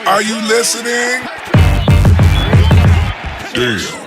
Are you listening? Damn.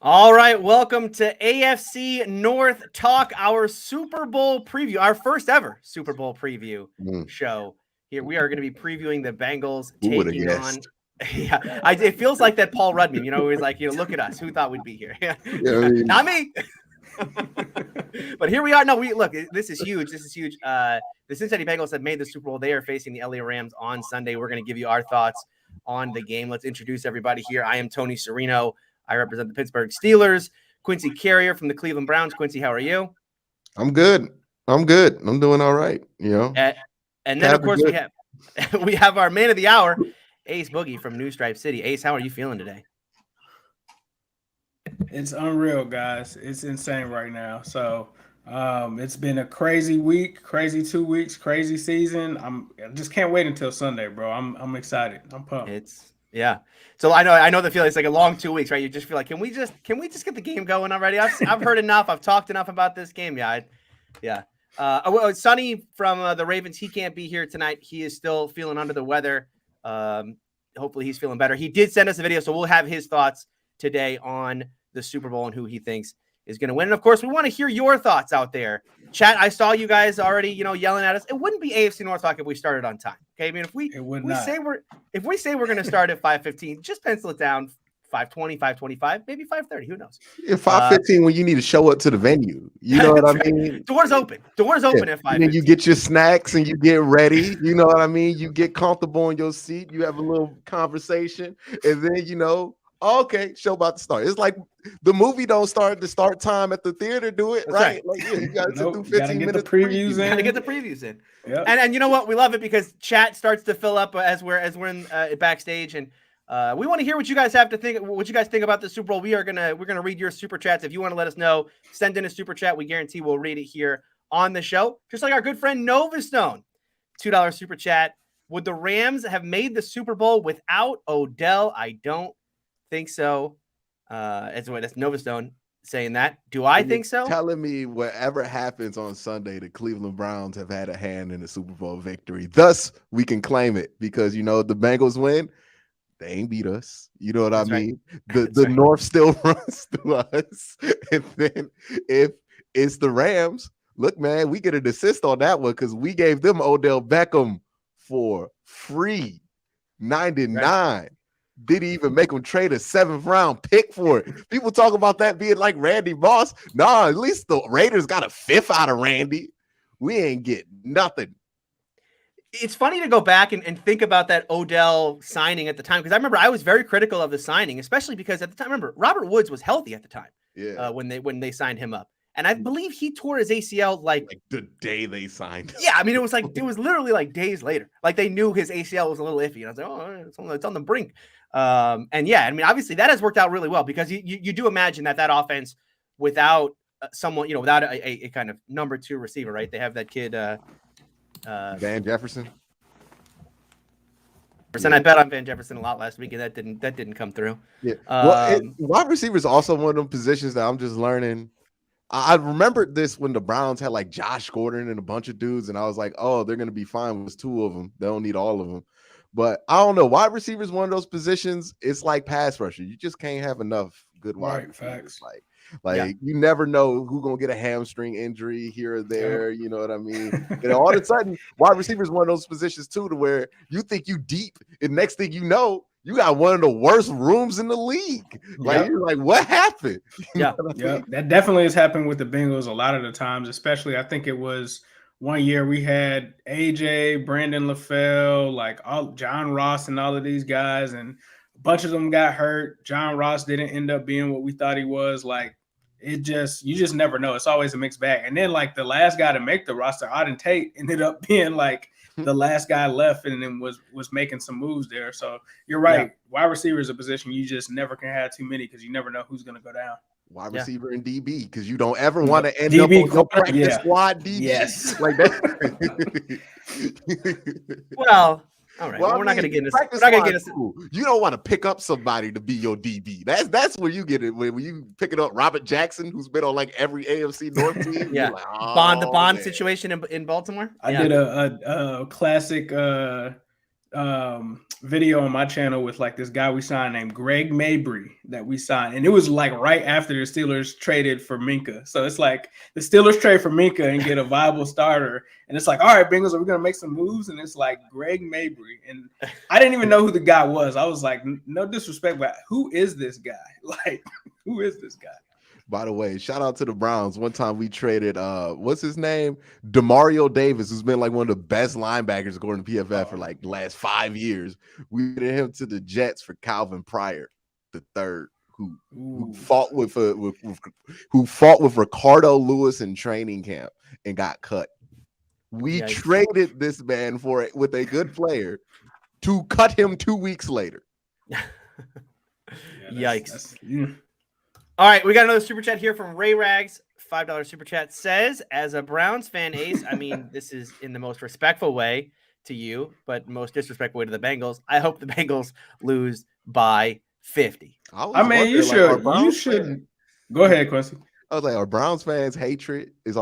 All right, welcome to AFC North Talk, our Super Bowl preview, our first ever Super Bowl preview show. Here we are going to be previewing the Bengals taking on. Yeah, it feels like that Paul Rudd meme. You know, he's like, look at us. Who thought we'd be here? Not me. But here we are. No, look. This is huge. This is huge. The Cincinnati Bengals have made the Super Bowl. They are facing the LA Rams on Sunday. We're going to give you our thoughts on the game. Let's introduce everybody here. I am Tony Serino. I represent the Pittsburgh Steelers. Quincy Carrier from the Cleveland Browns. Quincy, how are you? I'm good. I'm doing all right. And then of course we have our man of the hour, Ace Boogie from New Stripe City. Ace, how are you feeling today? It's unreal, guys. It's insane right now. So it's been a crazy week, crazy 2 weeks, crazy season. I just can't wait until Sunday, bro. I'm excited. I'm pumped. Yeah. So I know the feeling. It's like a long 2 weeks, right? You just feel like, can we just get the game going already? I've heard enough. I've talked enough about this game. Yeah. Sonny from the Ravens, he can't be here tonight. He is still feeling under the weather. Hopefully he's feeling better. He did send us a video, so we'll have his thoughts today on the Super Bowl and who he thinks is going to win. And of course, we want to hear your thoughts out there. Chat, I saw you guys already, yelling at us. It wouldn't be AFC North Talk if we started on time. Okay, I mean, if we say we're going to start at 5:15, just pencil it down. 5:20, 5:25, maybe 5:30. Who knows? 5:15 when you need to show up to the venue. You know what I mean? Doors open at 5:15. And then you get your snacks and you get ready. You know what I mean? You get comfortable in your seat. You have a little conversation, and then okay, show about to start. It's like the movie don't start the start time at the theater. Do it right. Like you got to do 15 minutes. Previews in. Got to get the previews in. Yep. And you know what? We love it because chat starts to fill up as we're in backstage, and we want to hear what you guys have to think. What you guys think about the Super Bowl? We're gonna read your super chats. If you want to let us know, send in a super chat. We guarantee we'll read it here on the show. Just like our good friend Nova Stone, $2 super chat. Would the Rams have made the Super Bowl without Odell? I don't think so. That's Nova Stone saying that. Do I think so? Telling me whatever happens on Sunday, the Cleveland Browns have had a hand in the Super Bowl victory. Thus, we can claim it because the Bengals win. They ain't beat us. You know what I mean? Right. The North still runs through us. And then if it's the Rams, look, man, we get an assist on that one because we gave them Odell Beckham for free. 99. Right. Didn't even make them trade a 7th round pick for it. People talk about that being like Randy Moss. Nah, at least the Raiders got a 5th out of Randy. We ain't get nothing. It's funny to go back and think about that Odell signing at the time, because I remember I was very critical of the signing, especially because at the time, remember, Robert Woods was healthy at the time. Yeah. When they signed him up. And I believe he tore his ACL like the day they signed him. Yeah, I mean, it was literally like days later. Like they knew his ACL was a little iffy. And I was like, it's on the brink. And yeah, I mean, obviously that has worked out really well because you do imagine that offense without someone, without a kind of number 2 receiver, right? They have that kid, Van Jefferson. I bet on Van Jefferson a lot last week, and that didn't come through. Yeah, wide receiver is also one of them positions that I'm just learning. I remembered this when the Browns had like Josh Gordon and a bunch of dudes, and I was like, oh, they're going to be fine with 2 of them. They don't need all of them. But I don't know. Wide receiver is one of those positions. It's like pass rusher. You just can't have enough good wide receivers. Like you never know who's going to get a hamstring injury here or there. You know what I mean? And all of a sudden, wide receiver is one of those positions too, to where you think you deep, and next thing you know, you got one of the worst rooms in the league. Like you're like, what happened? Yeah, that definitely has happened with the Bengals a lot of the times. Especially, I think it was one year we had AJ, Brandon LaFell, like John Ross, and all of these guys, and a bunch of them got hurt. John Ross didn't end up being what we thought he was. Like you just never know. It's always a mixed bag. And then like the last guy to make the roster, Auden Tate, ended up being like the last guy left and then was making some moves there. So you're right. Wide receiver is a position you just never can have too many because you never know who's going to go down. Wide receiver and DB, because you don't ever want to end DB up on your corner, practice squad DB. Yes. Like that. Well, all right. Well, we're not going to get into practice. You don't want to pick up somebody to be your DB. That's where you get it. When you pick it up, Robert Jackson, who's been on like every AFC North team. Yeah. Like, oh, the Bond situation in Baltimore. I did a classic video on my channel with like this guy we signed named Greg Mabry that we signed, and it was like right after the Steelers traded for Minka. So it's like the Steelers trade for Minka and get a viable starter, and it's like, all right, Bengals, are we gonna make some moves? And it's like Greg Mabry, and I didn't even know who the guy was. I was like, no disrespect, but who is this guy? Like, who is this guy? By the way, shout out to the Browns. One time we traded, what's his name? Demario Davis, who's been like one of the best linebackers according to PFF for like the last 5 years. We traded him to the Jets for Calvin Pryor, the third, who fought with Ricardo Lewis in training camp and got cut. We traded this man with a good player to cut him 2 weeks later. Yikes. All right, we got another super chat here from Ray Rags. $5 super chat says, as a Browns fan, Ace, I mean, this is in the most respectful way to you, but most disrespectful way to the Bengals. I hope the Bengals lose by 50. I mean, you should. Go ahead, Quincy. I was like, our Browns fans' hatred is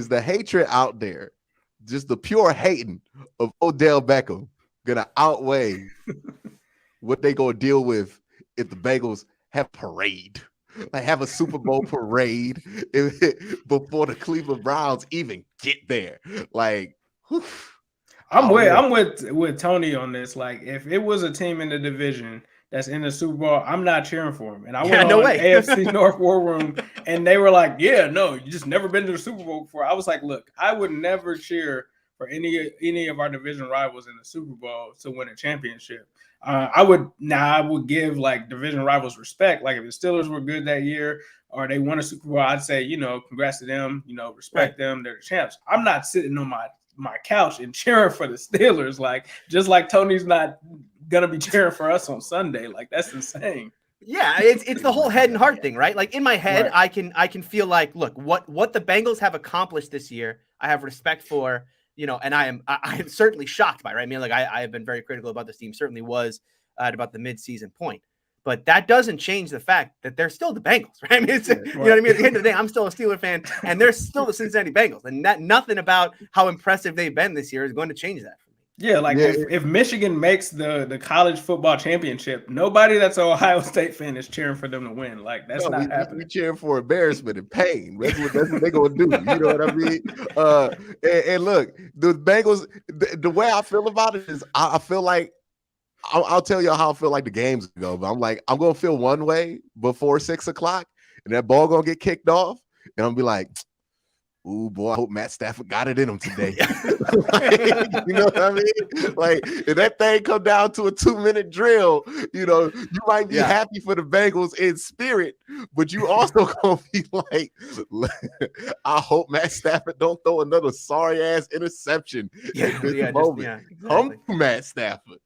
the hatred out there, just the pure hating of Odell Beckham, gonna outweigh what they gonna deal with if the Bengals have parade. Like have a Super Bowl parade before the Cleveland Browns even get there. Like, whew. I'm with Tony on this. Like, if it was a team in the division that's in the Super Bowl, I'm not cheering for them. And I went on AFC North War Room, and they were like, "Yeah, no, you just never been to the Super Bowl before." I was like, "Look, I would never cheer for any of our division rivals in the Super Bowl to win a championship." I would give like division rivals respect. Like if the Steelers were good that year or they won a Super Bowl, I'd say, congrats to them, respect them. They're the champs. I'm not sitting on my couch and cheering for the Steelers. Like, just like Tony's not going to be cheering for us on Sunday. Like, that's insane. Yeah, it's the whole head and heart thing, right? Like in my head, I can feel like, look, what the Bengals have accomplished this year, I have respect for. And I am certainly shocked by, right? I mean, like I have been very critical about this team, certainly was at about the midseason point, but that doesn't change the fact that they're still the Bengals, right? I mean, you know what I mean? At the end of the day, I'm still a Steeler fan and they're still the Cincinnati Bengals, and nothing about how impressive they've been this year is going to change that. Yeah, like if Michigan makes the college football championship, nobody that's an Ohio State fan is cheering for them to win. Like that's not happening. We cheering for embarrassment and pain. That's what they're gonna do. You know what I mean? And look, the Bengals. The way I feel about it is, I feel like I'll tell you how I feel like the games go. But I'm gonna feel one way before 6 o'clock, and that ball gonna get kicked off, and I'm gonna be like, ooh, boy, I hope Matt Stafford got it in him today. Like, you know what I mean? Like, if that thing come down to a 2-minute drill, you might be happy for the Bengals in spirit, but you also gonna be like, I hope Matt Stafford don't throw another sorry-ass interception at this moment. Come to Matt Stafford.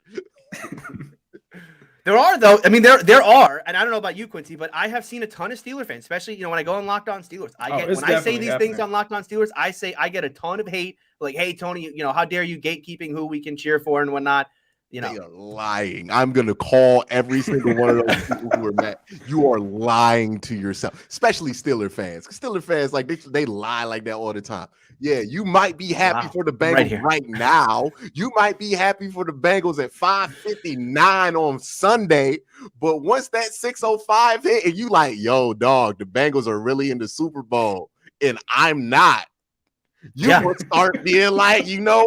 There are, though. I mean, there are, and I don't know about you, Quincy, but I have seen a ton of Steeler fans, especially when I go on Locked On Steelers. When I say these things on Locked On Steelers, I get a ton of hate. Like, hey, Tony, how dare you gatekeeping who we can cheer for and whatnot. They are lying. I'm gonna call every single one of those people who are mad. You are lying to yourself, especially Steeler fans. Steeler fans, like they lie like that all the time. Yeah, you might be happy for the Bengals right now. You might be happy for the Bengals at 5:59 on Sunday, but once that 6:05 hit, and you like, yo, dog, the Bengals are really in the Super Bowl, and I'm not. You will start being like, you know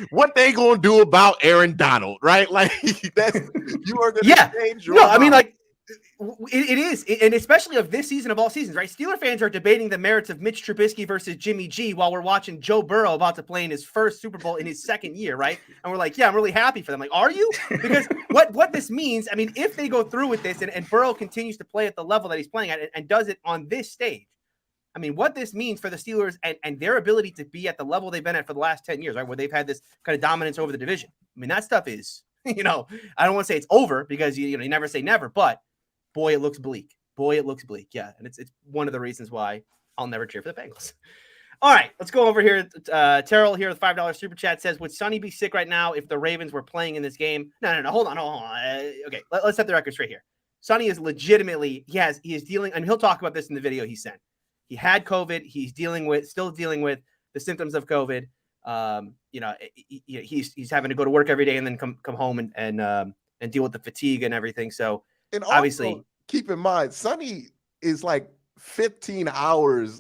what they gonna do about Aaron Donald, right? Like that's you are gonna change your mind. I mean, like it is, and especially of this season of all seasons, right? Steeler fans are debating the merits of Mitch Trubisky versus Jimmy G while we're watching Joe Burrow about to play in his first Super Bowl in his second year, right? And we're like, yeah, I'm really happy for them. Like, are you? Because what this means, I mean, if they go through with this and Burrow continues to play at the level that he's playing at and does it on this stage, I mean, what this means for the Steelers and their ability to be at the level they've been at for the last 10 years, right? Where they've had this kind of dominance over the division. I mean, that stuff is, I don't want to say it's over because you never say never, but boy, it looks bleak. Boy, it looks bleak. Yeah. And it's one of the reasons why I'll never cheer for the Bengals. All right, let's go over here. Terrell here with $5 super chat says, would Sonny be sick right now if the Ravens were playing in this game? No. Hold on. Okay, let's set the record straight here. Sonny is legitimately, he is dealing, and he'll talk about this in the video he sent. He had COVID. He's still dealing with the symptoms of COVID. He's having to go to work every day and then come home and deal with the fatigue and everything. So and obviously, also, keep in mind, Sonny is like 15 hours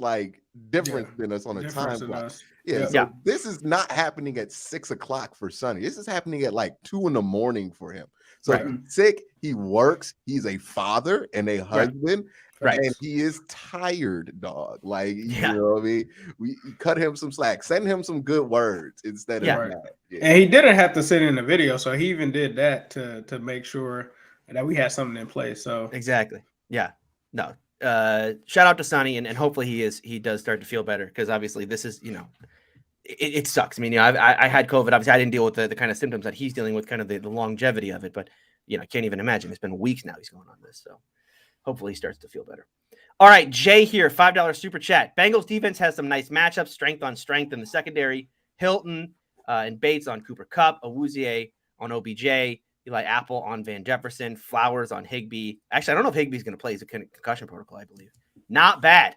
different than us on a time clock. So this is not happening at 6 o'clock for Sonny. This is happening at like 2 a.m. for him. So he's sick. He works. He's a father and a husband. Right. And he is tired, dog. You know what I mean? We cut him some slack, send him some good words instead of that. Yeah. And he didn't have to sit in the video, so he even did that to make sure that we had something in place. So exactly. Yeah. No. Shout out to Sonny, and hopefully he does start to feel better, because obviously this is, it sucks. I mean, I had COVID. Obviously, I didn't deal with the kind of symptoms that he's dealing with, kind of the longevity of it, but I can't even imagine. It's been weeks now he's going on this, so hopefully he starts to feel better. All right, Jay here, $5 super chat. Bengals defense has some nice matchups, strength on strength in the secondary. Hilton and Bates on Cooper Kupp, Awuzie on OBJ, Eli Apple on Van Jefferson, Flowers on Higbee. Actually, I don't know if Higbee's going to play. He's a concussion protocol, I believe. Not bad.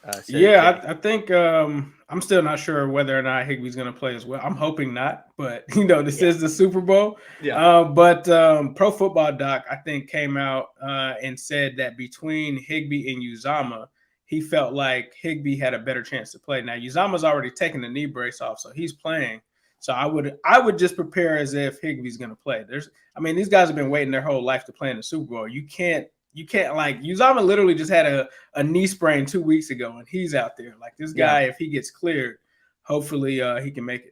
I think I'm still not sure whether or not Higbee's going to play as well. I'm hoping not, but this is the Super Bowl. But Pro Football Doc, I think, came out and said that between Higbee and Uzomah, he felt like Higbee had a better chance to play. Now, Uzomah's already taken the knee brace off, so he's playing. So I would just prepare as if Higbee's going to play. These guys have been waiting their whole life to play in the Super Bowl. You can't Uzomah literally just had a knee sprain 2 weeks ago, and he's out there. Like, this guy, if he gets cleared, hopefully he can make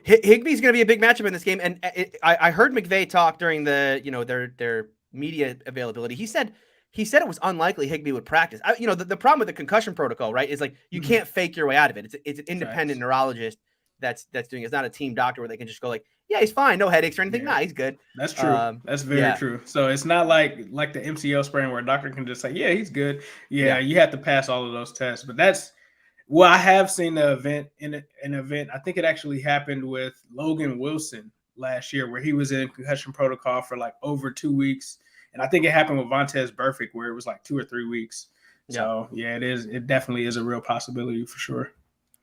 it. Higbee's going to be a big matchup in this game, and I heard McVay talk during the their media availability. He said it was unlikely Higbee would practice. The problem with the concussion protocol, right, is like you can't fake your way out of it. It's an independent neurologist that's doing it. It's not a team doctor where they can just go like, yeah, he's fine, no headaches or anything. Nah, he's good. That's true. That's very true. So it's not like the MCL sprain where a doctor can just say, yeah, he's good. Yeah, you have to pass all of those tests. But I have seen the event an event. I think it actually happened with Logan Wilson last year, where he was in concussion protocol for like over 2 weeks. And I think it happened with Vontaze Burfict, where it was like 2 or 3 weeks. So it is. It definitely is a real possibility for sure.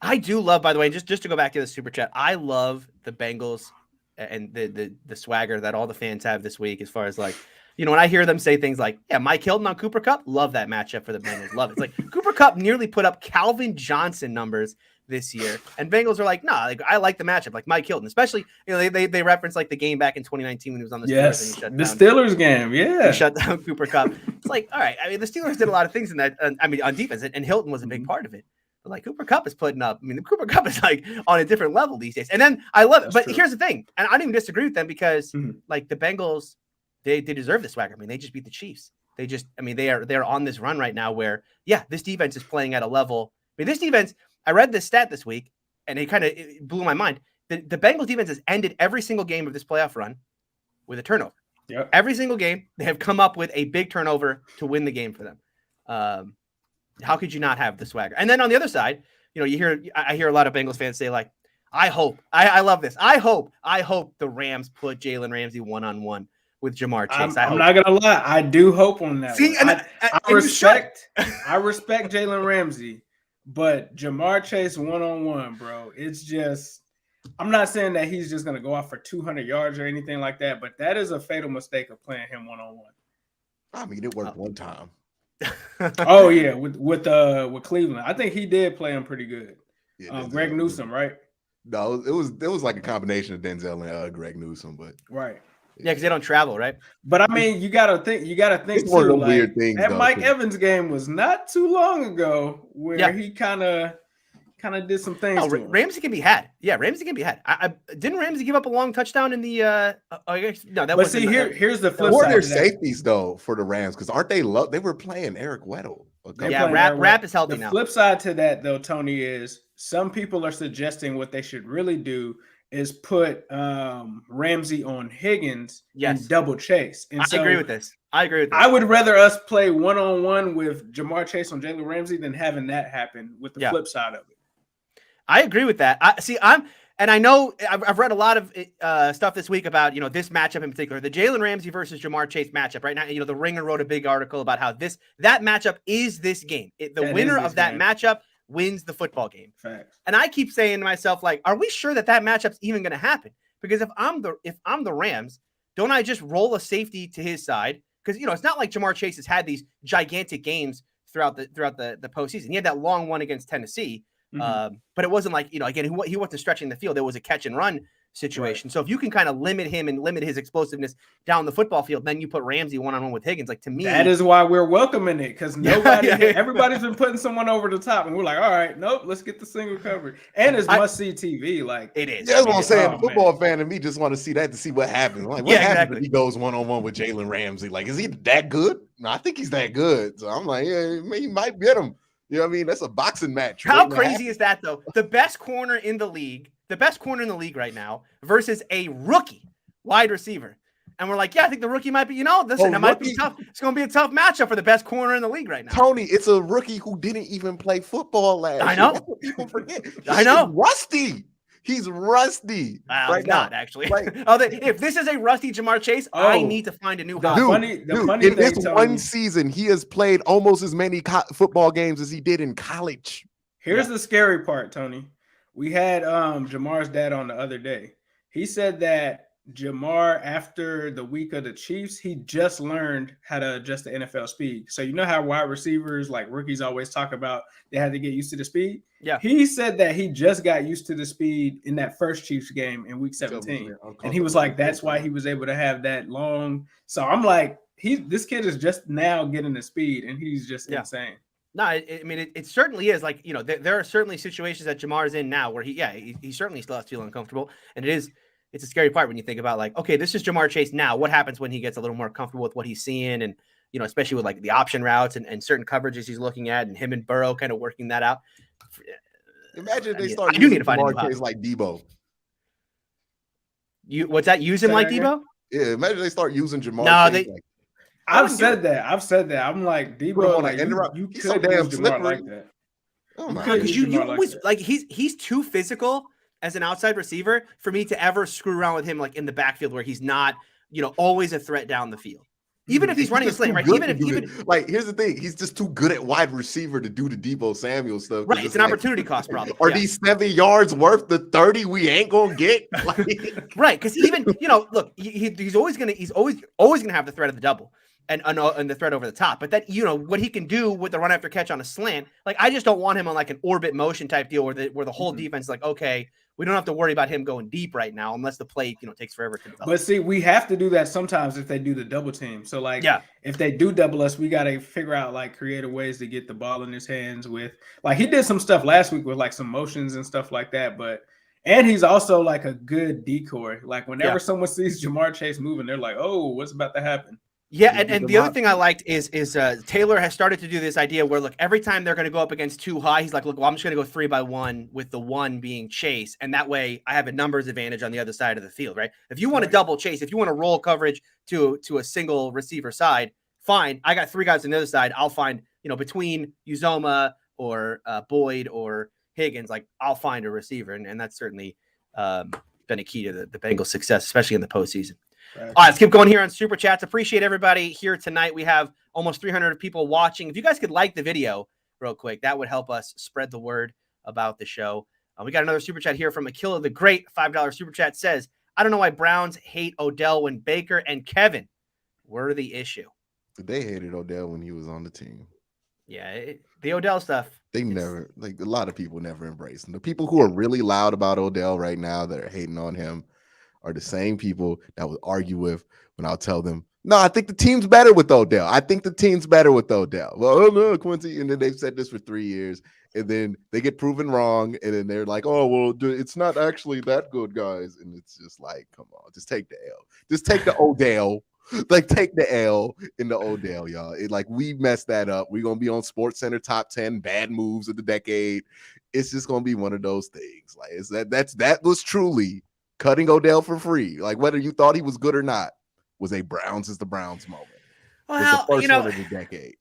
I do love, by the way, just to go back to the super chat, I love the Bengals and the swagger that all the fans have this week, as far as like, when I hear them say things like, yeah, Mike Hilton on Cooper Kupp, love that matchup for the Bengals. Love it. It's like Cooper Kupp nearly put up Calvin Johnson numbers this year. And Bengals are like, nah, I like the matchup, like Mike Hilton, especially, they reference like the game back in 2019 when he was on the Steelers. And the Steelers game. Yeah. He shut down Cooper Kupp. It's like, all right. The Steelers did a lot of things in that, on defense, and Hilton was a big part of it. But like Cooper Kupp is putting up, Cooper Kupp is like on a different level these days. And then I love it. But here's the thing, and I don't even disagree with them, because like the Bengals, they deserve the swagger. They just beat the Chiefs. They're on this run right now where, this defense is playing at a level. This defense, I read this stat this week, and it blew my mind. The Bengals defense has ended every single game of this playoff run with a turnover. Yep. Every single game, they have come up with a big turnover to win the game for them. How could you not have the swagger? And then on the other side, I hear a lot of Bengals fans say like, I love this. I hope the Rams put Jalen Ramsey one-on-one with Jamar Chase. I'm not gonna lie, I do hope on that. See, and I respect Jalen Ramsey, but Jamar Chase one-on-one, bro. It's just, I'm not saying that he's just gonna go off for 200 yards or anything like that, but that is a fatal mistake of playing him one-on-one. It worked one time. Oh yeah, with Cleveland, I think he did play him pretty good. Greg Newsome, right? No, it was like a combination of Denzel and Greg Newsome, but right. Yeah, because they don't travel, right? But you gotta think it's one of those weird things. That Mike Evans game was not too long ago, where he kind of did some things. Ramsey can be had. Yeah, Ramsey can be had. Didn't Ramsey give up a long touchdown in the? No, that was. Here's the flip side. What are their of safeties though for the Rams? Because aren't they? They were playing Eric Weddle. Yeah, Rap is healthy now. The flip side to that, though, Tony, is some people are suggesting what they should really do is put Ramsey on Higgins and double chase. And I agree with this. I would rather us play one-on-one with Jamar Chase on Jalen Ramsey than having that happen with the flip side of it. I agree with that. I know I've read a lot of stuff this week about, this matchup in particular, the Jalen Ramsey versus Jamar Chase matchup right now. The Ringer wrote a big article about how that matchup is this game. The winner of that matchup wins the football game. Facts. And I keep saying to myself, like, are we sure that matchup's even going to happen? Because if I'm the Rams, don't I just roll a safety to his side? Because, it's not like Jamar Chase has had these gigantic games throughout the postseason. He had that long one against Tennessee. But it wasn't like, again, he wasn't stretching the field. There was a catch and run situation. Right. So if you can kind of limit him and limit his explosiveness down the football field, then you put Ramsey one-on-one with Higgins. Like, to me, that is why we're welcoming it, because everybody's been putting someone over the top, and we're like, all right, nope, let's get this thing recovered. And it's must-see TV. Like, it is. That's what I'm saying. Football fan and me just want to see that to see what happens. Like, what happens if he goes one-on-one with Jalen Ramsey? Like, is he that good? No, I think he's that good. So I'm like, yeah, he might get him. You know what I mean? That's a boxing match. How crazy is that, though? The best corner in the league right now versus a rookie wide receiver. And we're like, I think the rookie might be, it might be tough. It's going to be a tough matchup for the best corner in the league right now. Tony, it's a rookie who didn't even play football last year. I know. That's what people forget. I know. Rusty. He's rusty. He's not, actually. Like, if this is a rusty Jamar Chase, I need to find a new hobby. In this one season, he has played almost as many football games as he did in college. Here's the scary part, Tony. We had Jamar's dad on the other day. He said that Jamar, after the week of the Chiefs, he just learned how to adjust the NFL speed. So you know how wide receivers, like rookies, always talk about they had to get used to the speed? Yeah. He said that he just got used to the speed in that first Chiefs game in week 17. And he was like, that's why he was able to have that long. So I'm like, this kid is just now getting the speed, and he's just insane. No, it certainly is. Like, there are certainly situations that Jamar is in now where he certainly still has to feel uncomfortable. And it's a scary part when you think about, like, okay, this is Jamar Chase now. What happens when he gets a little more comfortable with what he's seeing, and especially with like the option routes and certain coverages he's looking at, and him and Burrow kind of working that out. Imagine they start using Jamar Chase like Debo. What's that? Use him like Debo? Yeah, imagine they start using Jamar. No, I've said that. I'm like, Debo, like, you he's so damn slippery like that. Oh my! Because you always like he's too physical as an outside receiver for me to ever screw around with him, like in the backfield where he's not, always a threat down the field. Even if he's running a slant, right? Even like, here's the thing: he's just too good at wide receiver to do the Debo Samuel stuff. Right, it's an opportunity cost problem. Are these 7 yards worth the 30 we ain't gonna get? Right, because even look, he's always gonna have the threat of the double. And the threat over the top, but that what he can do with the run after catch on a slant, like I just don't want him on like an orbit motion type deal where the whole defense is like, okay, we don't have to worry about him going deep right now unless the play takes forever to develop. But see, we have to do that sometimes if they do the double team. So like, if they do double us, we got to figure out like creative ways to get the ball in his hands with, like, he did some stuff last week with like some motions and stuff like that, and he's also like a good decoy. Like whenever someone sees Jamar Chase moving, they're like, oh, what's about to happen? Yeah, and the other thing I liked is Taylor has started to do this idea where, look, every time they're going to go up against too high, he's like, look, well, I'm just going to go 3-by-1 with the 1 being Chase, and that way I have a numbers advantage on the other side of the field, right? If you want to double Chase, if you want to roll coverage to a single receiver side, fine. I got 3 guys on the other side. I'll find, between Uzoma or Boyd or Higgins, like I'll find a receiver, and that's certainly been a key to the Bengals' success, especially in the postseason. All right, let's keep going here on Super Chats. Appreciate everybody here tonight. We have almost 300 people watching. If you guys could like the video real quick, that would help us spread the word about the show. We got another Super Chat here from Akila the Great. $5 Super Chat says, I don't know why Browns hate Odell when Baker and Kevin were the issue. They hated Odell when he was on the team. Yeah, the Odell stuff. They never, like, a lot of people never embrace him. The people who are really loud about Odell right now that are hating on him are the same people that would argue with when I'll tell them, no, I think the team's better with Odell. Well, oh no, Quincy. And then they've said this for 3 years. And then they get proven wrong. And then they're like, oh, well, it's not actually that good, guys. And it's just like, come on, just take the L. Just take the Odell. Like, take the L in the Odell, y'all. We messed that up. We're gonna be on Sports Center top 10 bad moves of the decade. It's just gonna be one of those things. Like, that was truly cutting Odell for free. Like, whether you thought he was good or not, was a Browns is the Browns moment. Well, was the first one of the decade.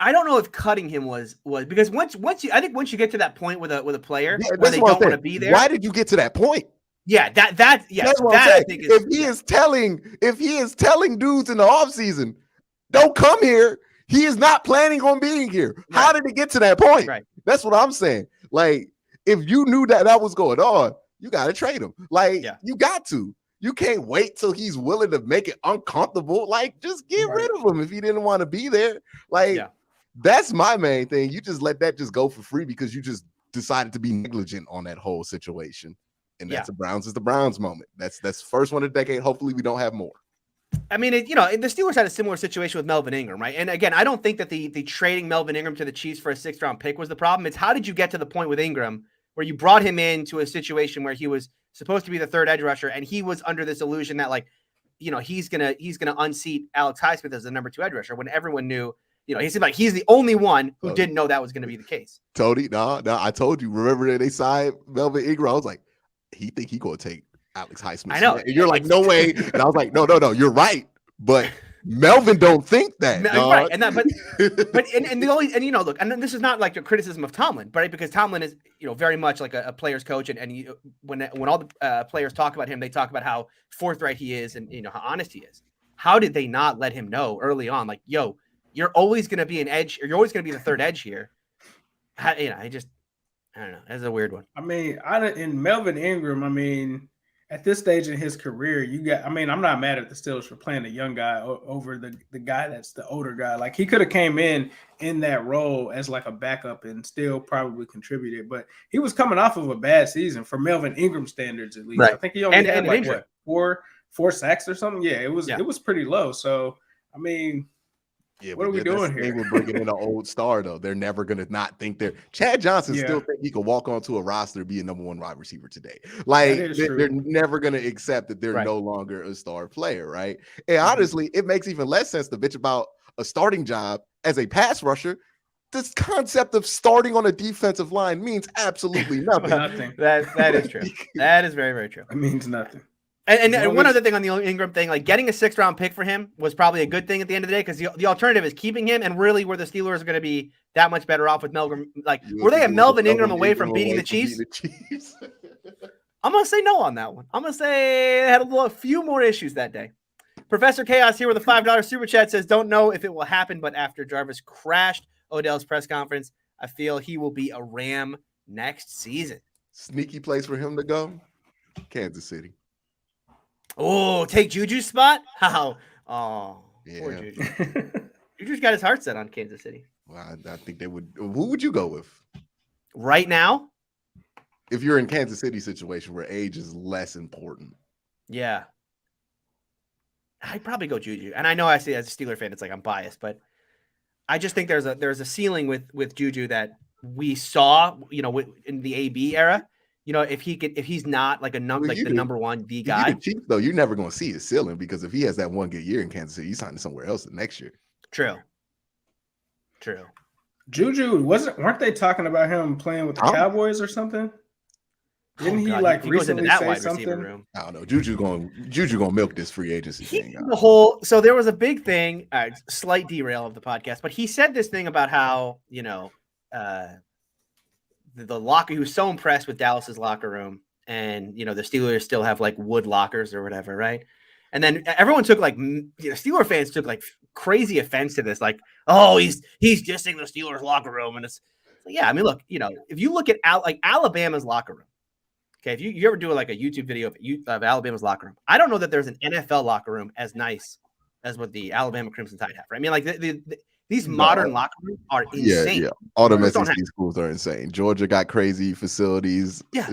I don't know if cutting him was because once you get to that point with a player where they what don't want to be there. Why did you get to that point? Yeah, that's what I think if he is telling dudes in the offseason, don't come here, he is not planning on being here. Right. How did it get to that point? Right. That's what I'm saying. Like, if you knew that was going on, you got to trade him. Like, you got to. You can't wait till he's willing to make it uncomfortable. Like, just get rid of him if he didn't want to be there. Like, that's my main thing. You just let that just go for free because you just decided to be negligent on that whole situation. And that's the Browns moment. That's first one of the decade. Hopefully we don't have more. I mean, the Steelers had a similar situation with Melvin Ingram, right? And again, I don't think that the trading Melvin Ingram to the Chiefs for a 6th round pick was the problem. It's how did you get to the point with Ingram where you brought him into a situation where he was supposed to be the 3rd edge rusher, and he was under this illusion that, like, he's gonna unseat Alex Highsmith as the number 2 edge rusher when everyone knew, he seemed like he's the only one who didn't know that was going to be the case. Tony, no, I told you. Remember that they signed Melvin Ingram? I was like, he think he gonna take Alex Highsmith. I know. And you're like, no way. And I was like, no, you're right. But Melvin don't think that. Right. And that, but the only, and look, and this is not like a criticism of Tomlin, right? Because Tomlin is, very much like a player's coach. And when all the players talk about him, they talk about how forthright he is and, how honest he is. How did they not let him know early on? Like, yo, you're always going to be an edge, or you're always going to be the 3rd edge here. I don't know. That's a weird one. I mean, in Melvin Ingram, I mean, at this stage in his career, I'm not mad at the Steelers for playing the young guy over the guy that's the older guy. Like, he could have came in that role as like a backup and still probably contributed. But he was coming off of a bad season for Melvin Ingram standards, at least. Right. I think he only had like four sacks or something. Yeah, it was pretty low. So, I mean, what are we doing here? They were bringing in an old star, though. They're never going to not think they're – Chad Johnson still think he could walk onto a roster and be a number 1 wide receiver today. Like, they're never going to accept that they're no longer a star player, right? And honestly, it makes even less sense to bitch about a starting job as a pass rusher. This concept of starting on a defensive line means absolutely nothing. Nothing. That is true. That is very, very true. It means nothing. And one other thing on the Ingram thing, like getting a 6th round pick for him was probably a good thing at the end of the day, because the alternative is keeping him, and really where the Steelers are going to be that much better off with Melvin. Like, were they a Melvin Ingram away from beating the Chiefs? I'm going to say no on that one. I'm going to say they had a few more issues that day. Professor Chaos here with a $5 super chat says, don't know if it will happen, but after Jarvis crashed Odell's press conference, I feel he will be a Ram next season. Sneaky place for him to go? Kansas City. Oh, take Juju's spot? How? Oh, yeah. Poor Juju. Juju's got his heart set on Kansas City. Well, I think they would. Who would you go with? Right now? If you're in Kansas City situation where age is less important. Yeah. I'd probably go Juju. And I know I say as a Steeler fan, it's like I'm biased, but I just think there's a ceiling with Juju that we saw, in the AB era. If he's not like the number 1 D guy. Chiefs, though, you're never going to see his ceiling, because if he has that 1 good year in Kansas City, he's signing somewhere else the next year. True. Juju weren't they talking about him playing with the Cowboys or something? Didn't he recently say something? Room. I don't know. Juju gonna milk this free agency thing. So there was a big thing, slight derail of the podcast, but he said this thing about how the locker. He was so impressed with Dallas's locker room, and the Steelers still have like wood lockers or whatever, right? And then everyone took Steeler fans took like crazy offense to this, like, oh, he's dissing the Steelers locker room, and it's like, yeah, I mean, look, if you look at Alabama's locker room, okay, if you ever do like a YouTube video of Alabama's locker room, I don't know that there's an NFL locker room as nice as what the Alabama Crimson Tide have. Right? I mean, like these modern locker rooms are insane. Yeah. All the SEC schools are insane. Georgia got crazy facilities. Yeah.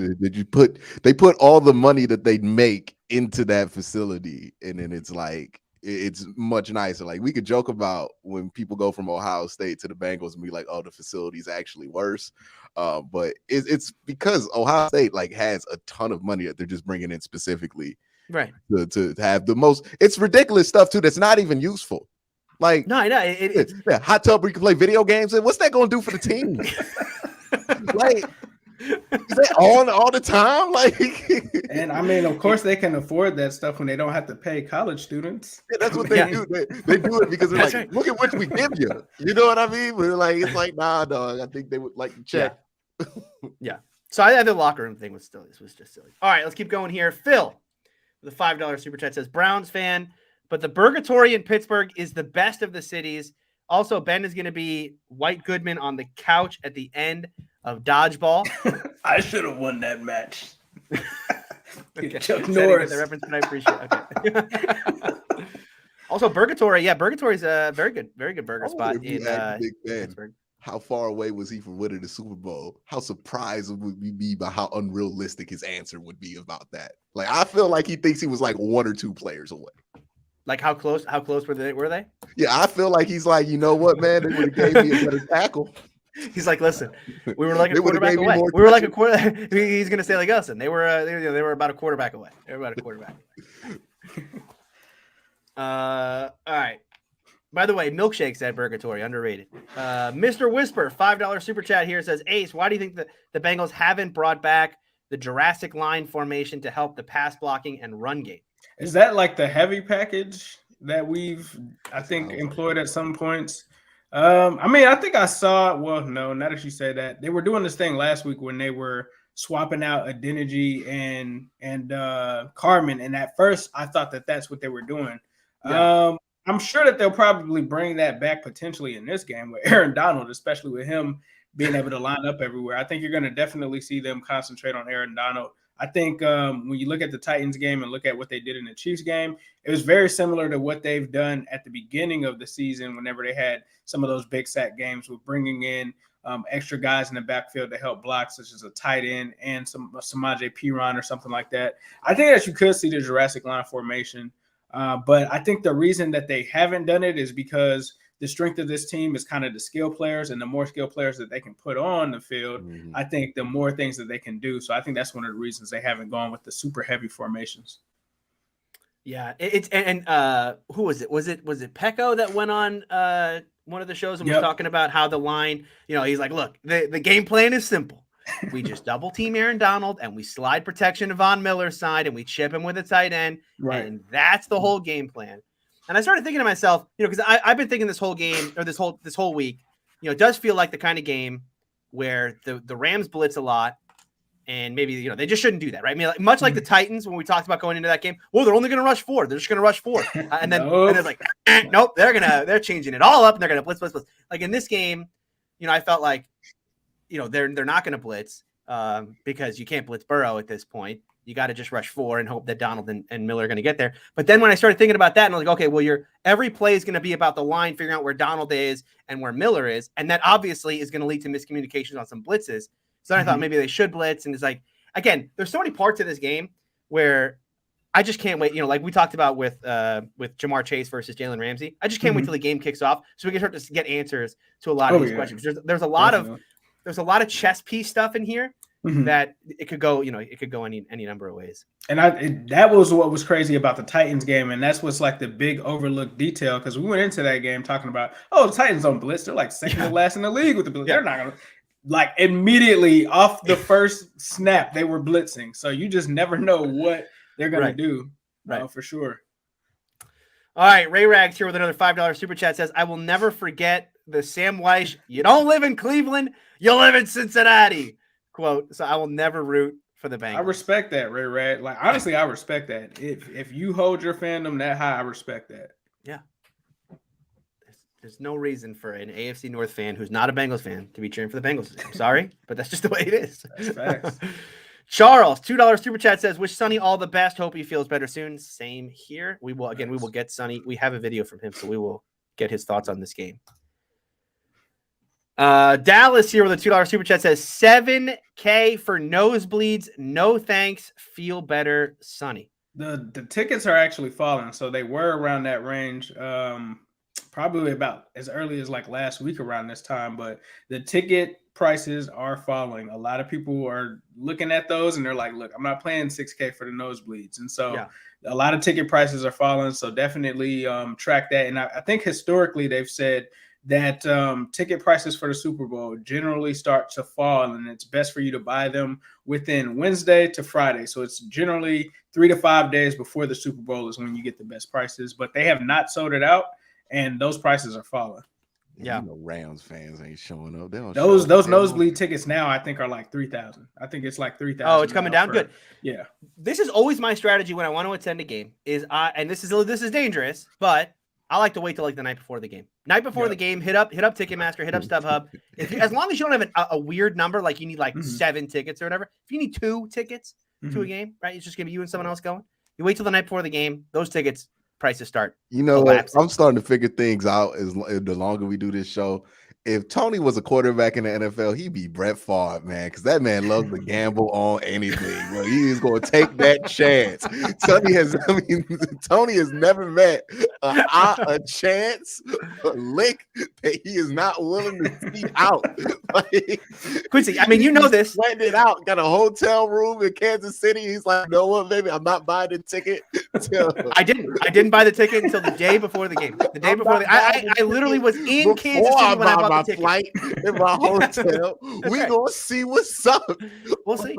They put all the money that they make into that facility, and then it's like it's much nicer. Like, we could joke about when people go from Ohio State to the Bengals and be like, oh, the facility's actually worse. But it's because Ohio State like has a ton of money that they're just bringing in specifically Right. to have the most. It's ridiculous stuff too. That's not even useful. Like No, I know. It's hot tub where you can play video games. And what's that going to do for the team? Like, is that on all the time? Like, and I mean, of course, they can afford that stuff when they don't have to pay college students. Yeah, that's what they do. They do it because they're like, right. look at what we give you. You know what I mean? But like, it's like, nah, dog. I think they would like to check. Yeah. So I the locker room thing was just silly. All right, let's keep going here. Phil, the $5 super chat says Browns fan, but the Burgatory in Pittsburgh is the best of the cities. Also, Ben is going to be White Goodman on the couch at the end of Dodgeball. I should have won that match. Okay. Chuck Norris. The reference, but I appreciate it. Okay. Also, Burgatory. Yeah, Burgatory is a very good burger spot in Pittsburgh. How far away was he from winning the Super Bowl? How surprised would we be by how unrealistic his answer would be about that? Like, I feel like he thinks he was like 1 or 2 players away. Like how close were they? Yeah, I feel like he's like, you know what, man? They would have gave me a better tackle. He's like, listen, we were like a quarterback away. We were like a quarter. He's gonna say like us, and they were about a quarterback away. They were about a quarterback away. All right. By the way, milkshakes at Burgatory, underrated. Mr. Whisper, $5 super chat here says, Ace, why do you think the Bengals haven't brought back the Jurassic line formation to help the pass blocking and run game? Is that like the heavy package that we've, I think, employed at some points? I mean, I think I saw, well, no, not that you say that. They were doing this thing last week when they were swapping out Adeniji and Carmen. And at first, I thought that that's what they were doing. Yeah. I'm sure that they'll probably bring that back potentially in this game with Aaron Donald, especially with him being able to line up everywhere. I think you're going to definitely see them concentrate on Aaron Donald. I think when you look at the Titans game and look at what they did in the Chiefs game, it was very similar to what they've done at the beginning of the season whenever they had some of those big sack games with bringing in extra guys in the backfield to help block, such as a tight end and some Samaje Perine or something like that. I think that you could see the Jurassic line formation. But I think the reason that they haven't done it is because the strength of this team is kind of the skill players, and the more skill players that they can put on the field, I think the more things that they can do. So I think that's one of the reasons they haven't gone with the super heavy formations. Yeah, who was it? Was it Pecco that went on one of the shows and was talking about how the line, he's like, look, the game plan is simple. We just double team Aaron Donald and we slide protection to Von Miller's side and we chip him with a tight end. Right. And that's the whole game plan. And I started thinking to myself, because I've been thinking this whole game or this whole week, it does feel like the kind of game where the Rams blitz a lot and maybe, they just shouldn't do that. Right. I mean, much like the Titans, when we talked about going into that game, well, they're only going to rush 4. They're just going to rush 4. And then it's like, nope, they're changing it all up and they're going to blitz. Like in this game, I felt like, they're not going to blitz because you can't blitz Burrow at this point. You got to just rush 4 and hope that Donald and Miller are going to get there. But then when I started thinking about that, and I was like, okay, well, every play is going to be about the line, figuring out where Donald is and where Miller is. And that obviously is going to lead to miscommunications on some blitzes. So then I thought maybe they should blitz. And it's like, again, there's so many parts of this game where I just can't wait. Like we talked about with Jamar Chase versus Jalen Ramsey. I just can't wait till the game kicks off so we can start to get answers to a lot of these questions. There's a lot of chess piece stuff in here that it could go, any number of ways. And that was what was crazy about the Titans game. And that's what's like the big overlooked detail. Cause we went into that game talking about, the Titans don't blitz. They're like second to last in the league with the blitz. Yeah. They're not going to like immediately off the first snap, they were blitzing. So you just never know what they're going to do for sure. All right. Ray Rags here with another $5 super chat says, I will never forget the Sam Weish, you don't live in Cleveland, you live in Cincinnati quote. So I will never root for the Bengals. I respect that, Ray Rag. Like, honestly, I respect that. If you hold your fandom that high, I respect that. Yeah. There's no reason for an AFC North fan who's not a Bengals fan to be cheering for the Bengals. I'm sorry, but that's just the way it is. That's facts. Charles, $2 super chat says, wish Sonny all the best. Hope he feels better soon. Same here. We will get Sonny. We have a video from him, so we will get his thoughts on this game. Dallas here with a $2 super chat says $7,000 for nosebleeds. No thanks. Feel better, Sonny. The tickets are actually falling, so they were around that range probably about as early as like last week around this time, but the ticket prices are falling. A lot of people are looking at those and they're like, look, I'm not paying $6K for the nosebleeds. And so a lot of ticket prices are falling. So definitely track that. And I think historically they've said that ticket prices for the Super Bowl generally start to fall, and it's best for you to buy them within Wednesday to Friday. So it's generally 3 to 5 days before the Super Bowl is when you get the best prices, but they have not sold it out, and those prices are falling. Yeah, you know, Rams fans ain't showing up. They don't those nosebleed tickets now, I think, are like 3,000. I think it's like 3,000. Oh, it's coming down. Good. Yeah. This is always my strategy when I want to attend a game. And this is dangerous, but I like to wait till like the night before the game. Night before the game, hit up Ticketmaster, hit up StubHub. As long as you don't have a weird number, like you need like 7 tickets or whatever. If you need 2 tickets to a game, right? It's just gonna be you and someone else going. You wait till the night before the game. Those tickets prices start. You know what? I'm starting to figure things out as the longer we do this show. If Tony was a quarterback in the NFL, he'd be Brett Favre, man, because that man loves to gamble on anything. Well, he is going to take that chance. Tony has never met a chance, a lick that he is not willing to see out. Like, Quincy, I mean, you know this. Sweating it out. Got a hotel room in Kansas City. He's like, no what, baby? I'm not buying the ticket. I didn't buy the ticket until the day before the game. The day before I literally was in Kansas City when I bought the ticket. Flight in my hotel. We gonna see what's up. We'll see.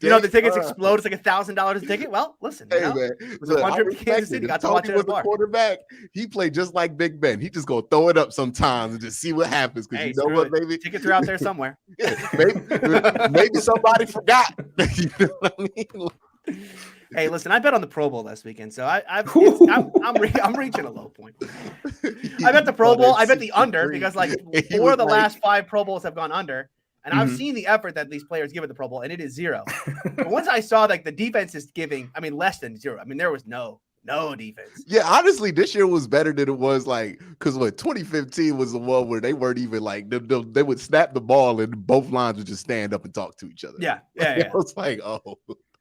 You know, the tickets explode. It's like $1,000 a ticket. Well, listen, hey, man. Look, Kansas City got to watch it at a bar. Quarterback, he played just like Big Ben. He just gonna throw it up sometimes and just see what happens. Because you know what, baby, tickets are out there somewhere. maybe somebody forgot. You know what I mean? Hey, listen, I bet on the Pro Bowl last weekend, so I'm reaching a low point. I bet the Pro Bowl. I bet the under because like 4 of the last 5 Pro Bowls have gone under, and I've seen the effort that these players give at the Pro Bowl, and it is 0. But once I saw like the defense is giving, I mean, less than 0. I mean, there was no defense. Yeah, honestly, this year was better than it was like because 2015 was the one where they weren't even like they would snap the ball and both lines would just stand up and talk to each other. Yeah. It was like, oh.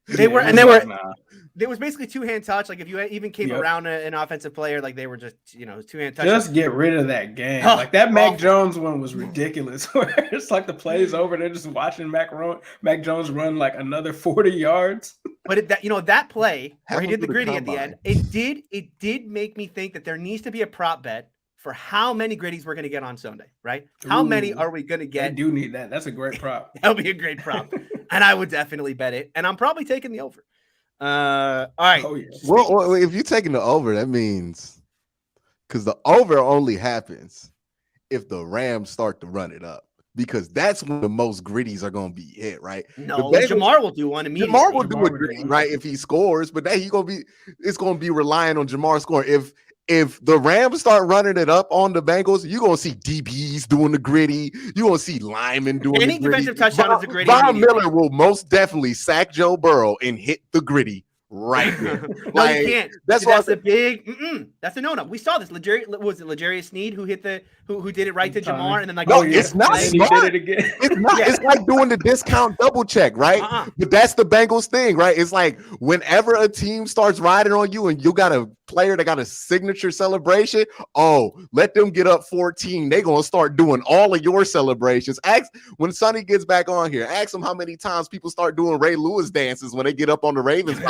There was basically 2-hand touch. Like if you even came around an offensive player, like they were just 2-hand touch. Just get rid of that game. Like that Mac Jones one was ridiculous. Where it's like the play's over, they're just watching Mac Jones run like another 40 yards. But that play where he did the gritty at the end, it did make me think that there needs to be a prop bet for how many gritties we're going to get on Sunday, right? How many are we going to get? I do need that. That's a great prop. That would be a great prop. And I would definitely bet it. And I'm probably taking the over. All right. Oh, yeah. Well, if you're taking the over, that means because the over only happens if the Rams start to run it up. Because that's when the most gritties are going to be hit, right? No, Jamarr will do one immediately. Jamar will do a gritty, right? If he scores, but it's going to be relying on Jamar scoring. If the Rams start running it up on the Bengals, you're going to see DBs doing the gritty. You're going to see linemen doing the gritty. Any defensive touchdown is a gritty. Von Miller will most definitely sack Joe Burrow and hit the gritty right there. No, you can't. That's a big that's a no-no. We saw this. L'Jarius Sneed who hit who did it right to Jamar and then like it's not smart. Did it again. It's not. Yeah. It's like doing the discount double check, right? But that's the Bengals thing, right? It's like whenever a team starts riding on you and you got a player that got a signature celebration, let them get up 14. They're gonna start doing all of your celebrations. When Sonny gets back on here, ask him how many times people start doing Ray Lewis dances when they get up on the Ravens.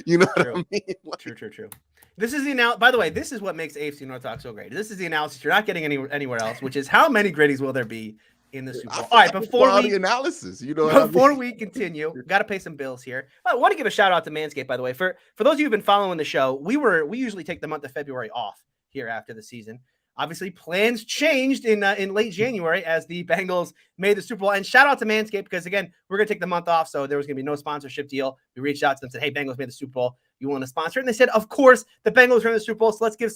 You know what I mean? Like, true. This is the analysis. By the way, this is what makes AFC North Talk so great. This is the analysis you're not getting anywhere else, which is how many gritties will there be in the Super Bowl? All right, before we continue, got to pay some bills here. I want to give a shout out to Manscaped, by the way. For those of you who've been following the show, we usually take the month of February off here after the season. Obviously, plans changed in late January as the Bengals made the Super Bowl. And shout out to Manscaped because, again, we're going to take the month off, so there was going to be no sponsorship deal. We reached out to them and said, hey, Bengals made the Super Bowl. You want to sponsor it? And they said, of course, the Bengals are in the Super Bowl, so let's give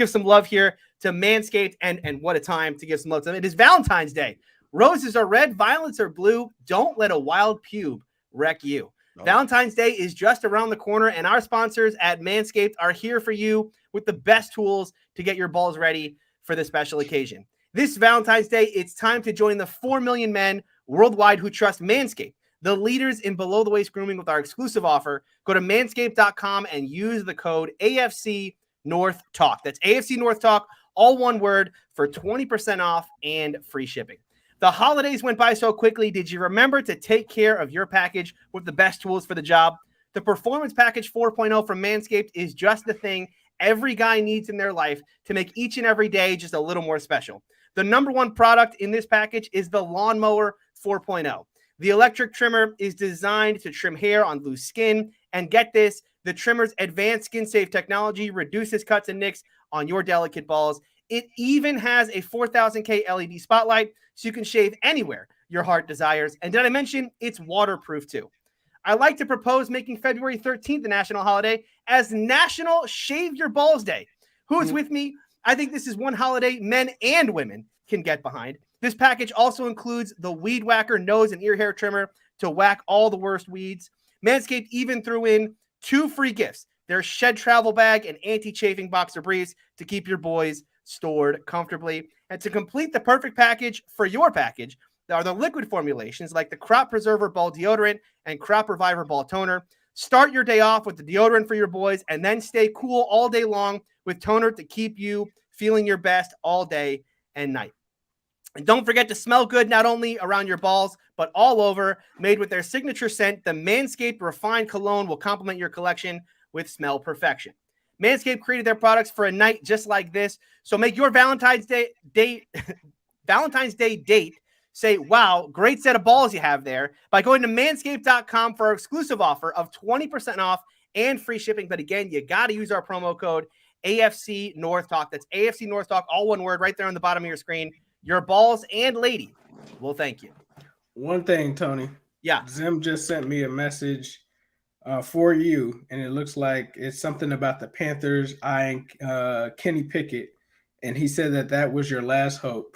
some love here to Manscaped. And what a time to give some love to them. It is Valentine's Day. Roses are red, violets are blue. Don't let a wild pube wreck you. No. Valentine's Day is just around the corner, and our sponsors at Manscaped are here for you with the best tools to get your balls ready for this special occasion. This Valentine's Day, it's time to join the 4 million men worldwide who trust Manscaped, the leaders in below-the-waist grooming with our exclusive offer. Go to manscaped.com and use the code AFC North Talk. That's AFC North Talk, all one word, for 20% off and free shipping. The holidays went by so quickly. Did you remember to take care of your package with the best tools for the job? The Performance Package 4.0 from Manscaped is just the thing every guy needs in their life to make each and every day just a little more special. The number one product in this package is the Lawnmower 4.0. The electric trimmer is designed to trim hair on loose skin. And get this, the trimmer's advanced skin-safe technology reduces cuts and nicks on your delicate balls. It even has a 4000K LED spotlight, so you can shave anywhere your heart desires. And did I mention it's waterproof too? I like to propose making February 13th the national holiday as National Shave Your Balls Day. Who's with me? I think this is one holiday men and women can get behind. This package also includes the Weed Whacker nose and ear hair trimmer to whack all the worst weeds. Manscaped even threw in 2 free gifts: their Shed Travel Bag and Anti-Chafing Boxer Briefs to keep your boys stored comfortably. And to complete the perfect package for your package, there are the liquid formulations like the Crop Preserver Ball Deodorant and Crop Reviver Ball Toner. Start your day off with the deodorant for your boys and then stay cool all day long with toner to keep you feeling your best all day and night. And don't forget to smell good not only around your balls, but all over. Made with their signature scent, the Manscaped Refined Cologne will complement your collection with smell perfection. Manscaped created their products for a night just like this. So make your Valentine's Day date say, wow, great set of balls you have there, by going to manscaped.com for our exclusive offer of 20% off and free shipping. But again, you got to use our promo code AFC North Talk. That's AFC North Talk, all one word, right there on the bottom of your screen. Your balls and lady will thank you. One thing, Tony. Yeah. Zim just sent me a message for you, and it looks like it's something about the Panthers eyeing Kenny Pickett, and he said that was your last hope.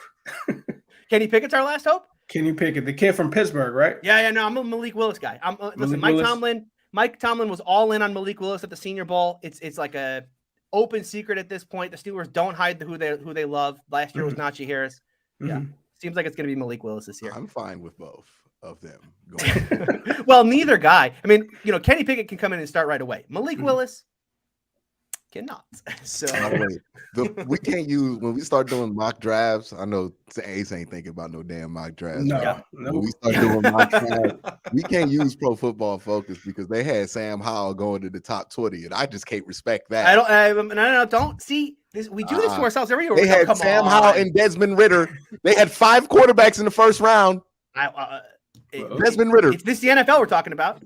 Kenny Pickett's our last hope? Kenny Pickett, the kid from Pittsburgh, right? Yeah, no, I'm a Malik Willis guy. Listen, Mike Tomlin was all in on Malik Willis at the Senior Bowl. It's like a open secret at this point. The Steelers don't hide who they love. Last year was Najee Harris. Yeah. Seems like it's going to be Malik Willis this year. I'm fine with both of them going. Well, neither guy. I mean, Kenny Pickett can come in and start right away. Malik Willis cannot. So we can't use, when we start doing mock drafts, I know Ace ain't thinking about no damn mock drafts. No. When we start doing mock drafts, we can't use Pro Football Focus because they had Sam Howell going to the top 20, and I just can't respect that. Don't see this. We do this to ourselves every year. They had Sam Howell and Desmond Ritter. They had 5 quarterbacks in the first round. Desmond Ritter. This is the NFL we're talking about.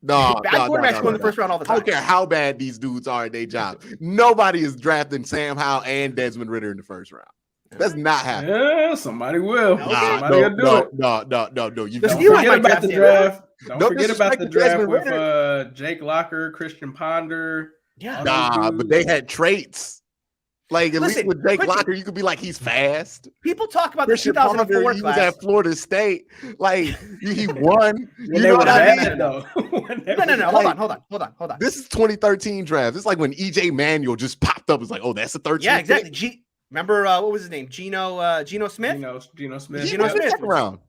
Bad quarterbacks go in the first round all the time. I don't care how bad these dudes are at their job. Nobody is drafting Sam Howell and Desmond Ritter in the first round. That's not happening. Yeah, somebody will. Somebody will do it. No. Don't forget about the draft. Don't forget about the draft with Jake Locker, Christian Ponder. Yeah. But they had traits. Like, at least with Jake Locker, you could be like, he's fast. People talk about Christian the 2004 Ponder, he was at Florida State. Like, he won. You know what I mean? No. Hold on. This is 2013 draft. It's like when EJ Manuel just popped up. It's like, oh, that's a 13th. Yeah, exactly. Remember, what was his name? Geno Smith? Geno Smith. He went in the second round.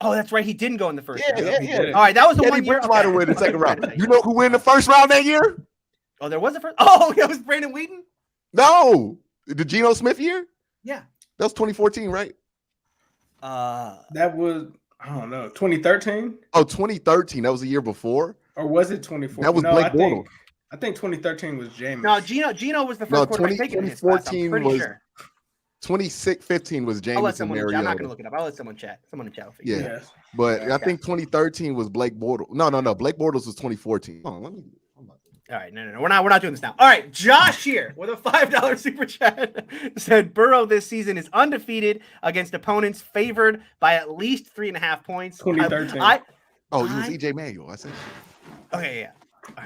Oh, that's right. He didn't go in the first round. Yeah. All right, that was the one year. Bridgewater win in the second round. You know who won the first round that year? Oh, there was a first. Oh, it was Brandon Whedon? No. The Geno Smith year? Yeah. That was 2014, right? That was, I don't know, 2013? Oh, 2013. That was the year before? Or was it 2014? That was Blake Bortles. I think 2013 was Jameis. No, Geno was the first quarterback taken in his class. I'm pretty sure. 2015 was Jameis and Mariota. I'm not going to look it up. I'll let someone chat. Someone in chat will figure it out. But I think 2013 was Blake Bortles. No. Blake Bortles was 2014. Oh, let me. All right, no. We're not doing this now. All right, Josh here with a $5 super chat said Burrow this season is undefeated against opponents favored by at least 3.5 points. 2013. It was EJ Manuel. I said. Okay, yeah. All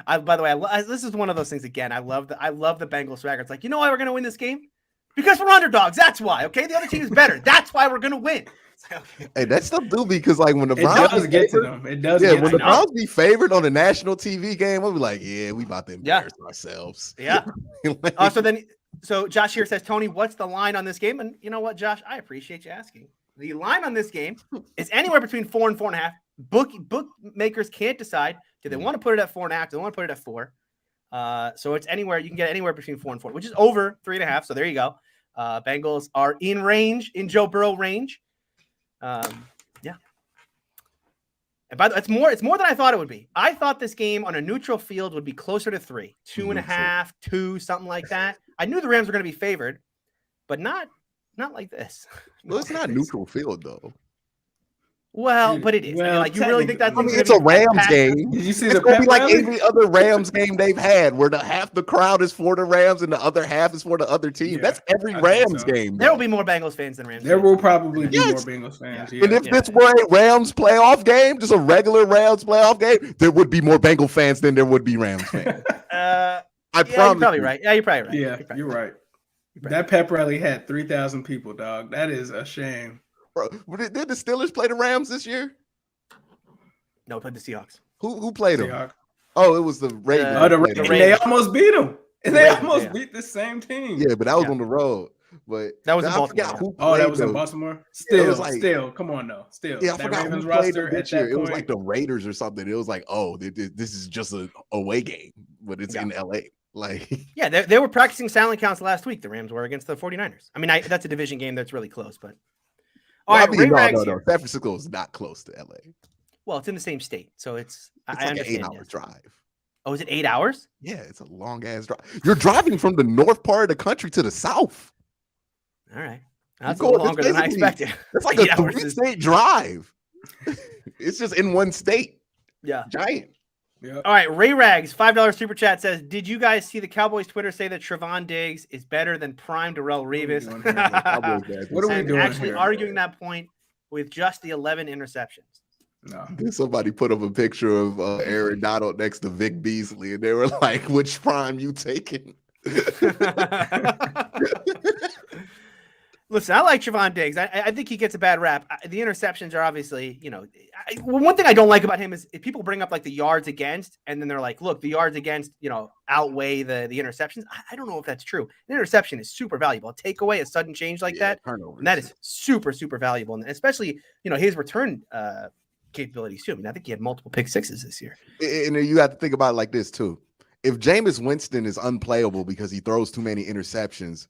right. By the way, this is one of those things again. I love the Bengals swagger. It's like, you know why we're going to win this game? Because we're underdogs. That's why. Okay, the other team is better. That's why we're going to win. Hey, that stuff do because like when the Browns does get to them. It does. Yeah, when the Browns be favored on a national TV game, we'll be like, yeah, we about to embarrass ourselves. Yeah. So Josh here says, Tony, what's the line on this game? And you know what, Josh, I appreciate you asking. The line on this game is anywhere between 4 and 4.5. Bookmakers can't decide. Do they want to put it at 4.5? Do they want to put it at 4? So it's anywhere you can get anywhere between 4 and 4, which is over 3.5. So there you go. Bengals are in range, in Joe Burrow range. Yeah. And by the way, it's more than I thought it would be. I thought this game on a neutral field would be closer to 3, 2.5, 2, something like that. I knew the Rams were going to be favored, but not like this. Well, it's not neutral field though. Well, but it is. Well, I mean, like you really think that's? I mean, it's a Rams game. Did you see It's the gonna pep be like rally? every other Rams game they've had, where half the crowd is for the Rams and the other half is for the other team. Yeah, That's every I think Rams so. game. There will though. be more Bengals fans than Rams. There fans. will probably be more Yes. Bengals fans. Yeah. And if Yeah. this were a Rams playoff game, just a regular Rams playoff game, there would be more Bengal fans than there would be Rams fans. Yeah, I you're promise. probably you. right. Yeah, you're probably right. Yeah, probably you're right. You're That pep rally had 3,000 people, dog. That is a shame. Bro, did the Steelers play the Rams this year? No, we played the Seahawks. Who played them? Seahawks. Oh, it was the Ravens. Oh, the who played Ravens. them. They almost beat them. And they Ravens, almost yeah. beat the same team. Yeah, but that was Yeah. on the road. But That was in I forgot Baltimore, who Oh, that played was in them. Baltimore. Yeah, it was like- Still, come on, though. Still, Yeah, I that forgot Ravens who played roster them at this year. that It was point. like the Raiders or something. It was like, oh, this is just an away game, but it's in LA. Like, Yeah, they were practicing silent counts last week. The Rams were against the 49ers. I mean, that's a division game that's really close, but all right, Ray Rags no. here. San Francisco is not close to LA. Well, it's in the same state, so it's It's I like an understand. 8-hour yes. drive. Oh, is it 8 hours? Yeah, it's a long ass drive. You're driving from the north part of the country to the south. All right, that's a going- little it's longer than I basically- expected. It's like 8 a hours is- 3-state drive. It's just in one state. Yeah. Giant. Yep. All right, Ray Rags, $5 super chat says, "Did you guys see the Cowboys Twitter say that Trevon Diggs is better than prime Darrell Revis?" doing here? What are we And doing actually here? arguing that point with just the 11 interceptions. No. Then somebody put up a picture of Aaron Donald next to Vic Beasley, and they were like, "Which prime you taking?" Listen, I like Trevon Diggs. I think he gets a bad rap. The interceptions are obviously, one thing I don't like about him is if people bring up like the yards against, and then they're like, look, the yards against, outweigh the interceptions. I don't know if that's true. An interception is super valuable. A takeaway, a sudden change like that, turnovers. and that is super, super valuable. And especially, his return capabilities too. I mean, I think he had multiple pick sixes this year. And you have to think about it like this too. If Jameis Winston is unplayable because he throws too many interceptions,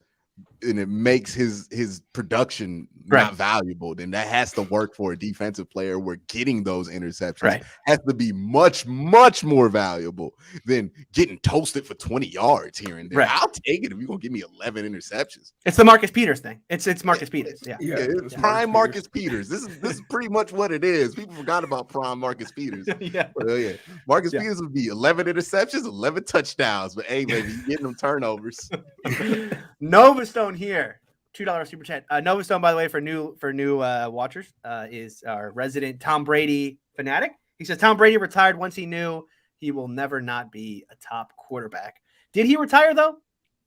and it makes his production not valuable, then that has to work for a defensive player where getting those interceptions has to be much, much more valuable than getting toasted for 20 yards here and there. Right. I'll take it if you're going to give me 11 interceptions. It's the Marcus Peters thing. It's Marcus Peters. Yeah. It's prime Marcus Peters. This is pretty much what it is. People forgot about prime Marcus Peters. Yeah. But, Marcus Peters would be 11 interceptions, 11 touchdowns. But hey, baby, you getting them turnovers. Nova Stone here, $2 super chat. Nova Stone, by the way, for new watchers, is our resident Tom Brady fanatic. He says Tom Brady retired once he knew he will never not be a top quarterback. Did he retire though?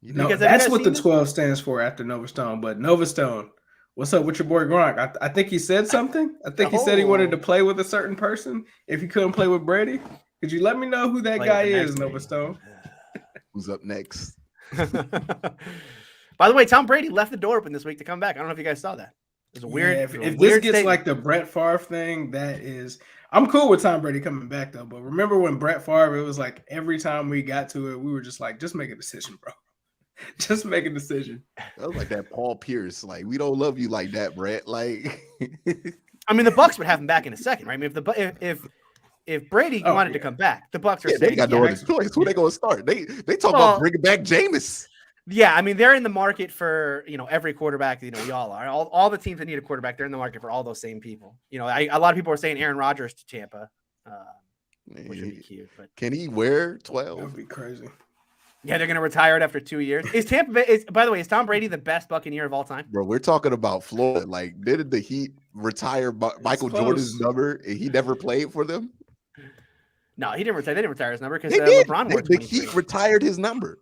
No, Because that's what the this? 12 stands for after Nova Stone. But Nova Stone, what's up with your boy Gronk? I think he said something. I think he said he wanted to play with a certain person if he couldn't play with Brady. Could you let me know who that guy is, Nova Stone? Who's up next? By the way, Tom Brady left the door open this week to come back. I don't know if you guys saw that. It was a weird. If weird this gets statement. like the Brett Favre thing, that is, I'm cool with Tom Brady coming back though. But remember when Brett Favre, it was like every time we got to it, we were just like, just make a decision, bro. Just make a decision. That was like that Paul Pierce. Like, we don't love you like that, Brett. Like, I mean, the Bucs would have him back in a second, right? I mean, if Brady wanted to come back, the Bucs are saying they got no other choice. Who they gonna start? They talk about bringing back Jameis. Yeah, I mean, they're in the market for, every quarterback, we all are. All the teams that need a quarterback, they're in the market for all those same people. A lot of people are saying Aaron Rodgers to Tampa, which would be cute. But can he wear That 12? would be crazy. yeah, they're going to retire it after 2 years. Is Tampa Bay, by the way, is Tom Brady the best Buccaneer of all time? Bro, we're talking about Florida. Like, did the Heat retire Michael close. Jordan's number and he never played for them? No, he didn't retire. They didn't retire his number because They did. LeBron wore The 23. Heat retired his number.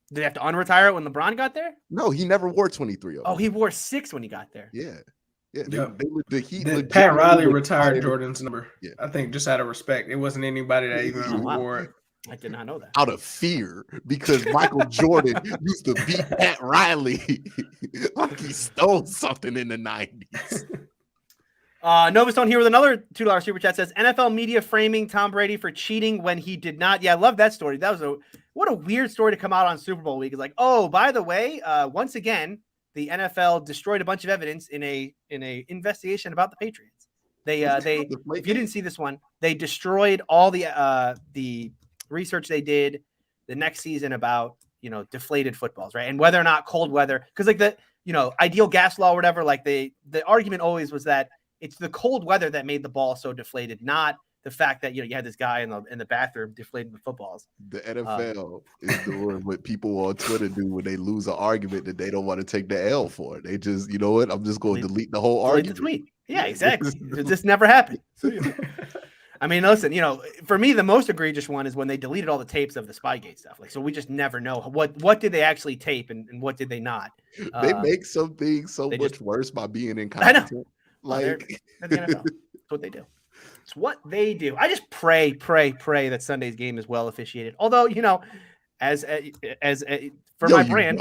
Did they have to unretire it when LeBron got there? No, he never wore 23. Oh, he wore 6 when he got there. Yeah. Yeah. Yep. The Heat. Pat Riley legitimately retired Jordan's number. Yeah. I think just out of respect. It wasn't anybody that even Oh, wow. wore it. I did not know that. out of fear because Michael Jordan used to beat Pat Riley like he stole something in the 90s. Novastone here with another $2 super chat says NFL media framing Tom Brady for cheating when he did not. Yeah, I love that story. What a weird story to come out on Super Bowl week. It's like, oh, by the way, once again, the NFL destroyed a bunch of evidence in a investigation about the Patriots. They if you didn't see this one, they destroyed all the research they did the next season about deflated footballs, right? And whether or not cold weather, because like the ideal gas law or whatever, like the argument always was that it's the cold weather that made the ball so deflated, not the fact that you had this guy in the bathroom deflating the footballs. The NFL is doing what people on Twitter do when they lose an argument that they don't want to take the L for. They just, you know what? I'm just going to delete the whole argument. The tweet. Yeah, exactly. This never happened. I mean, listen, for me, the most egregious one is when they deleted all the tapes of the Spygate stuff. Like, so we just never know what did they actually tape and what did they not. They make some things much worse by being incompetent. I know. Like, at the NFL. That's what they do. It's what they do. I just pray that Sunday's game is well officiated. Although, as for my brand,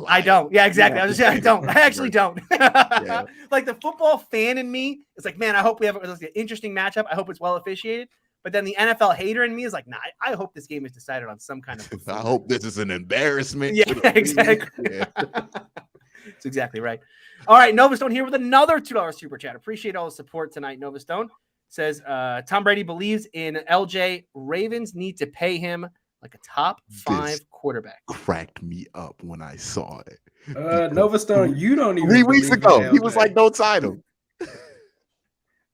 I don't. Yeah, exactly. I don't. I actually don't. Yeah. Like the football fan in me is like, man, I hope we have an interesting matchup. I hope it's well officiated. But then the NFL hater in me is like, nah, I hope this game is decided on some kind of. I hope this is an embarrassment. Yeah, exactly. Yeah. That's exactly right. All right, Novastone here with another $2 super chat. Appreciate all the support tonight. Novastone says Tom Brady believes in LJ. Ravens need to pay him like a top 5 quarterback. Cracked me up when I saw it. Novastone, you don't even 3 weeks ago. He was like, don't sign him.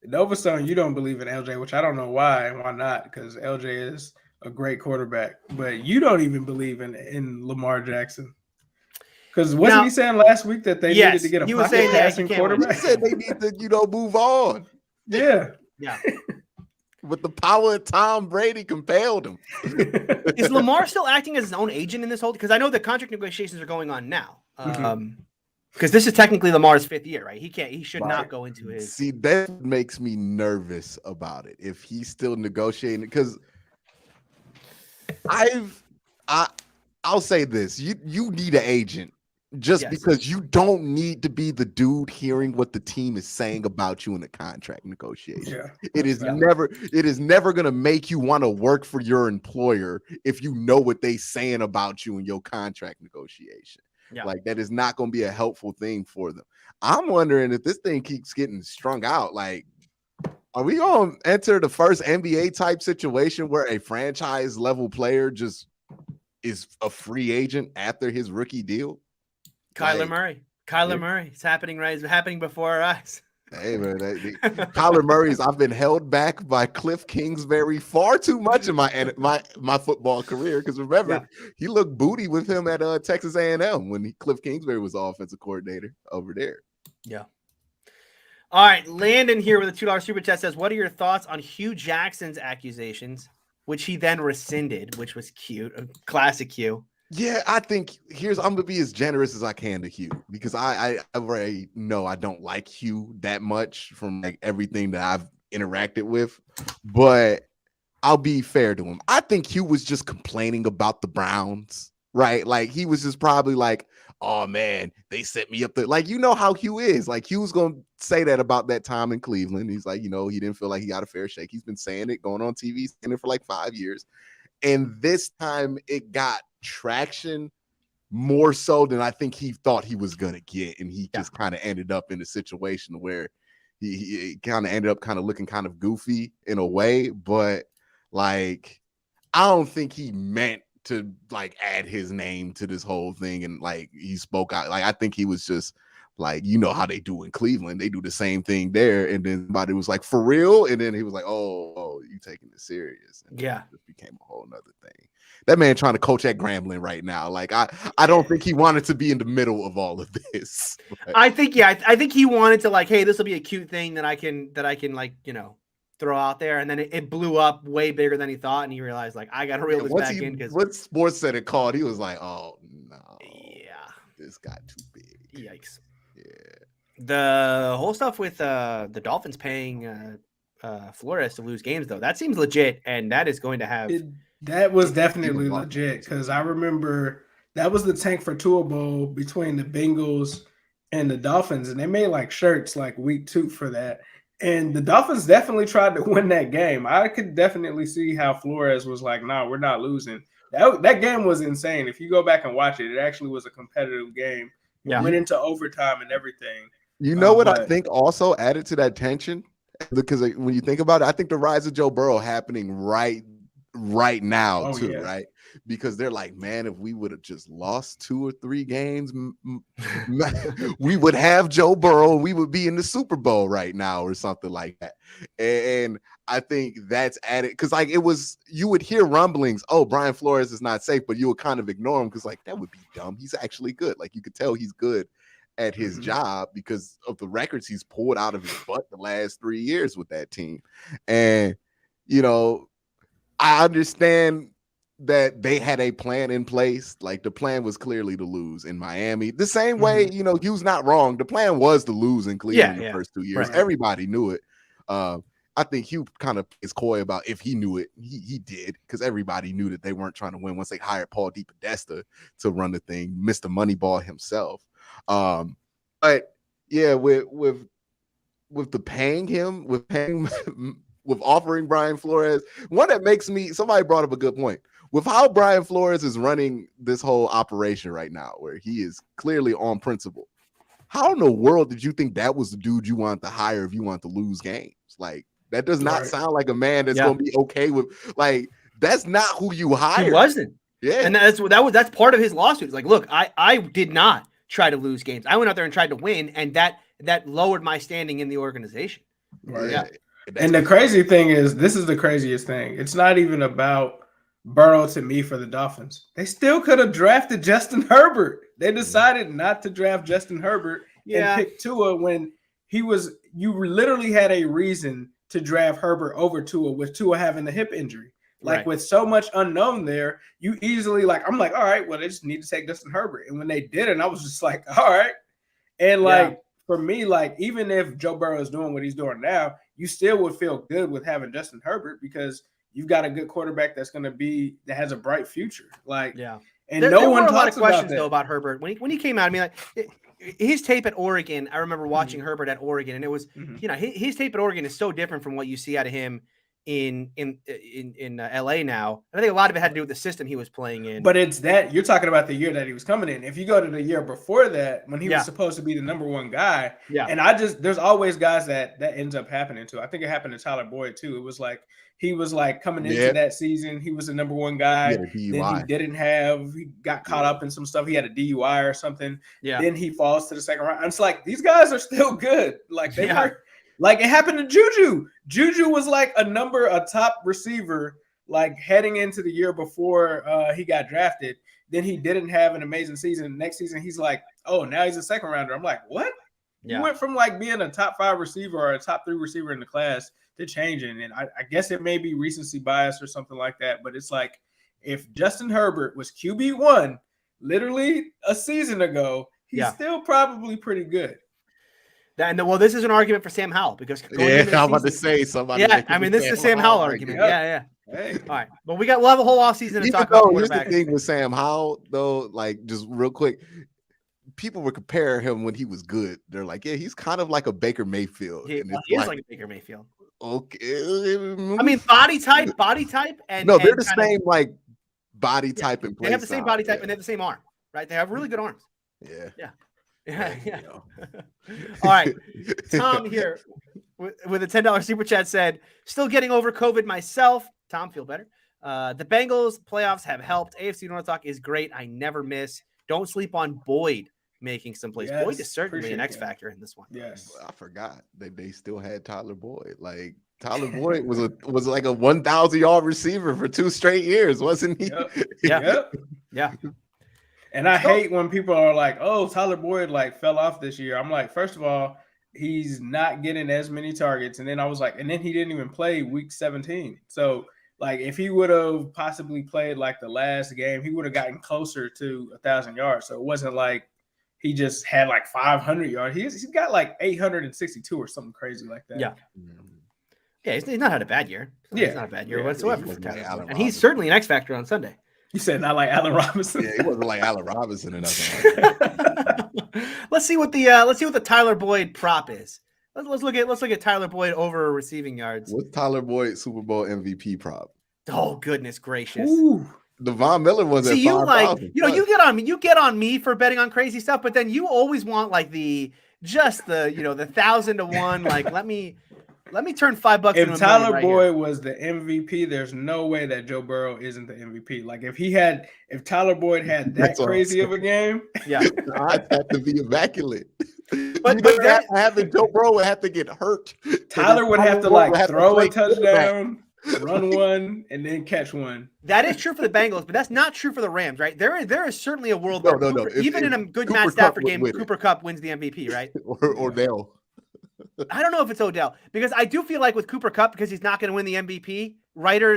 Novastone, you don't believe in LJ, which I don't know why and why not, because LJ is a great quarterback. But you don't even believe in Lamar Jackson. Because wasn't he saying last week that they needed to get a pocket passing quarterback? He said they need to, move on. Yeah. Yeah. But the power of Tom Brady compelled him. Is Lamar still acting as his own agent in this whole? Because I know the contract negotiations are going on now. Because this is technically Lamar's 5th year, right? He should not go into his. See, that makes me nervous about it. If he's still negotiating, because I'll say this: you need an agent. Because you don't need to be the dude hearing what the team is saying about you in a contract negotiation. Yeah, it is never going to make you want to work for your employer if you know what they saying about you in your contract negotiation. Yeah. Like that is not going to be a helpful thing for them. I'm wondering if this thing keeps getting strung out. Like, are we going to enter the first NBA type situation where a franchise level player just is a free agent after his rookie deal? Kyler Murray. It's happening right. It's happening before our eyes. Hey, man. Kyler Murray's, I've been held back by Cliff Kingsbury far too much in my football career. Because remember, he looked booty with him at Texas A&M when Cliff Kingsbury was offensive coordinator over there. Yeah. All right. Landon here with a $2 super chat says, what are your thoughts on Hugh Jackson's accusations, which he then rescinded, which was cute. A classic Hugh. Yeah, I think I'm gonna be as generous as I can to Hugh because I already know I don't like Hugh that much from like everything that I've interacted with, but I'll be fair to him. I think Hugh was just complaining about the Browns, right? Like he was just probably like, oh man, they set me up there. Like, you know how Hugh is. Like Hugh's gonna say that about that time in Cleveland. He's like, he didn't feel like he got a fair shake. He's been saying it, going on TV, saying it for like 5 years. And this time it got traction more so than I think he thought he was going to get. And he just kind of ended up in a situation where he kind of ended up kind of looking kind of goofy in a way. But like, I don't think he meant to like add his name to this whole thing. And like, he spoke out. Like, I think he was just like, how they do in Cleveland. They do the same thing there. And then somebody was like, for real? And then he was like, oh, you taking this serious. And it became a whole nother thing. That man trying to coach at Grambling right now. Like, I don't think he wanted to be in the middle of all of this. But I think he wanted to like, hey, this will be a cute thing that I can like, throw out there. And then it blew up way bigger than he thought. And he realized like, I got to reel this back in. Because what Sports said it called, he was like, oh no, this got too big. Yikes. Yeah. The whole stuff with the Dolphins paying Flores to lose games, though, that seems legit, and that is going to have. That was definitely legit because I remember that was the tank for Tua Bowl between the Bengals and the Dolphins, and they made like shirts like week 2 for that. And the Dolphins definitely tried to win that game. I could definitely see how Flores was like, "No, we're not losing." That game was insane. If you go back and watch it, it actually was a competitive game. It went into overtime and everything. You know what I think also added to that tension? Because when you think about it, I think the rise of Joe Burrow happening right now too, right? Because they're like, man, if we would have just lost 2 or 3 games, we would have Joe Burrow and we would be in the Super Bowl right now or something like that. And I think that's added because like you would hear rumblings, oh, Brian Flores is not safe, but you would kind of ignore him because like that would be dumb. He's actually good. Like you could tell he's good at his job because of the records he's pulled out of his butt the last 3 years with that team. And, you know, I understand that they had a plan in place. Like the plan was clearly to lose in Miami. The same way, you know, Hugh's not wrong. The plan was to lose in Cleveland the first 2 years. Right. Everybody knew it. I think Hugh kind of is coy about if he knew it. He did because everybody knew that they weren't trying to win once they hired Paul DePodesta to run the thing, Mr. Moneyball himself. But yeah, with offering Brian Flores, one that makes me, somebody brought up a good point with how Brian Flores is running this whole operation right now, where he is clearly on principle. How in the world did you think that was the dude you want to hire if you want to lose games? Like that does not sound like a man that's going to be okay with, like, that's not who you hired. He wasn't. Yeah. And that's part of his lawsuit. It's like, look, I did not try to lose games. I went out there and tried to win, and that lowered my standing in the organization. Right. Yeah. And the crazy thing is, this is the craziest thing. It's not even about Burrow to me for the Dolphins. They still could have drafted Justin Herbert. They decided not to draft Justin Herbert and pick Tua when you literally had a reason to draft Herbert over Tua with Tua having the hip injury. Like with so much unknown there, you easily I'm like, all right, well, they just need to take Justin Herbert. And when they didn't, I was just like, all right. And for me, like, even if Joe Burrow is doing what he's doing now, you still would feel good with having Justin Herbert because you've got a good quarterback that has a bright future. Like, and there were a lot of questions though about Herbert when he came out. I mean, like his tape at Oregon, I remember watching Herbert at Oregon, and it was, you know, his tape at Oregon is so different from what you see out of him in LA now. And I think a lot of it had to do with the system he was playing in. But it's that you're talking about the year that he was coming in. If you go to the year before that, when he was supposed to be the number one guy, and there's always guys that ends up happening to. I think it happened to Tyler Boyd too. It was like he was like coming into that season, he was the number one guy. Then he got caught up in some stuff. He had a DUI or something. Yeah. Then he falls to the second round. And it's like these guys are still good. Like they were. Like it happened to Juju. Juju was like a top receiver, like heading into the year before he got drafted. Then he didn't have an amazing season. Next season, he's like, oh, now he's a second rounder. I'm like, what? Yeah. You went from like being a top 5 receiver or a top 3 receiver in the class to changing. And I guess it may be recency bias or something like that. But it's like if Justin Herbert was QB1 literally a season ago, he's still probably pretty good. Well, this is an argument for Sam Howell because I'm about to say somebody. Yeah, I mean, this is a Sam Howell argument. Hey. All right, but we'll have a whole offseason to talk about quarterbacks. Here's the thing with Sam Howell, though, like just real quick, people were comparing him when he was good. They're like, yeah, he's kind of like a Baker Mayfield. He is like a Baker Mayfield. Okay, I mean, body type, and they're the same like body type and play. They have the same body type and they have the same arm, right? They have really good arms. Yeah. All right. Tom here with a $10 super chat said, still getting over COVID myself. Tom, feel better. The Bengals playoffs have helped. AFC North talk is great. I never miss. Don't sleep on Boyd making some plays. Boyd is certainly an X factor in this one. Yes. I forgot they still had Tyler Boyd. Like Tyler Boyd was like a 1,000-yard receiver for 2 straight years, wasn't he? Yep. Yeah. And I hate when people are like, oh, Tyler Boyd like fell off this year. I'm like, first of all, he's not getting as many targets. And then I was like, and then he didn't even play week 17. So like if he would have possibly played like the last game, he would have gotten closer to 1,000 yards. So it wasn't like he just had like 500 yards. He's got like 862 or something crazy like that. Yeah. Yeah, he's not had a bad year. He's not a bad year whatsoever for Tyler. And he's certainly an X factor on Sunday. You said not like Allen Robinson. Yeah, he wasn't like Allen Robinson or nothing like that. Let's see what the Tyler Boyd prop is. Let's look at Tyler Boyd over receiving yards. What's Tyler Boyd Super Bowl MVP prop? Oh goodness gracious! Ooh. Devon Miller was at 5,000. You get on me for betting on crazy stuff, but then you always want like the 1,000 to 1. Like let me turn $5 into If Tyler right Boyd here. was the MVP, there's no way that Joe Burrow isn't the MVP. Like if Tyler Boyd had that crazy of a game, yeah, the odds have to be immaculate. But having Joe Burrow would have to get hurt. Tyler would have to like throw a touchdown, quarterback. run one, and then catch one. that is true for the Bengals, but that's not true for the Rams, right? There is certainly a world No, where no. even in a good Cooper Matt Kupp Stafford would game, win it. Cooper Kupp wins the MVP, right? or Odell. I don't know if it's Odell because I do feel like with Cooper Kupp, because he's not going to win the MVP,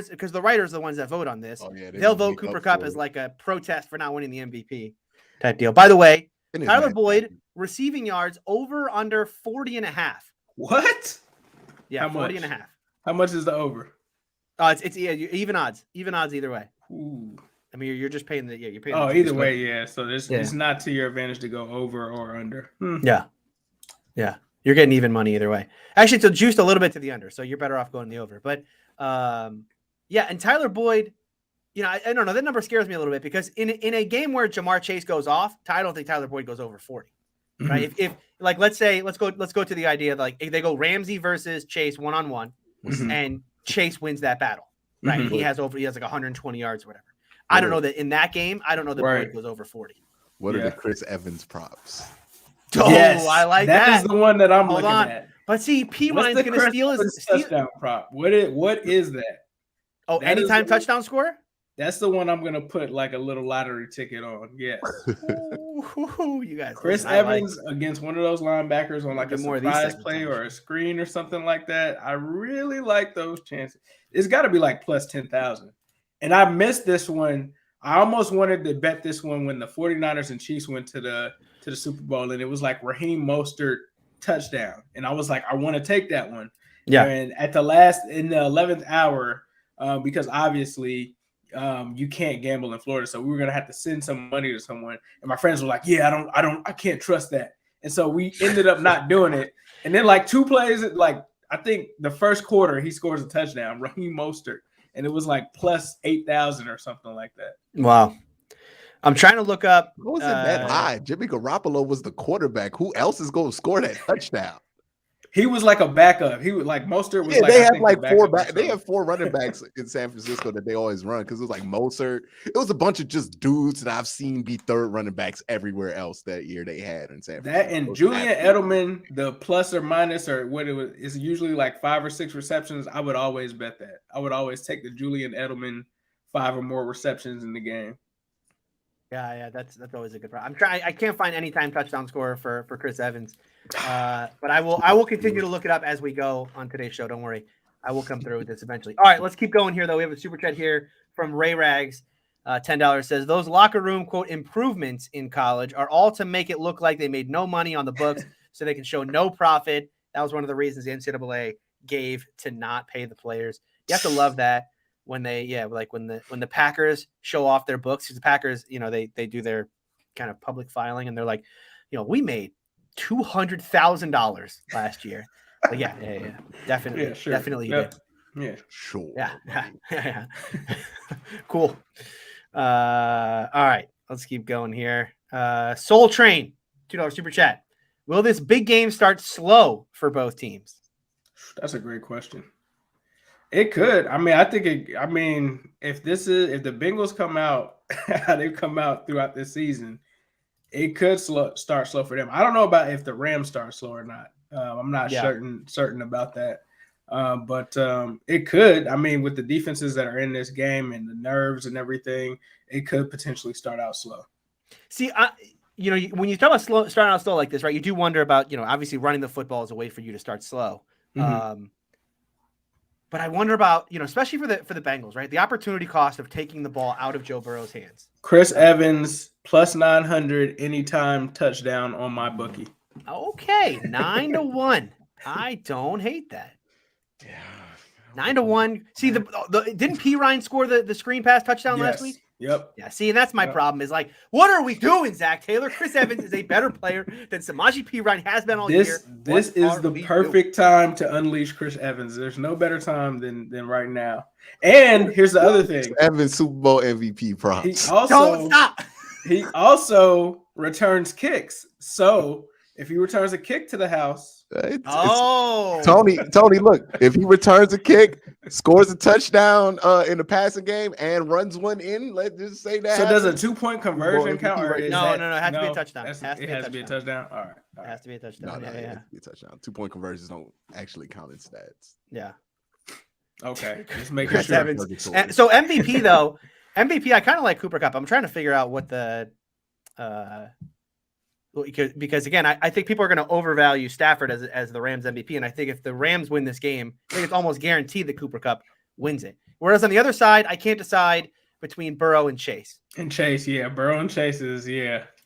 because the writers are the ones that vote on this. Oh, yeah, they'll vote Cooper Kupp as like a protest for not winning the MVP type deal. By the way, Tyler Boyd receiving yards over under 40.5. What? Yeah, How 40 much? and a half. How much is the over? It's even odds either way. Ooh. I mean, you're just paying you're paying. Oh, either way, yeah. So Yeah. it's not to your advantage to go over or under. Yeah. You're getting even money either way. Actually, it's juiced a little bit to the under, so you're better off going the over. But and Tyler Boyd, I don't know. That number scares me a little bit because in a game where Jamar Chase goes off, I don't think Tyler Boyd goes over 40. Right? If like let's go to the idea of like if they go Ramsey versus Chase 1-on-1, and Chase wins that battle, right? He has like 120 yards or whatever. I don't know that in that game. I don't know that Boyd goes over 40. What are the Chris Evans props? Oh, yes, I like that. That is the one that I'm looking at. But see, P Ryan's going to steal his touchdown prop. What is that? Oh, that anytime touchdown score? That's the one I'm going to put like a little lottery ticket on. Yes. Ooh, you guys. Chris Evans against one of those linebackers on like a surprise play or a screen or something like that. I really like those chances. It's got to be like plus 10,000. And I missed this one. I almost wanted to bet this one when the 49ers and Chiefs went to the Super Bowl, and it was like Raheem Mostert touchdown. And I was like, I want to take that one. Yeah. And in the 11th hour, because obviously you can't gamble in Florida. So we were going to have to send some money to someone. And my friends were like, yeah, I can't trust that. And so we ended up not doing it. And then like 2 plays, like I think the first quarter, he scores a touchdown, Raheem Mostert. And it was like plus 8,000 or something like that. Wow. I'm trying to look up. What was it that high? Jimmy Garoppolo was the quarterback. Who else is going to score that touchdown? He was like a backup. He was like Mostert was. Yeah, like, they had like four. They had 4 running backs in San Francisco that they always run because it was like Mostert. It was a bunch of just dudes that I've seen be third running backs everywhere else that year they had in San Francisco. That and Julian Edelman, the plus or minus or what it was is usually like 5 or 6 receptions. I would always bet that. I would always take the Julian Edelman 5 or more receptions in the game. Yeah, that's always a good problem. I can't find any time touchdown scorer for Chris Evans, but I will continue to look it up as we go on today's show. Don't worry, I will come through with this eventually. All right, let's keep going here though. We have a super chat here from Ray Rags. $10 says those locker room quote improvements in college are all to make it look like they made no money on the books, so they can show no profit. That was one of the reasons the NCAA gave to not pay the players. You have to love that. When they, when the Packers show off their books, because the Packers, they do their kind of public filing, and they're like, we made $200,000 last year. But yeah, definitely, yeah, sure. Definitely, yep. Yeah, sure, yeah. Cool. All right, let's keep going here. Soul Train, $2 super chat. Will this big game start slow for both teams? That's a great question. It could. I mean, I think if the Bengals come out how they've come out throughout this season, it could start slow for them. I don't know about if the Rams start slow or not. I'm not certain about that. But it could. I mean, with the defenses that are in this game and the nerves and everything, it could potentially start out slow. See, when you talk about starting out slow like this, right? You do wonder about, obviously running the football is a way for you to start slow. Mm-hmm. But I wonder about, especially for the Bengals, right? The opportunity cost of taking the ball out of Joe Burrow's hands. Chris Evans plus 900 anytime touchdown on my bookie. Okay, 9-1. I don't hate that. Yeah, 9-1. See, didn't P Ryan score the screen pass touchdown last week? Yep. Yeah, see, and that's my problem is like, what are we doing, Zach Taylor? Chris Evans is a better player than Samaje Perine has been all year. This is the perfect time to unleash Chris Evans. There's no better time than right now. And here's the other thing. Evans Super Bowl MVP props. Don't stop. He also returns kicks. So if he returns a kick to the house. Tony, look, if he returns a kick, scores a touchdown in the passing game, and runs one in, let's just say that. So does a 2-point conversion count? No, it has to be a touchdown. It has to be a touchdown. All right. It has to be a touchdown. No, it has to be a touchdown. 2-point conversions don't actually count in stats. Yeah. Okay. Just making sure. And so MVP though, I kind of like Cooper Kupp. I'm trying to figure out what the because again, I think people are going to overvalue Stafford as the Rams MVP, and I think if the Rams win this game, I think it's almost guaranteed that Cooper Kupp wins it. Whereas on the other side, I can't decide between Burrow and Chase. Burrow and Chase is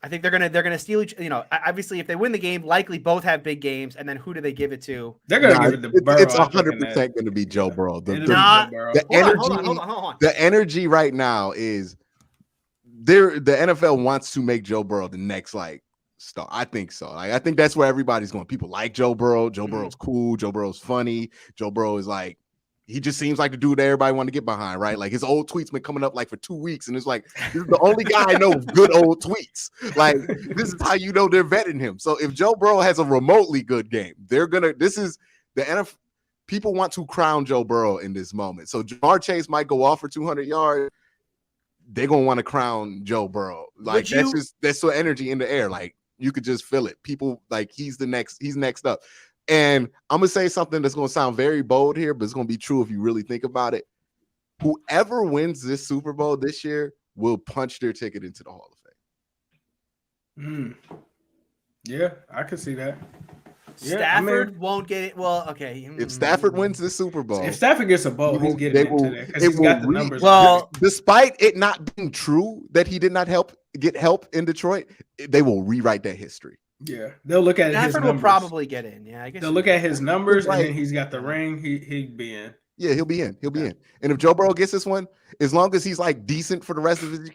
I think they're gonna steal each. Obviously, if they win the game, likely both have big games, and then who do they give it to? They're gonna give it to Burrow. It's 100% going to be Joe Burrow. The energy right now is there. The NFL wants to make Joe Burrow the next star. I think so. I think that's where everybody's going. People like Joe Burrow. Joe Burrow's cool. Joe Burrow's funny. Joe Burrow is he just seems like the dude that everybody want to get behind, right? His old tweets been coming up for 2 weeks, and it's this is the only guy I know with good old tweets. This is how you know they're vetting him. So if Joe Burrow has a remotely good game, this is the NFL. People want to crown Joe Burrow in this moment. So Jamar Chase might go off for 200 yards. They're gonna want to crown Joe Burrow. That's the energy in the air. You could just feel it. People he's next up. And I'm going to say something that's going to sound very bold here, but it's going to be true if you really think about it. Whoever wins this Super Bowl this year will punch their ticket into the Hall of Fame. Yeah, I can see that. Stafford won't get it. Well, okay. If Stafford wins the Super Bowl. If Stafford gets a bowl, he's getting into there because he's got the numbers. Well, despite it not being true that he did not get help in Detroit, they will rewrite that history. Yeah, they'll look at Stafford will probably get in. Yeah, I guess they'll look at his numbers, and then he's got the ring. He'd be in. Yeah, he'll be in. And if Joe Burrow gets this one, as long as he's decent for the rest of his,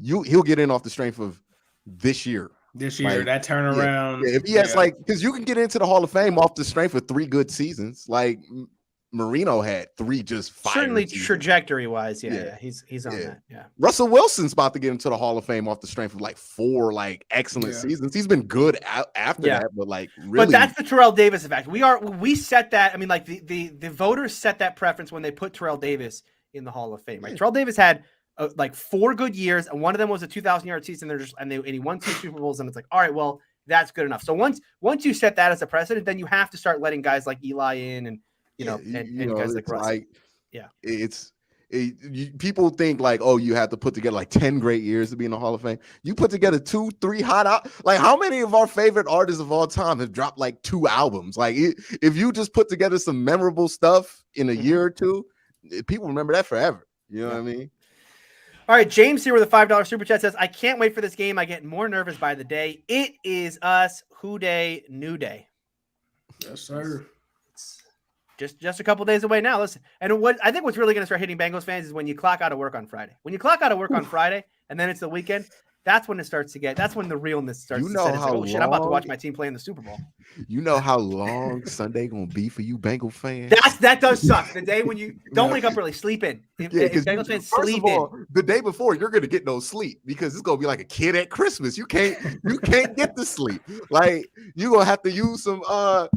he'll get in off the strength of this year. That turnaround. Yeah, if he has because you can get into the Hall of Fame off the strength of 3 good seasons. Marino had 3 just fire certainly seasons. Trajectory wise, yeah, he's on that. Yeah, Russell Wilson's about to get into the Hall of Fame off the strength of 4 excellent seasons. He's been good after that, but really. But that's the Terrell Davis effect. We set that. I mean, the voters set that preference when they put Terrell Davis in the Hall of Fame. Right, Terrell Davis had 4 good years, and one of them was a 2,000-yard season. And he won 2 Super Bowls, and it's all right, well, that's good enough. So once you set that as a precedent, then you have to start letting guys like Eli in and. Guys like Russ. People think you have to put together 10 great years to be in the Hall of Fame. You put together 2, 3 hot out. How many of our favorite artists of all time have dropped 2 albums? If you just put together some memorable stuff in a year or 2, people remember that forever. You know what I mean? All right, James here with a $5 super chat says, "I can't wait for this game. I get more nervous by the day. It is us. Who Day, New Day." Yes, sir. Just a couple days away now. Listen, and what I think what's really going to start hitting Bengals fans is when you clock out of work on Friday. When you clock out of work on Friday, and then it's the weekend, that's when it starts to get. That's when the realness starts. To set. Oh shit! I'm about to watch my team play in the Super Bowl. You know how long Sunday gonna be for you, Bengal fans. That does suck. The day when you don't wake up early, sleep in. If Bengals fans sleep in. The day before, you're gonna get no sleep because it's gonna be like a kid at Christmas. You can't get to sleep. You're gonna have to use some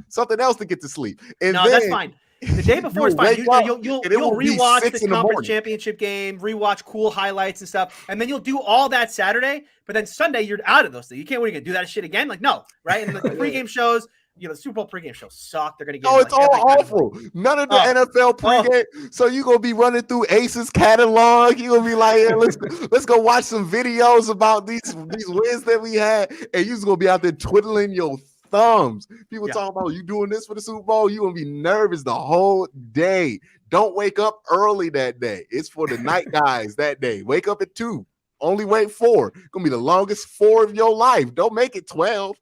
something else to get to sleep. And that's fine. The day before is fine. You'll rewatch the conference championship game, rewatch cool highlights and stuff, and then you'll do all that Saturday. But then Sunday, you're out of those things. You can't. What are you gonna do that shit again? No, right? And the pregame shows, the Super Bowl pregame shows suck. They're gonna get. It's all awful. None of the NFL pregame. So you're gonna be running through Ace's catalog. You're gonna be like, yeah, let's go watch some videos about these wins that we had, and you're just gonna be out there twiddling your thumbs. People talking about you doing this for the Super Bowl. You're gonna be nervous the whole day. Don't wake up early that day. It's for the night guys that day. Wake up at 2. Only wait 4. Gonna be the longest 4 of your life. Don't make it 12.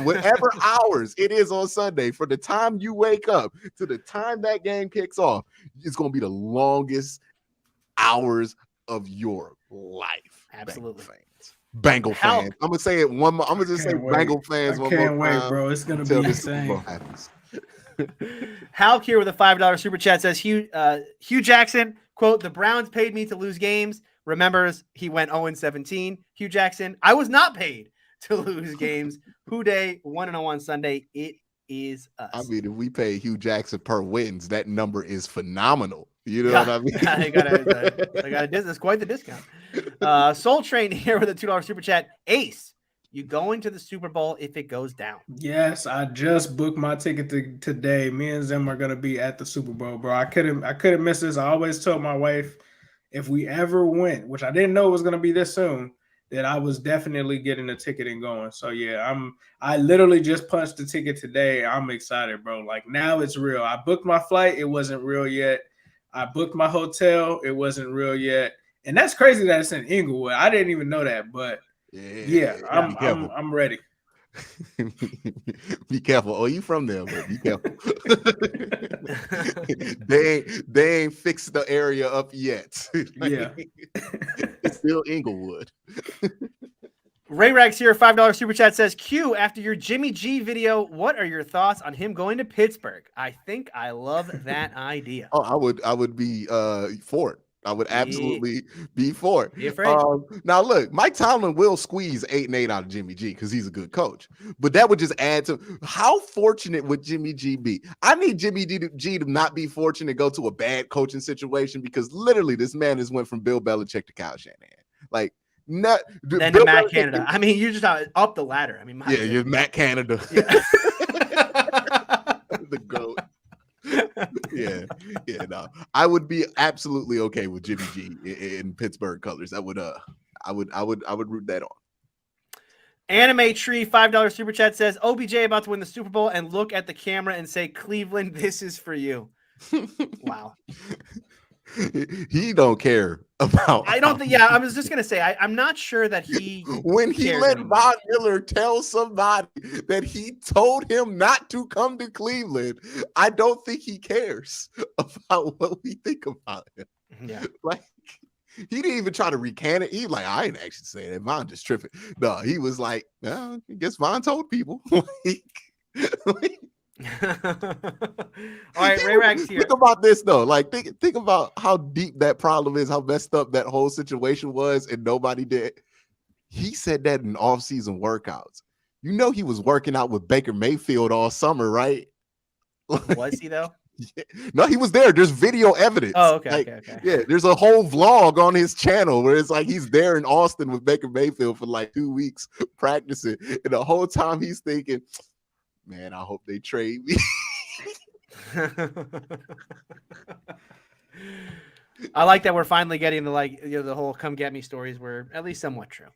Whatever hours it is on Sunday, for the time you wake up to the time that game kicks off, it's gonna be the longest hours of your life. Absolutely. Bengal fans. I'm gonna say it one more. I'm gonna just say Bengal fans one more time. I can't wait, bro. It's gonna be insane. Halk here with a $5 super chat says Hugh Jackson, quote, the Browns paid me to lose games. Remembers he went 0-17. Hugh Jackson, I was not paid to lose games. Who Day 1-0 on Sunday. It is us. I mean, if we pay Hugh Jackson per wins, that number is phenomenal. You know what I mean? They got it's quite the discount. Soul Train here with a $2 super chat. Ace, you going to the Super Bowl if it goes down? Yes, I just booked my ticket today. Me and Zim are gonna be at the Super Bowl, bro. I couldn't miss this. I always told my wife if we ever went, which I didn't know it was gonna be this soon, that I was definitely getting a ticket and going. So yeah, I literally just punched the ticket today. I'm excited, bro. Like now it's real. I booked my flight, it wasn't real yet. I booked my hotel, it wasn't real yet. And that's crazy that it's in Inglewood. I didn't even know that, but yeah, I'm ready. Be careful. Oh, you from there, but be careful. they ain't fixed the area up yet. Yeah. It's still Inglewood. Ray Rags here, $5 super chat says, Q, after your Jimmy G video, what are your thoughts on him going to Pittsburgh? I think I love that idea. Oh, I would be for it. I would absolutely be for it. Be afraid. Now, look, Mike Tomlin will squeeze 8-8 out of Jimmy G because he's a good coach. But that would just add to how fortunate would Jimmy G be? I need Jimmy G to not be fortunate to go to a bad coaching situation because literally this man has went from Bill Belichick to Kyle Shanahan. Like, not then to Matt Canada. I mean, you're just up the ladder. I mean, you're Matt Canada. Yeah. The GOAT. Yeah, no. I would be absolutely okay with Jimmy G in Pittsburgh colors. I would root that on. Anime Tree $5 super chat says OBJ about to win the Super Bowl and look at the camera and say, Cleveland, this is for you. Wow. He don't care about. I don't think. Yeah, I was just gonna say. I'm not sure that he. When he let Von Miller tell somebody that he told him not to come to Cleveland, I don't think he cares about what we think about him. Yeah, like he didn't even try to recant it. He like, I ain't actually saying that. Von just tripping. No, he was like, well, I guess Von told people. All right, Ray Rags here. Think about this though. Like, think about how deep that problem is, how messed up that whole situation was, and nobody did. He said that in off-season workouts. You know, he was working out with Baker Mayfield all summer, right? Was he though? Yeah. No, he was there. There's video evidence. Oh, okay, like, okay. Yeah, there's a whole vlog on his channel where it's like he's there in Austin with Baker Mayfield for like 2 weeks practicing, and the whole time he's thinking, man, I hope they trade me. I like that we're finally getting the whole come get me stories were at least somewhat true.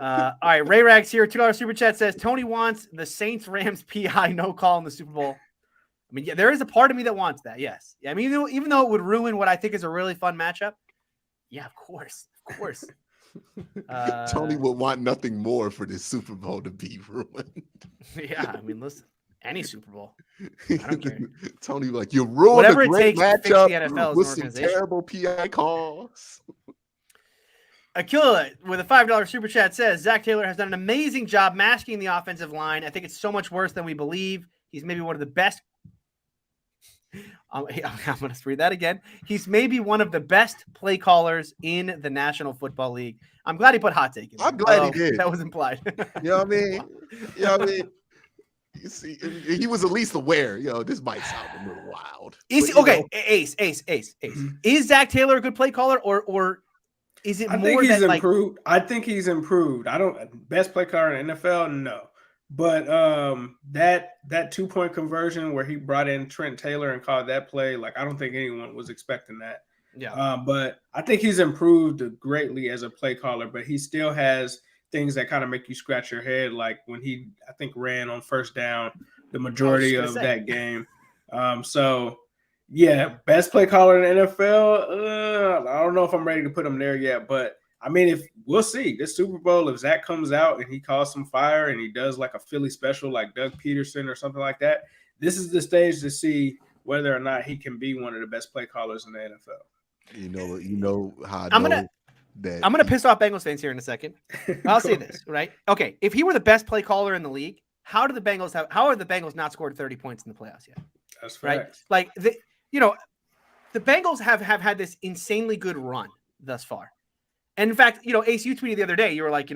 All right, Ray Rags here, $2 super chat says Tony wants the Saints Rams PI no call in the Super Bowl. I mean, yeah, there is a part of me that wants that. Yes. I mean, even though it would ruin what I think is a really fun matchup. Yeah, of course. Tony would want nothing more for this Super Bowl to be ruined. Yeah, I mean, listen, any Super Bowl, I don't care. Tony, like, you ruined whatever a great matchup the NFL with some terrible PI calls. Akila with a $5 super chat says Zach Taylor has done an amazing job masking the offensive line. I think it's so much worse than we believe. He's maybe one of the best. I'm going to read that again. He's maybe one of the best play callers in the National Football League. I'm glad he put hot take in. I'm glad he did. That was implied. You know what I mean? You know what I mean? You see, he was at least aware. You know, this might sound a little wild. Ace. Is Zach Taylor a good play caller, or is it more? I think he's that, improved. I think he's improved. I don't best play caller in the NFL, no. But that 2-point conversion where he brought in Trent Taylor and called that play, like I don't think anyone was expecting that. Yeah. But I think he's improved greatly as a play caller, but he still has things that kind of make you scratch your head, like when he, I think, ran on first down the majority of that game. So, yeah, best play caller in the NFL. I don't know if I'm ready to put him there yet, but I mean, if we'll see this Super Bowl, if Zach comes out and he calls some fire and he does like a Philly special like Doug Peterson or something like that, this is the stage to see whether or not he can be one of the best play callers in the NFL. You know how that I'm going to piss off Bengals fans here in a second. I'll say this, right? Okay, if he were the best play caller in the league, how are the Bengals not scored 30 points in the playoffs yet? That's right. facts. Like the Bengals have had this insanely good run thus far. And in fact, Ace, you tweeted the other day, you were like,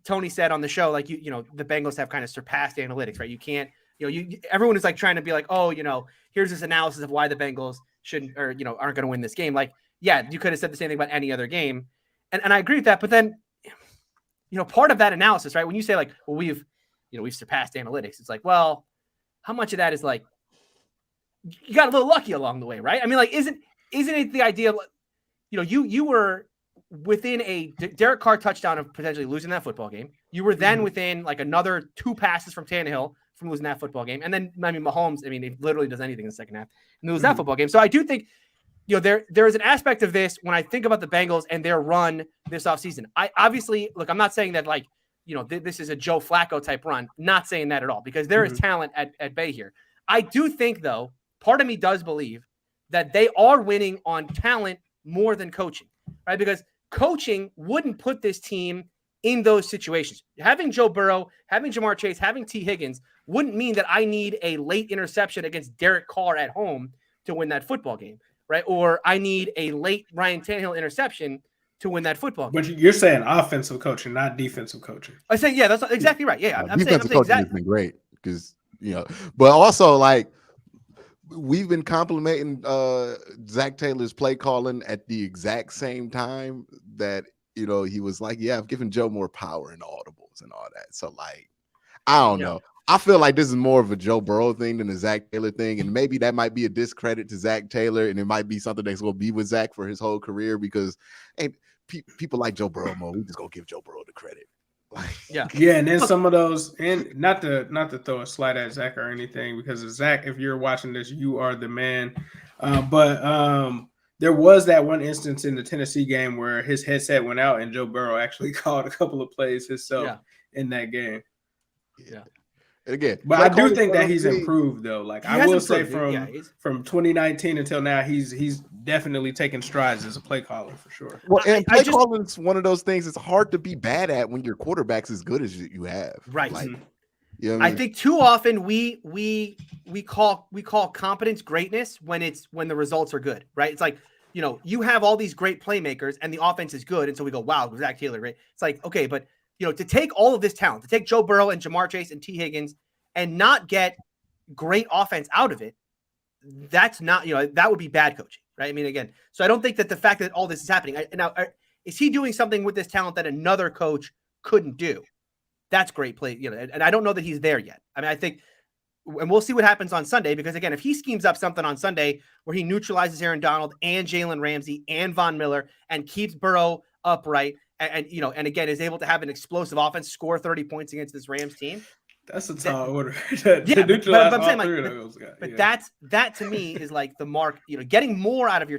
Tony said on the show, like, the Bengals have kind of surpassed analytics, right? You can't, everyone is like trying to be like, oh, here's this analysis of why the Bengals shouldn't, or, aren't going to win this game. Like, yeah, you could have said the same thing about any other game. And I agree with that. But then, part of that analysis, right? When you say like, well, we've surpassed analytics, it's like, well, how much of that is like, you got a little lucky along the way, right? I mean, like, isn't it the idea of, you were within a Derek Carr touchdown of potentially losing that football game. You were then within like another 2 passes from Tannehill from losing that football game. And then, Mahomes, he literally does anything in the second half and lose that football game. So I do think, there is an aspect of this when I think about the Bengals and their run this offseason. I obviously, look, I'm not saying that like, this is a Joe Flacco type run. Not saying that at all, because there is talent at bay here. I do think, though, part of me does believe that they are winning on talent more than coaching, right? Because coaching wouldn't put this team in those situations. Having Joe Burrow, having Jamar Chase, having T. Higgins wouldn't mean that I need a late interception against Derek Carr at home to win that football game, right? Or I need a late Ryan Tannehill interception to win that football game. But you're saying offensive coaching, not defensive coaching. I say, yeah, that's exactly right. Yeah, I'm saying coaching exactly. has been great because, but also like, we've been complimenting Zach Taylor's play calling at the exact same time that, he was like, yeah, I've given Joe more power and audibles and all that. So like, I don't know. I feel like this is more of a Joe Burrow thing than a Zach Taylor thing. And maybe that might be a discredit to Zach Taylor. And it might be something that's going to be with Zach for his whole career because people like Joe Burrow more. We just going to give Joe Burrow the credit. Yeah. And then some of those, and not to throw a slight at Zach or anything, because of Zach, if you're watching this, you are the man. But there was that one instance in the Tennessee game where his headset went out and Joe Burrow actually called a couple of plays himself in that game. Yeah. And again, but I do think that he's improved though. Like I will say from 2019 until now, he's definitely taken strides as a play caller for sure. Well, and play calling is one of those things it's hard to be bad at when your quarterback's as good as you have. Right. Like, I think too often we call competence greatness when the results are good, right? It's like, you have all these great playmakers and the offense is good. And so we go, wow, Zach Taylor, right? It's like, okay, but to take all of this talent, to take Joe Burrow and Jamar Chase and T. Higgins and not get great offense out of it, that's not, that would be bad coaching, right? Again, so I don't think that the fact that all this is happening, is he doing something with this talent that another coach couldn't do? That's great play, and I don't know that he's there yet. I think, and we'll see what happens on Sunday, because again, if he schemes up something on Sunday where he neutralizes Aaron Donald and Jalen Ramsey and Von Miller and keeps Burrow upright, and again is able to have an explosive offense, score 30 points against this Rams team. That's a tall order. But I'm saying that to me is like the mark. Getting more out of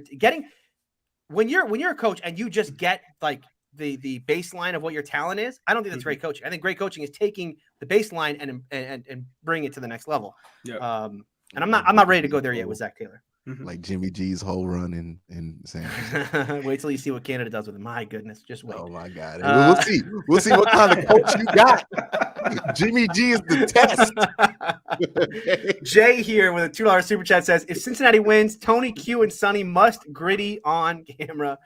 when you're a coach and you just get like the baseline of what your talent is. I don't think that's great coaching. I think great coaching is taking the baseline and bring it to the next level. Yeah. And I'm not ready to go there yet with Zach Taylor. Like Jimmy G's whole run in San Francisco. Wait till you see what Canada does with him. My goodness, just wait. Oh my God. We'll see what kind of coach you got. Jimmy G is the test. Jay here with a $2 super chat says, if Cincinnati wins, Tony, Q, and Sonny must gritty on camera.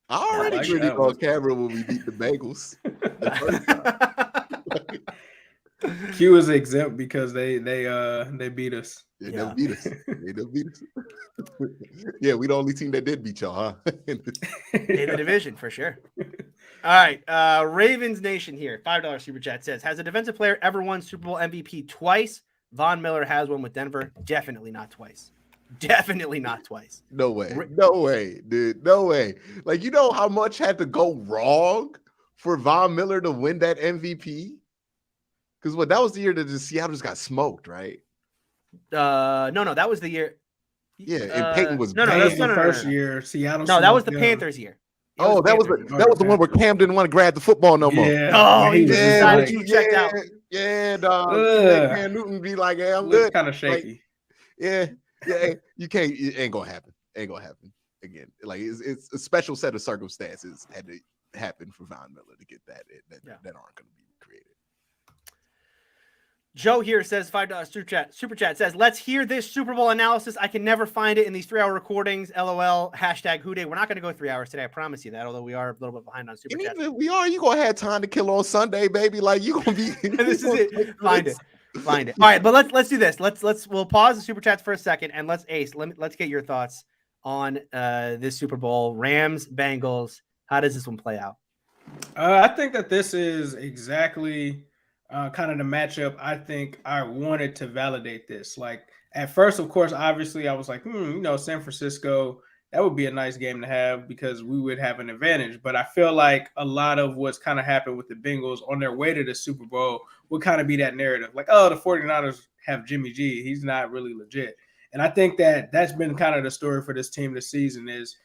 I already gritty on camera when we beat the Bengals. Q is exempt because they beat us. Yeah, they beat us. Yeah, we the only team that did beat y'all, huh? In the division for sure. All right, Ravens Nation here. $5 super chat says, has a defensive player ever won Super Bowl MVP twice? Von Miller has one with Denver. Definitely not twice. Definitely not twice. No way. No way, dude. No way. Like, how much had to go wrong for Von Miller to win that MVP? Because that was the year that the Seattle just got smoked, right? No, that was the year. Yeah, and Peyton was that's the first year. Seattle. No, that was the Panthers year. That was the one where Cam didn't want to grab the football no more. Yeah. Oh, he just decided to check out. Yeah, dog. Cam Newton be like, I'm good. Kind of shaky. Like, yeah, you can't. It ain't gonna happen. again, like it's a special set of circumstances had to happen for Von Miller to get that aren't going to be created. Joe here says $5 super chat says, let's hear this Super Bowl analysis. I can never find it in these 3-hour recordings. LOL. Hashtag Who Day. We're not going to go 3 hours today. I promise you that. Although we are a little bit behind on super chat. Even if we are, you gonna have time to kill on Sunday, baby. Like you gonna be. This is it. Find it. All right, but let's do this. We'll pause the super chats for a second and let's get your thoughts on this Super Bowl. Rams, Bengals. How does this one play out? I think that this is exactly kind of the matchup I think I wanted to validate this. Like at first, of course, obviously I was like, San Francisco, that would be a nice game to have because we would have an advantage. But I feel like a lot of what's kind of happened with the Bengals on their way to the Super Bowl would kind of be that narrative. Like, oh, the 49ers have Jimmy G. He's not really legit. And I think that that's been kind of the story for this team this season is,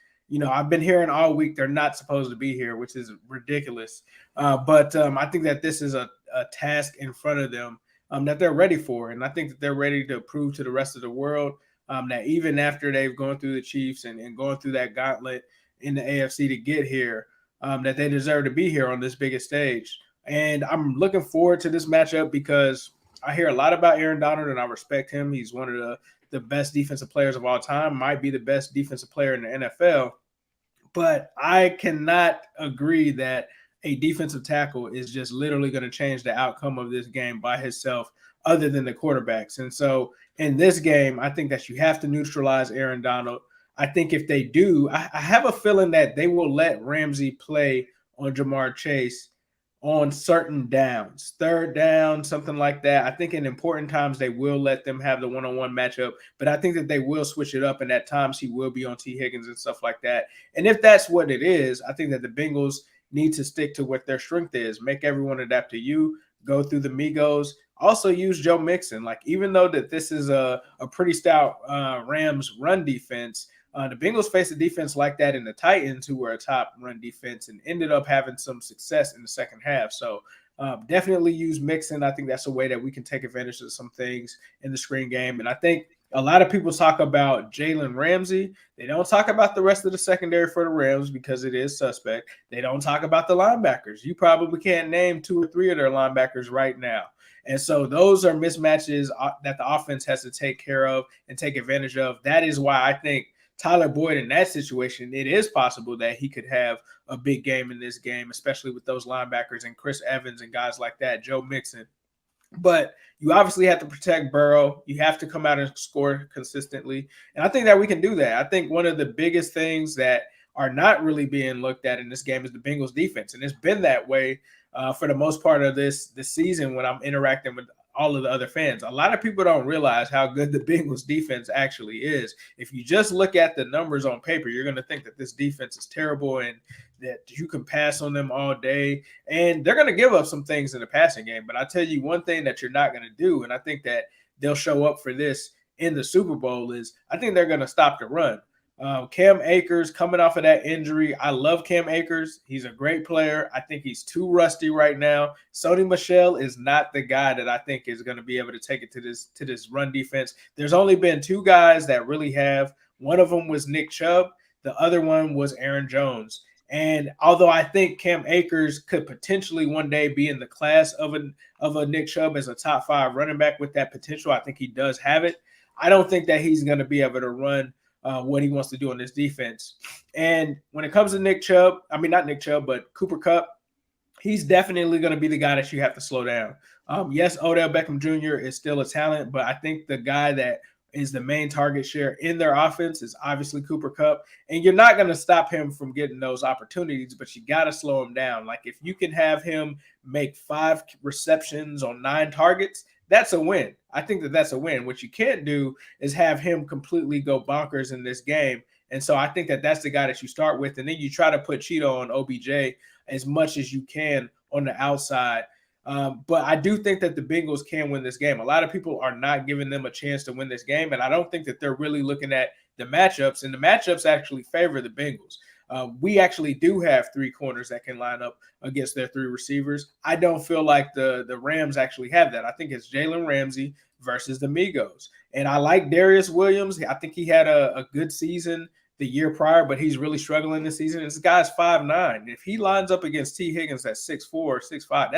I've been hearing all week they're not supposed to be here, which is ridiculous. But I think that this is a task in front of them that they're ready for. And I think that they're ready to prove to the rest of the world that even after they've gone through the Chiefs and going through that gauntlet in the AFC to get here, that they deserve to be here on this biggest stage. And I'm looking forward to this matchup because I hear a lot about Aaron Donald and I respect him. He's one of the best defensive players of all time, might be the best defensive player in the NFL. But I cannot agree that a defensive tackle is just literally going to change the outcome of this game by himself other than the quarterbacks. And so in this game, I think that you have to neutralize Aaron Donald. I think if they do, I have a feeling that they will let Ramsey play on Jamarr Chase on certain downs, third down, something like that. I think in important times, they will let them have the one-on-one matchup, but I think that they will switch it up, and at times he will be on T. Higgins and stuff like that. And if that's what it is, I think that the Bengals need to stick to what their strength is, make everyone adapt to you, go through the Migos, also use Joe Mixon. Like, even though that this is a pretty stout Rams run defense, the Bengals faced a defense like that in the Titans, who were a top run defense and ended up having some success in the second half. So definitely use Mixon. I think that's a way that we can take advantage of some things in the screen game. And I think a lot of people talk about Jalen Ramsey. They don't talk about the rest of the secondary for the Rams because it is suspect. They don't talk about the linebackers. You probably can't name 2 or 3 of their linebackers right now. And so those are mismatches that the offense has to take care of and take advantage of. That is why I think Tyler Boyd in that situation, it is possible that he could have a big game in this game, especially with those linebackers and Chris Evans and guys like that, Joe Mixon. But you obviously have to protect Burrow. You have to come out and score consistently. And I think that we can do that. I think one of the biggest things that are not really being looked at in this game is the Bengals defense. And it's been that way for the most part of this season when I'm interacting with all of the other fans. A lot of people don't realize how good the Bengals defense actually is. If you just look at the numbers on paper, you're going to think that this defense is terrible and that you can pass on them all day. And they're going to give up some things in the passing game. But I tell you one thing that you're not going to do, and I think that they'll show up for this in the Super Bowl, is I think they're going to stop the run. Cam Akers coming off of that injury. I love Cam Akers. He's a great player. I think he's too rusty right now. Sony Michel is not the guy that I think is going to be able to take it to this run defense. There's only been 2 guys that really have. One of them was Nick Chubb. The other one was Aaron Jones. And although I think Cam Akers could potentially one day be in the class of a Nick Chubb as a top 5 running back with that potential, I think he does have it. I don't think that he's going to be able to run what he wants to do on this defense. And when it comes to Nick Chubb, not Nick Chubb, but Cooper Kupp, he's definitely going to be the guy that you have to slow down. Yes, Odell Beckham Jr. is still a talent, but I think the guy that is the main target share in their offense is obviously Cooper Kupp. And you're not going to stop him from getting those opportunities, but you got to slow him down. Like if you can have him make 5 receptions on 9 targets, that's a win. I think that that's a win. What you can't do is have him completely go bonkers in this game. And so I think that that's the guy that you start with. And then you try to put Cheeto on OBJ as much as you can on the outside. But I do think that the Bengals can win this game. A lot of people are not giving them a chance to win this game. And I don't think that they're really looking at the matchups. And the matchups actually favor the Bengals. We actually do have 3 corners that can line up against their 3 receivers. I don't feel like the Rams actually have that. I think it's Jalen Ramsey versus the Migos. And I like Darius Williams. I think he had a good season the year prior, but he's really struggling this season. This guy's 5'9". If he lines up against T. Higgins at 6'4", 6'5",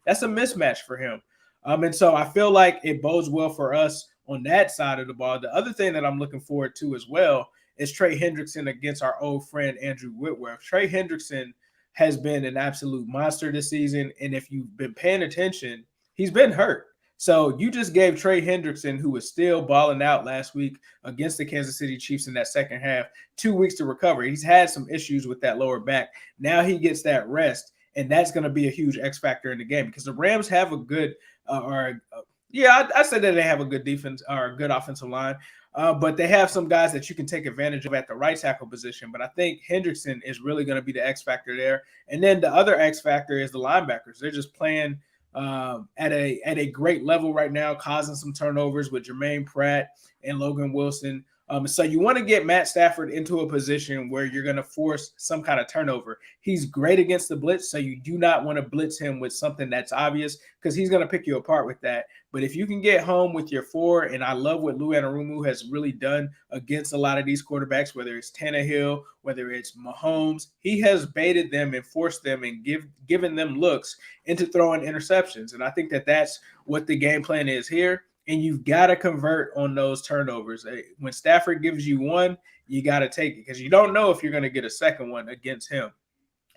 that's a mismatch for him. And so I feel like it bodes well for us on that side of the ball. The other thing that I'm looking forward to as well is Trey Hendrickson against our old friend Andrew Whitworth. Trey Hendrickson has been an absolute monster this season, and if you've been paying attention, he's been hurt. So you just gave Trey Hendrickson, who was still balling out last week against the Kansas City Chiefs in that second half, 2 weeks to recover. He's had some issues with that lower back. Now he gets that rest, and that's going to be a huge X factor in the game because the Rams have a good I said that they have a good defense or a good offensive line, but they have some guys that you can take advantage of at the right tackle position. But I think Hendrickson is really going to be the X factor there. And then the other X factor is the linebackers. They're just playing at a great level right now, causing some turnovers with Jermaine Pratt and Logan Wilson. So you want to get Matt Stafford into a position where you're going to force some kind of turnover. He's great against the blitz, so you do not want to blitz him with something that's obvious because he's going to pick you apart with that. But if you can get home with your 4, and I love what Lou Anarumo has really done against a lot of these quarterbacks, whether it's Tannehill, whether it's Mahomes, he has baited them and forced them and given them looks into throwing interceptions. And I think that that's what the game plan is here. And you've got to convert on those turnovers. When Stafford gives you one, you got to take it because you don't know if you're going to get a second one against him.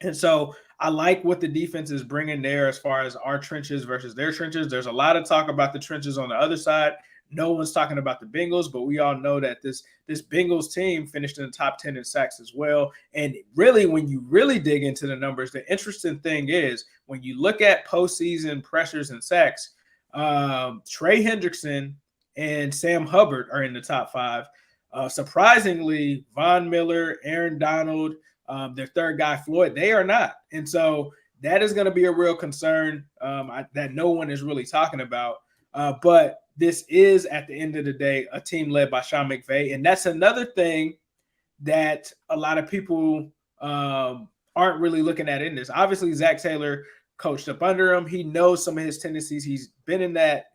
And so I like what the defense is bringing there as far as our trenches versus their trenches. There's a lot of talk about the trenches on the other side. No one's talking about the Bengals, but we all know that this Bengals team finished in the top 10 in sacks as well. And really, when you really dig into the numbers, the interesting thing is when you look at postseason pressures and sacks, Trey Hendrickson and Sam Hubbard are in the top 5. Surprisingly, Von Miller, Aaron Donald, their third guy, Floyd, they are not. And so that is going to be a real concern that no one is really talking about. But this is, at the end of the day, a team led by Sean McVay. And that's another thing that a lot of people aren't really looking at in this. Obviously, Zach Taylor coached up under him. He knows some of his tendencies. He's been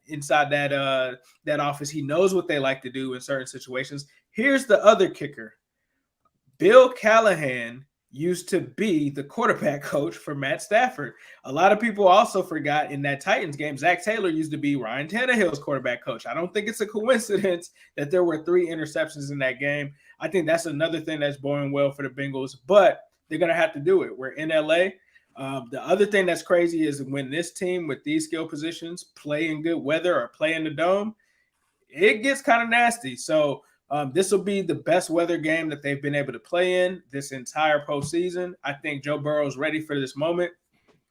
inside that office. He knows what they like to do in certain situations. Here's the other kicker. Bill Callahan used to be the quarterback coach for Matt Stafford. A lot of people also forgot in that Titans game, Zach Taylor used to be Ryan Tannehill's quarterback coach. I don't think it's a coincidence that there were 3 interceptions in that game. I think that's another thing that's going well for the Bengals, but they're going to have to do it. We're in LA. The other thing that's crazy is when this team with these skill positions play in good weather or play in the dome, it gets kind of nasty. So this will be the best weather game that they've been able to play in this entire postseason. I think Joe Burrow's ready for this moment.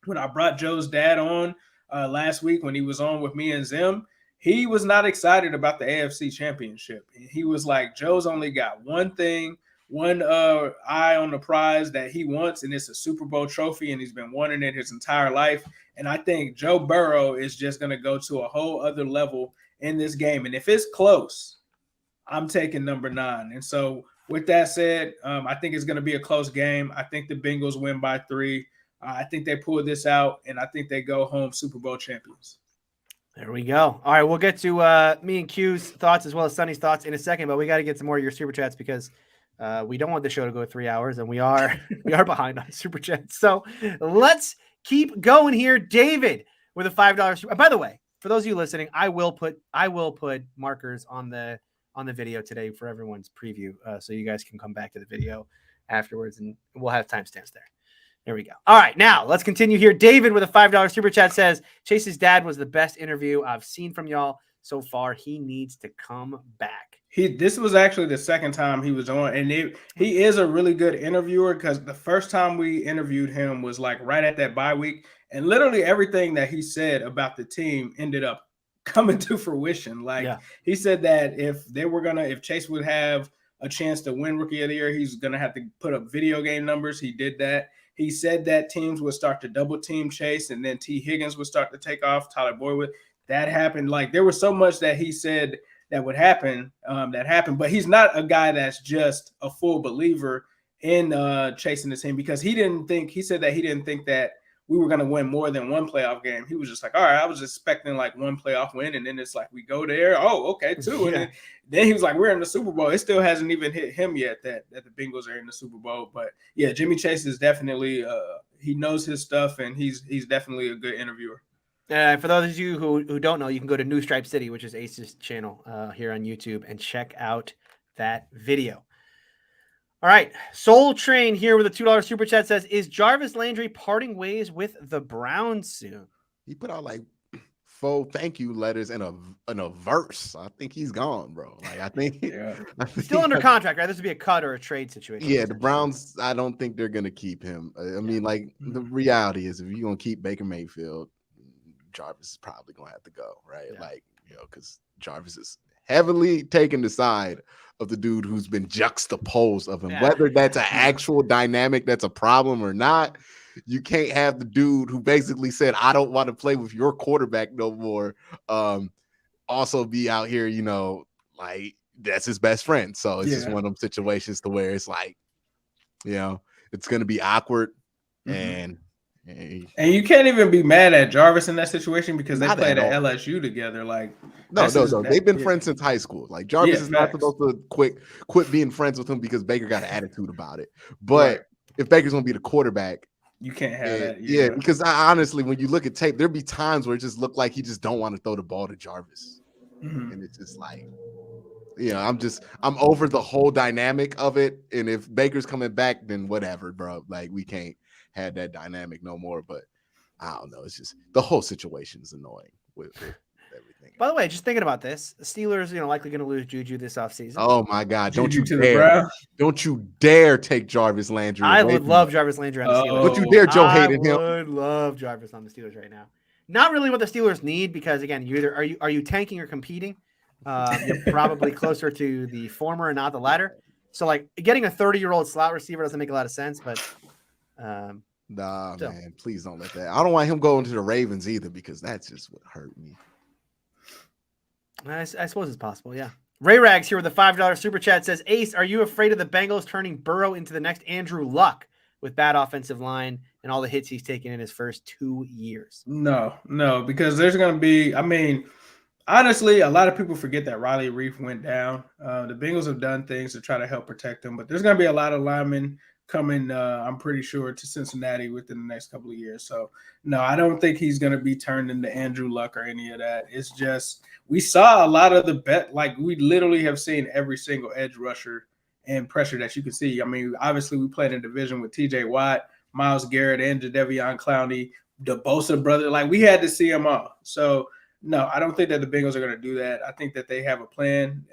When I brought Joe's dad on last week when he was on with me and Zim, he was not excited about the AFC Championship. He was like, Joe's only got one thing, one eye on the prize that he wants, and it's a Super Bowl trophy, and he's been wanting it his entire life. And I think Joe Burrow is just going to go to a whole other level in this game. And if it's close, I'm taking number 9. And so with that said, I think it's going to be a close game. I think the Bengals win by 3. I think they pull this out, and I think they go home Super Bowl champions. There we go. All right, we'll get to me and Q's thoughts as well as Sonny's thoughts in a second, but we got to get some more of your Super Chats because we don't want the show to go 3 hours, and we are behind on Super Chats. So let's keep going here. David with a $5 By the way, for those of you listening, I will put markers on the video today for everyone's preview, so you guys can come back to the video afterwards, and we'll have timestamps there. There we go. All right, now let's continue here. David with a $5 Super Chat says, Chase's dad was the best interview I've seen from y'all so far. He needs to come back. This was actually the second time he was on, and he is a really good interviewer because the first time we interviewed him was like right at that bye week, and literally everything that he said about the team ended up coming to fruition. He said that if Chase would have a chance to win Rookie of the Year, he's gonna have to put up video game numbers. He did that. He said that teams would start to double team Chase, and then T. Higgins would start to take off. Tyler Boyd would. That happened. Like there was so much that he said that would happen. That happened, but he's not a guy that's just a full believer in chasing the team because he said that he didn't think that we were going to win more than one playoff game. He was just like, all right, I was expecting like one playoff win. And then it's like, we go there. Oh, okay, two. And then he was like, we're in the Super Bowl. It still hasn't even hit him yet that the Bengals are in the Super Bowl. But yeah, Jimmy Chase is definitely, he knows his stuff, and he's definitely a good interviewer. For those of you who don't know, you can go to New Stripe City, which is Ace's channel here on YouTube, and check out that video. All right. Soul Train here with a $2 super chat says, is Jarvis Landry parting ways with the Browns soon? He put out like 4 thank you letters in a verse. I think he's gone, bro. Like I think he's still under contract, right? This would be a cut or a trade situation. Yeah, the Browns, I don't think they're gonna keep him. I mean, like the reality is if you're gonna keep Baker Mayfield, Jarvis is probably gonna have to go, right? Yeah. Like, because Jarvis is heavily taking the side of the dude who's been juxtaposed of him. Yeah. Whether that's an actual dynamic that's a problem or not, you can't have the dude who basically said, I don't want to play with your quarterback no more, also be out here, like that's his best friend. So it's just one of them situations to where it's like, it's going to be awkward. And you can't even be mad at Jarvis in that situation because they played at LSU together. Like, no, they've been friends since high school. Like Jarvis is not supposed to quit being friends with him because Baker got an attitude about it. But if Baker's gonna be the quarterback, you can't have that. Yeah, because honestly, when you look at tape, there'd be times where it just looked like he just don't want to throw the ball to Jarvis, and it's just like, I'm over the whole dynamic of it. And if Baker's coming back, then whatever, bro. Like we can't had that dynamic no more, but I don't know. It's just the whole situation is annoying with everything. By the way, just thinking about this, the Steelers, likely going to lose Juju this offseason. Oh my God! Don't you dare take Jarvis Landry. I would love Jarvis Landry on the Steelers. Don't you dare Joe hated him. I would love Jarvis on the Steelers right now. Not really what the Steelers need because again, you either are you tanking or competing. You're probably closer to the former and not the latter. So like getting a 30-year-old slot receiver doesn't make a lot of sense, but. Man, please don't let that. I don't want him going to the Ravens either because that's just what hurt me. I suppose it's possible, yeah. Ray Rags here with a $5 super chat says, Ace, are you afraid of the Bengals turning Burrow into the next Andrew Luck with bad offensive line and all the hits he's taken in his first 2 years? No, because there's going to be, honestly, a lot of people forget that Riley Reef went down. The Bengals have done things to try to help protect him, but there's going to be a lot of linemen coming, I'm pretty sure, to Cincinnati within the next couple of years. So, no, I don't think he's going to be turned into Andrew Luck or any of that. It's just we saw a lot of the bet. Like, we literally have seen every single edge rusher and pressure that you can see. Obviously, we played in division with T.J. Watt, Myles Garrett, and Jadeveon Clowney, the Bosa brother. Like, we had to see them all. So, no, I don't think that the Bengals are going to do that. I think that they have a plan.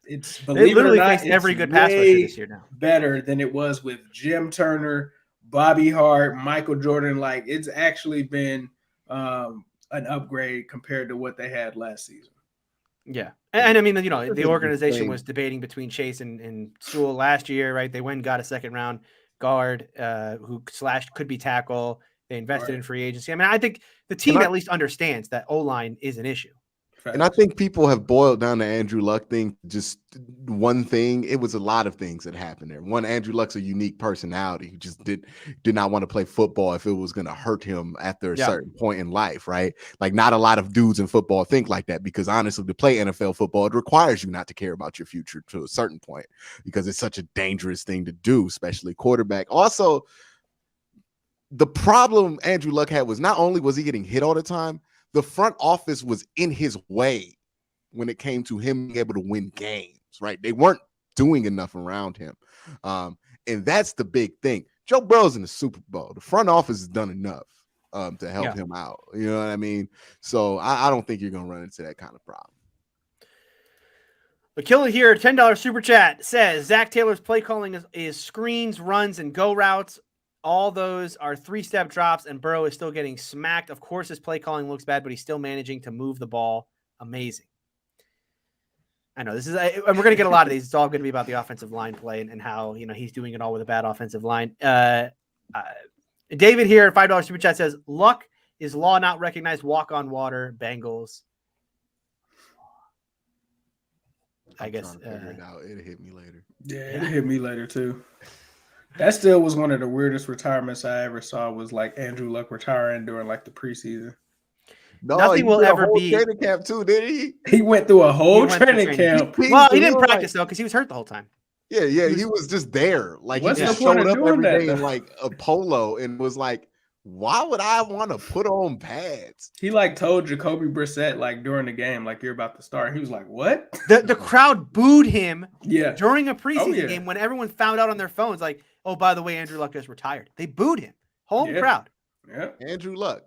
It's they literally faced every good pass rusher this year now. Better than it was with Jim Turner, Bobby Hart, Michael Jordan. Like it's actually been an upgrade compared to what they had last season. Yeah, and I mean, the organization was debating between Chase and Sewell last year, right? They went and got a second round guard who could be tackle. They invested in free agency. I think the team at least understands that O-line is an issue. And I think people have boiled down the Andrew Luck thing just one thing. It was a lot of things that happened there. One, Andrew Luck's a unique personality. He just did not want to play football if it was going to hurt him after a certain point in life, right? Like not a lot of dudes in football think like that because honestly, to play NFL football, it requires you not to care about your future to a certain point because it's such a dangerous thing to do, especially quarterback. Also, the problem Andrew Luck had was not only was he getting hit all the time, the front office was in his way when it came to him being able to win games, right? They weren't doing enough around him. And that's the big thing. Joe Burrow's in the Super Bowl. The front office has done enough to help him out. You know what I mean? So I don't think you're going to run into that kind of problem. The Killer here, $10 super chat says, Zach Taylor's play calling is screens, runs, and go routes. All those are 3-step drops, and Burrow is still getting smacked. Of course, his play calling looks bad, but he's still managing to move the ball. Amazing. I know this is, and we're going to get a lot of these. It's all going to be about the offensive line play and how, he's doing it all with a bad offensive line. David here, $5 super chat says, Luck is law not recognized. Walk on water, Bengals. I guess. Figure it out. It'll hit me later. Yeah, it'll hit me later too. That still was one of the weirdest retirements I ever saw. Was like Andrew Luck retiring during like the preseason. No, Nothing he will did a ever whole be. training camp too, did he? He went through a He whole went through training camp. Well, he He didn't was practice though because he was hurt the whole time. Yeah, he was just there. Like What's he the just point showed of up doing every that, day in though? like a polo and was like, why would I want to put on pads? He like told Jacoby Brissett like during the game, like you're about to start. He was like, "What?" The crowd booed him Yeah. during a preseason yeah. game when everyone found out on their phones, like, oh, by the way, Andrew Luck just retired. They booed him. Home Yeah. crowd. Yeah. Andrew Luck.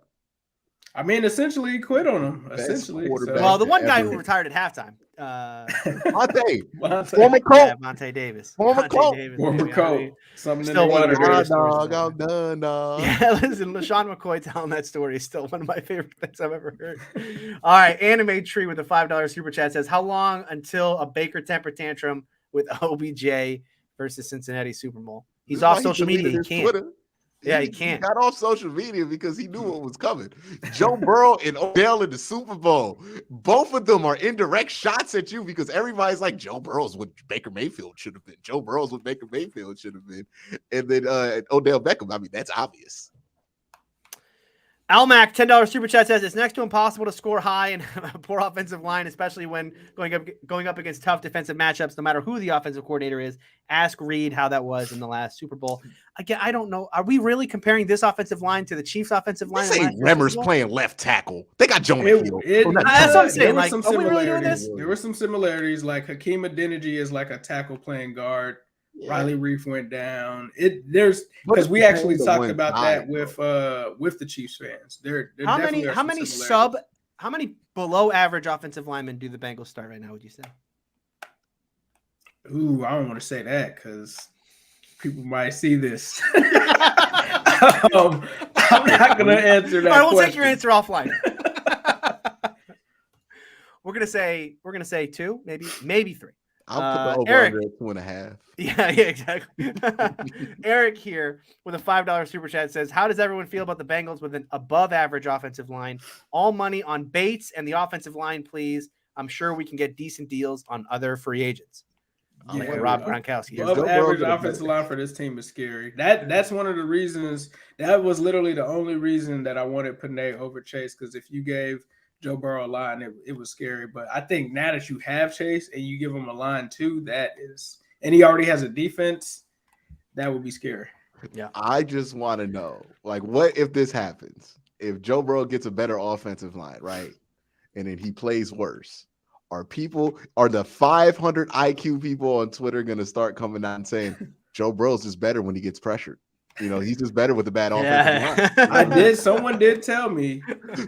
I mean, essentially, he quit on him. Best Essentially, quarterback. Well, the one guy ever. who retired at halftime. Monte, Vontae. former Colt. Yeah, Monte Davis. Former Monte Colt. Davis, Former baby. Colt. I mean, Something in still the one of the water. greatest stories dog. of all I'm done, dog. Yeah, listen, LaShawn McCoy telling that story is still one of my favorite things I've ever heard. All right, Anime Tree with a $5 super chat says, how long until a Baker temper tantrum with OBJ versus Cincinnati Super Bowl? He's That's off why social deleted media. He his can't. Twitter. Yeah, he can't. got off social media because he knew what was coming. Joe Burrow and Odell in the Super Bowl. Both of them are indirect shots at you because everybody's like, Joe Burrow's what Baker Mayfield should have been. Joe Burrow's what Baker Mayfield should have been. And then Odell Beckham. I mean, that's obvious. Almac, $10 super chat says it's next to impossible to score high and have a poor offensive line, especially when going up against tough defensive matchups, no matter who the offensive coordinator is. Ask Reed how that was in the last Super Bowl. Again, I don't know. Are we really comparing this offensive line to the Chiefs' offensive line? This ain't Remmers playing left tackle. They got Jonah Hill. That's what I'm saying. There were Like, some are we really doing similarities. this? There were some similarities. Like Hakeem Adeniji is like a tackle playing guard. Yeah. Riley Reef went down. There's because we actually talked about that with the Chiefs fans. There How definitely are some many similarities. how many below average offensive linemen do the Bengals start right now, would you say? Ooh, I don't want to say that because people might see this. I'm not gonna answer that. All right, we'll question. take your answer offline. We're gonna say two, maybe three. I'll put the Eric, over under at 2.5. Yeah, exactly. Eric here with a $5 super chat says, how does everyone feel about the Bengals with an above average offensive line? All money on Bates and the offensive line, please. I'm sure we can get decent deals on other free agents. Yeah, Like Rob Gronkowski. Above average offensive line for this team is scary. That's one of the reasons. That was literally the only reason that I wanted Panay over Chase, because if you gave Joe Burrow a line, it was scary. But I think now that you have Chase and you give him a line too, and he already has a defense, that would be scary. Yeah. I just want to know, like, what if this happens? If Joe Burrow gets a better offensive line, right? And then he plays worse. Are the 500 IQ people on Twitter going to start coming out and saying Joe Burrow's just better when he gets pressured? You know, he's just better with a bad offensive line. Someone did tell me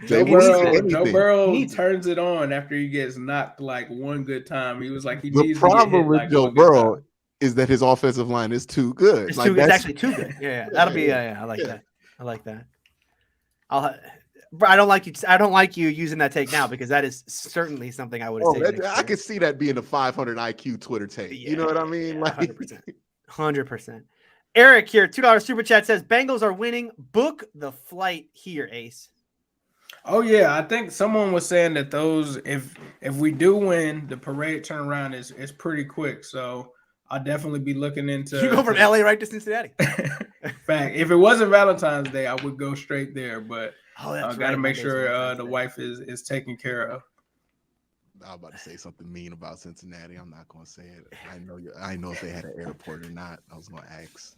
Joe Burrow turns it on after he gets knocked like one good time. He was like, the problem with Joe Burrow is that his offensive line is too good. It's actually too good. Yeah. That'll be I like that. I like that. I don't like you using that take now because that is certainly something I would have said. I could see that being a 500 IQ Twitter take. Yeah, you know what I mean? Like 100%. Eric here, $2 super chat says Bengals are winning. Book the flight here, Ace. Oh yeah, I think someone was saying that those if we do win, the parade turnaround is pretty quick. So I'll definitely be looking into. You go from LA right to Cincinnati. Fact, if it wasn't Valentine's Day, I would go straight there. But I got to make sure the wife is taken care of. I was about to say something mean about Cincinnati. I'm not going to say it. I know if they had an airport or not. I was going to ask.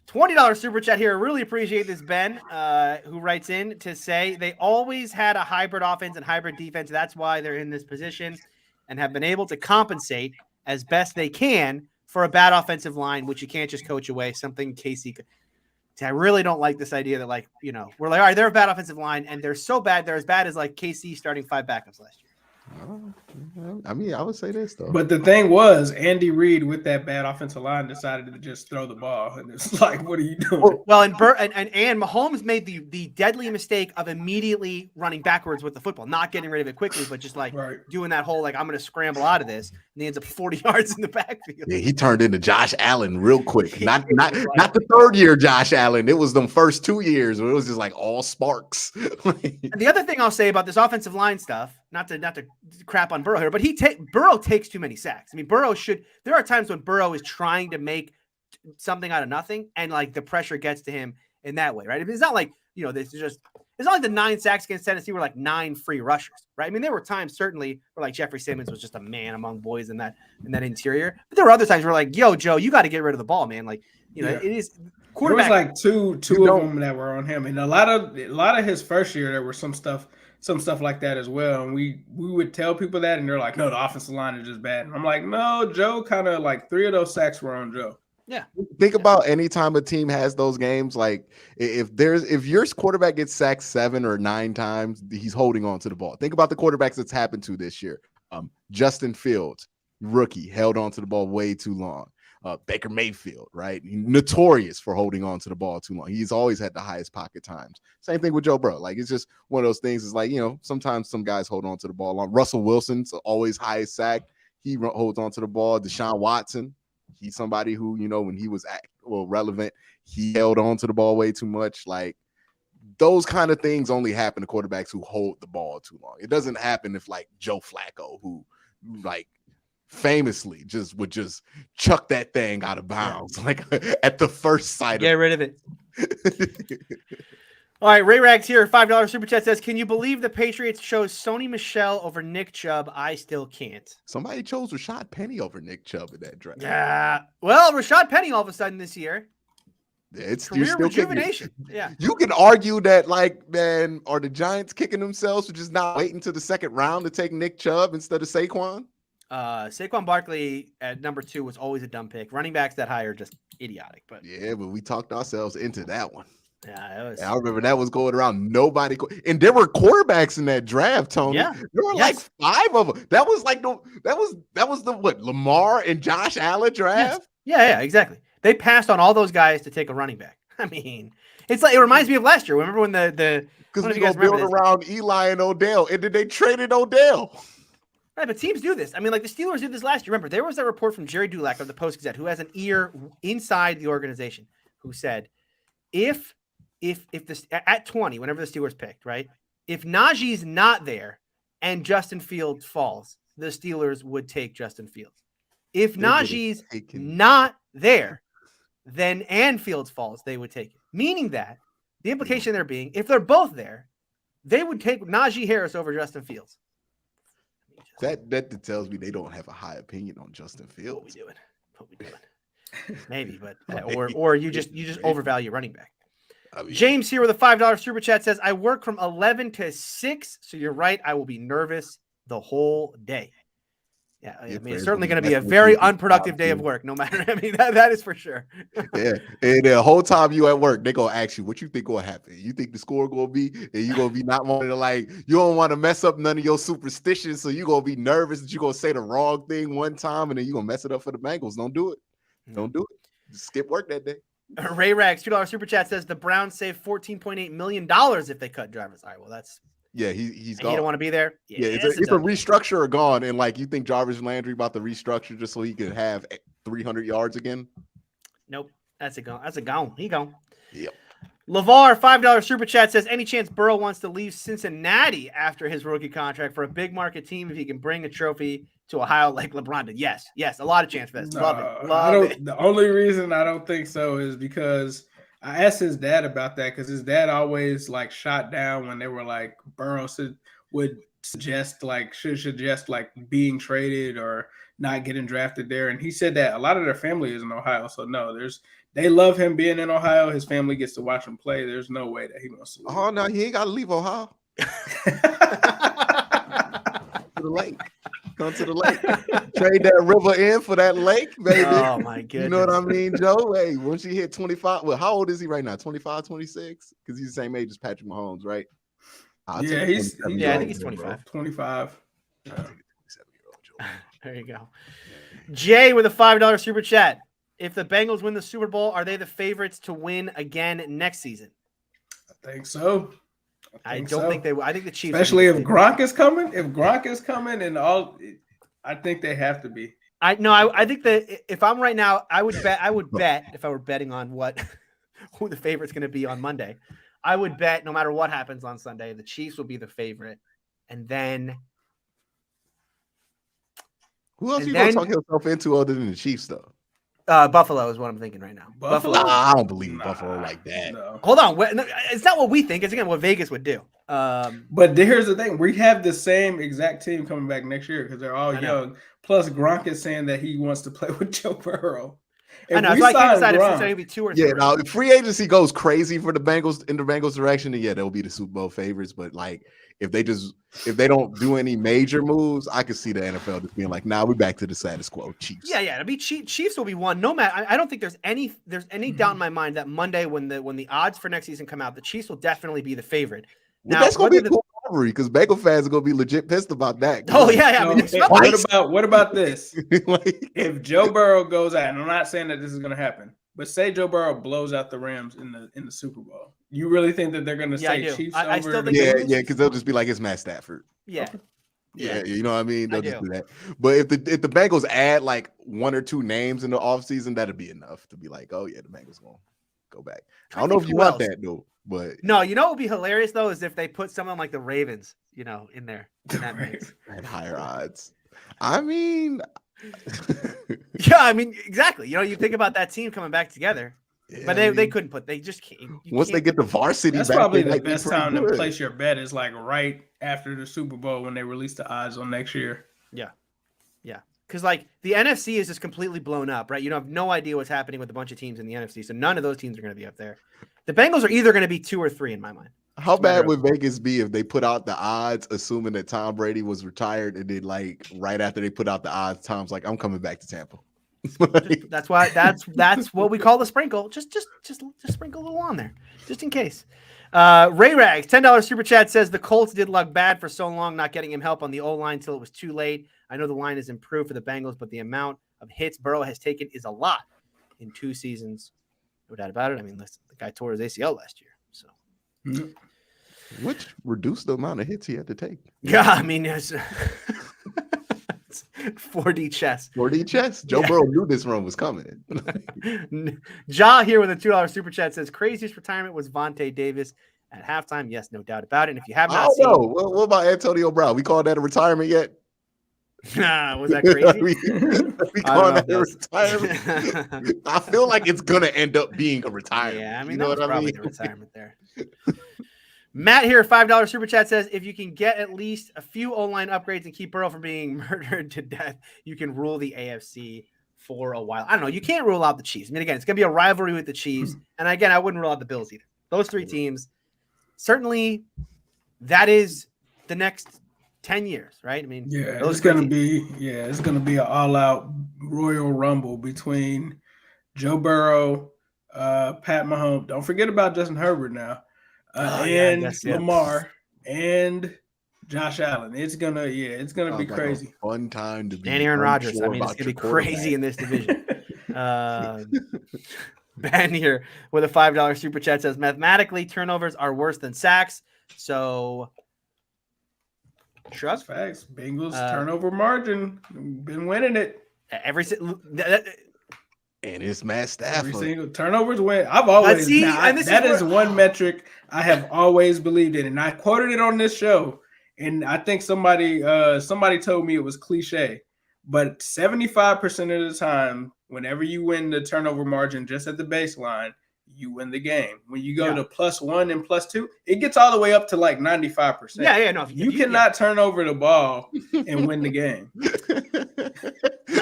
$20 super chat here. Really appreciate this, Ben, who writes in to say they always had a hybrid offense and hybrid defense. That's why they're in this position and have been able to compensate as best they can for a bad offensive line, which you can't just coach away. Something Casey could. I really don't like this idea that, like, you know, we're like, all right, they're a bad offensive line, and they're so bad, they're as bad as like KC starting 5 backups last year. I mean, I would say this though. But the thing was, Andy Reid with that bad offensive line decided to just throw the ball, and it's like, what are you doing? Well, and Mahomes made the deadly mistake of immediately running backwards with the football, not getting rid of it quickly, but just like doing that whole like I'm going to scramble out of this. he ends up 40 yards in the backfield. Yeah, he turned into Josh Allen real quick. Not the third year Josh Allen. It was them first 2 years where it was just like all sparks. And the other thing I'll say about this offensive line stuff, not to crap on Burrow here, but Burrow takes too many sacks. I mean, there are times when Burrow is trying to make something out of nothing, and like the pressure gets to him in that way, right? I mean, it's not like, it's not like the 9 sacks against Tennessee were like 9 free rushers, right? I mean, there were times certainly where like Jeffrey Simmons was just a man among boys in that interior, but there were other times where like, yo, Joe, you got to get rid of the ball, man. Like, it is quarterback. There was like two of them that were on him, and a lot of his first year there were some stuff like that as well. And we would tell people that, and they're like, no, the offensive line is just bad. And I'm like, no, Joe, kind of like 3 of those sacks were on Joe. Yeah. Think about any time a team has those games, like if your quarterback gets sacked 7 or 9 times, he's holding on to the ball. Think about the quarterbacks that's happened to this year. Justin Fields, rookie, held on to the ball way too long. Baker Mayfield, right? Notorious for holding on to the ball too long. He's always had the highest pocket times. Same thing with Joe Burrow. Like, it's just one of those things. It's like, sometimes some guys hold on to the ball long. Russell Wilson's always highest sack. He holds on to the ball. Deshaun Watson, he's somebody who, when he was relevant, he held on to the ball way too much. Like, those kind of things only happen to quarterbacks who hold the ball too long. It doesn't happen if like Joe Flacco, who like famously would just chuck that thing out of bounds, like at the first sight. Get rid of it. All right, Ray Rags here, $5 super chat says, can you believe the Patriots chose Sony Michel over Nick Chubb? I still can't. Somebody chose Rashad Penny over Nick Chubb in that draft. Yeah. Well, Rashad Penny all of a sudden this year. It's career rejuvenation. Yeah. You can argue that, like, man, are the Giants kicking themselves for just not waiting to the second round to take Nick Chubb instead of Saquon? Saquon Barkley at number 2 was always a dumb pick. Running backs that high are just idiotic. But yeah, but we talked ourselves into that one. Yeah, I remember that was going around. And there were quarterbacks in that draft, Tony. Yeah. There were like 5 of them. That was like the Lamar and Josh Allen draft. Yes. Yeah, exactly. They passed on all those guys to take a running back. I mean, it's like, it reminds me of last year. Remember when because we gonna build around Eli and Odell, and then they traded Odell. Right, but teams do this. I mean, like the Steelers did this last year. Remember, there was that report from Jerry Dulac of the Post-Gazette, who has an ear inside the organization, who said, if this at 20, whenever the Steelers picked, right, if Najee's not there and Justin Fields falls, the Steelers would take Justin Fields. If Najee's not there, then and Fields falls, they would take it. Meaning that the implication there being, if they're both there, they would take Najee Harris over Justin Fields. That tells me they don't have a high opinion on Justin Fields. What we doing? Maybe, but or you just overvalue running back. I mean, James here with a $5 super chat says, I work from 11 to 6. So you're right. I will be nervous the whole day. Yeah. I mean, it's certainly going to be a very unproductive day of work, no matter. I mean, that is for sure. Yeah. And the whole time you at work, they're going to ask you, what you think going to happen? You think the score going to be, and you're going to be not wanting to, like, you don't want to mess up none of your superstitions. So you're going to be nervous that you're going to say the wrong thing one time, and then you're going to mess it up for the Bengals. Don't do it. Don't do it. Just skip work that day. Ray Rags, $2 super chat says the Browns save $14.8 million if they cut Jarvis. All right, well, that's he's gone. You don't want to be there. Yeah, it's a restructure or gone, and like you think Jarvis Landry about to restructure just so he can have 300 yards again? Nope, that's a gone. He gone. Yep. LeVar, $5 super chat says any chance Burrow wants to leave Cincinnati after his rookie contract for a big market team if he can bring a trophy to Ohio like LeBron did? Yes, a lot of chance for this. Love it. The only reason I don't think so is because I asked his dad about that, because his dad always like shot down when they were like Burrow would suggest like being traded or not getting drafted there, and he said that a lot of their family is in Ohio, so no, they love him being in Ohio. His family gets to watch him play. There's no way that he wants to leave. Oh no, he ain't got to leave Ohio. To the lake. Come to the lake. Trade that river in for that lake, baby. Oh, my goodness. You know what I mean, Joe? Hey, once you hit 25, well, how old is he right now? 25, 26? Because he's the same age as Patrick Mahomes, right? I think he's 25. 25. There you go. Jay with a $5 super chat. If the Bengals win the Super Bowl, are they the favorites to win again next season? I think so. I don't think they will. I think the Chiefs, especially if Gronk is coming. If Gronk is coming and all, I think they have to be. I think that if I'm right now, I would bet if I were betting on who the favorite's going to be on Monday, I would bet no matter what happens on Sunday, the Chiefs will be the favorite. And then who else you gonna talk yourself into other than the Chiefs though? Buffalo is what I'm thinking right now. Buffalo? I don't believe in Buffalo like that. No. Hold on. It's not what we think. It's, again, what Vegas would do. But here's the thing. We have the same exact team coming back next year because they're all young. Plus, Gronk is saying that he wants to play with Joe Burrow. I know. So I can't decide if it's going to be 2 or 3. Yeah, now if free agency goes crazy for the Bengals in the Bengals direction, then yeah, they'll be the Super Bowl favorites. But like if they don't do any major moves, I could see the NFL just being like, nah, we're back to the status quo. Chiefs. Yeah. It'll be Chiefs will be one. No matter. I don't think there's any doubt in my mind that Monday when the odds for next season come out, the Chiefs will definitely be the favorite. Well, that's gonna be a cool rivalry because Bengal fans are gonna be legit pissed about that. Oh yeah. What about this? Like, if Joe Burrow goes out, and I'm not saying that this is gonna happen, but say Joe Burrow blows out the Rams in the Super Bowl, you really think that they're gonna say Chiefs over? I still think yeah, because they'll just be like it's Matt Stafford. Yeah. Yeah, you know what I mean? They'll just do that. But if the Bengals add like 1 or 2 names in the offseason, that'd be enough to be like, oh yeah, the Bengals gonna go back. I don't know if you want that though. But no, you know what would be hilarious though is if they put someone like the Ravens, in there in that mix at higher odds. I mean, yeah, exactly. You think about that team coming back together, but they couldn't put. They just can't. Once they get the varsity, that's probably the best time to place your bet is like right after the Super Bowl when they release the odds on next year. Yeah. Because like the NFC is just completely blown up, right? You have no idea what's happening with a bunch of teams in the NFC, so none of those teams are going to be up there. The Bengals are either going to be 2 or 3 in my mind. How bad would Vegas be if they put out the odds, assuming that Tom Brady was retired, and then like right after they put out the odds, Tom's like, "I'm coming back to Tampa." That's why that's what we call the sprinkle. Just sprinkle a little on there, just in case. Ray Rags, $10 super chat says the Colts did look bad for so long, not getting him help on the O-line till it was too late. I know the line has improved for the Bengals, but the amount of hits Burrow has taken is a lot in 2 seasons. No doubt about it. Listen, the guy tore his ACL last year, so which reduced the amount of hits he had to take. Yeah, it's 4D chess. 4D chess. Joe Burrow knew this run was coming. Ja here with a $2 super chat says craziest retirement was Vontae Davis at halftime. Yes, no doubt about it. And if you have not seen, what about Antonio Brown? We called that a retirement yet? Was that crazy? we call that a retirement. I feel like it's gonna end up being a retirement. Yeah, that was probably the retirement there. Matt here, $5 super chat says, if you can get at least a few O-line upgrades and keep Burrow from being murdered to death, you can rule the AFC for a while. I don't know. You can't rule out the Chiefs. Again, it's going to be a rivalry with the Chiefs. And again, I wouldn't rule out the Bills either. Those 3 teams, certainly that is the next 10 years, right? It's going to be an all-out Royal Rumble between Joe Burrow, Pat Mahomes. Don't forget about Justin Herbert now. Lamar and Josh Allen. It's gonna be crazy. Fun time to be. And Aaron Rodgers. It's gonna be crazy in this division. Ben here with a $5 super chat says mathematically turnovers are worse than sacks. So trust facts. Bengals turnover margin. Been winning it. And it's Matt Stafford. Every single turnovers win. I've always that is one metric I have always believed in, and I quoted it on this show. And I think somebody told me it was cliche, but 75% of the time, whenever you win the turnover margin just at the baseline, you win the game. When you go to +1 and +2, it gets all the way up to like 95%. Yeah, no. You cannot turn over the ball and win the game.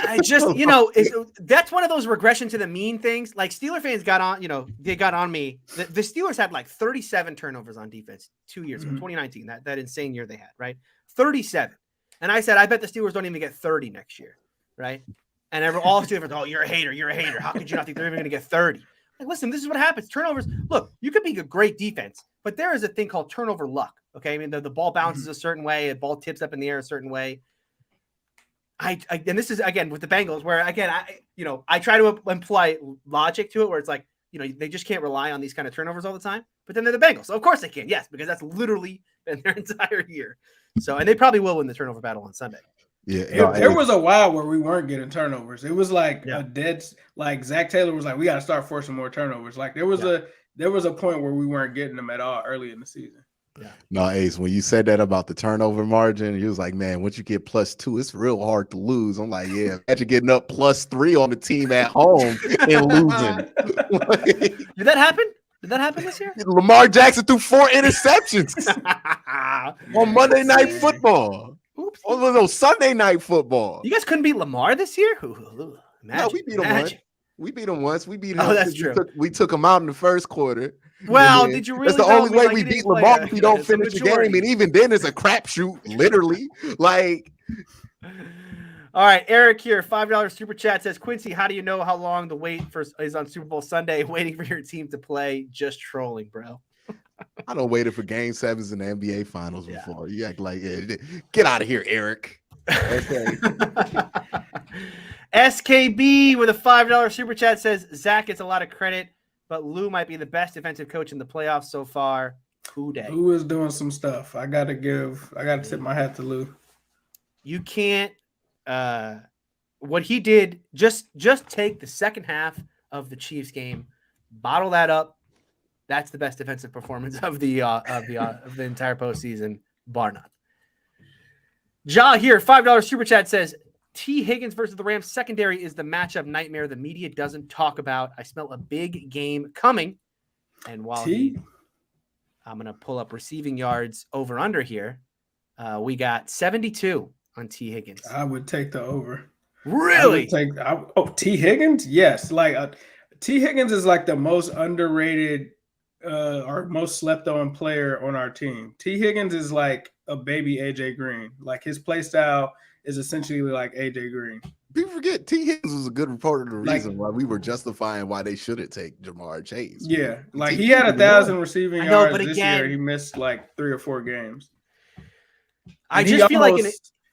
I just, that's one of those regression to the mean things. Like Steeler fans got on, they got on me. The Steelers had like 37 turnovers on defense 2 years ago, 2019, that insane year they had, right? 37. And I said, I bet the Steelers don't even get 30 next year, right? And all Steelers fans, oh, you're a hater. How could you not think they're even going to get 30? Like, listen, this is what happens. Turnovers. Look, you could be a great defense, but there is a thing called turnover luck. Okay, the ball bounces a certain way, the ball tips up in the air a certain way. And this is again with the Bengals, where again I try to imply logic to it, where it's like they just can't rely on these kind of turnovers all the time. But then they're the Bengals, so of course they can. Yes, because that's literally been their entire year. So and they probably will win the turnover battle on Sunday. Yeah, There was a while where we weren't getting turnovers. It was like Yeah. a dead, like Zach Taylor was like, we got to start forcing more turnovers. Like there was a point where we weren't getting them at all early in the season. Yeah. No, Ace, when you said that about the turnover margin, he was like, man, once you get +2, it's real hard to lose. I'm like, yeah, imagine getting up +3 on the team at home and losing. Did that happen? Did that happen this year? Lamar Jackson threw 4 interceptions on Monday Night Football. Oops. Oh, no, Sunday Night Football. You guys couldn't beat Lamar this year? No, we beat him once. We beat him once. We beat him. Oh, that's true. We took him out in the first quarter. Well, did you really? That's the only way we beat Lamar if we don't finish the game. And even then, it's a crapshoot, literally. Like, all right, Eric here, $5 super chat says, Quincy, how do you know how long the wait is on Super Bowl Sunday, waiting for your team to play? Just trolling, bro. I don't waited for Game 7s in the NBA Finals before. You act like, get out of here, Eric. Okay. SKB with a $5 super chat says, Zach gets a lot of credit, but Lou might be the best defensive coach in the playoffs so far. Who day? Lou is doing some stuff. I gotta tip my hat to Lou. You can't what he did, just take the second half of the Chiefs game, bottle that up. That's the best defensive performance of the entire postseason, bar none. Ja here, $5 super chat says, T. Higgins versus the Rams secondary is the matchup nightmare the media doesn't talk about. I smell a big game coming. And while I'm going to pull up receiving yards over under here. We got 72 on T. Higgins. I would take the over. Really? T. Higgins? Yes. Like T. Higgins is like the most underrated or most slept on player on our team. T. Higgins is like a baby AJ Green. Like his play style is essentially like AJ Green. People forget T. Higgins was a good reporter. The reason why we were justifying why they shouldn't take Jamar Chase. Yeah, like he had 1,000 receiving yards this year. He missed like 3 or 4 games. I just feel like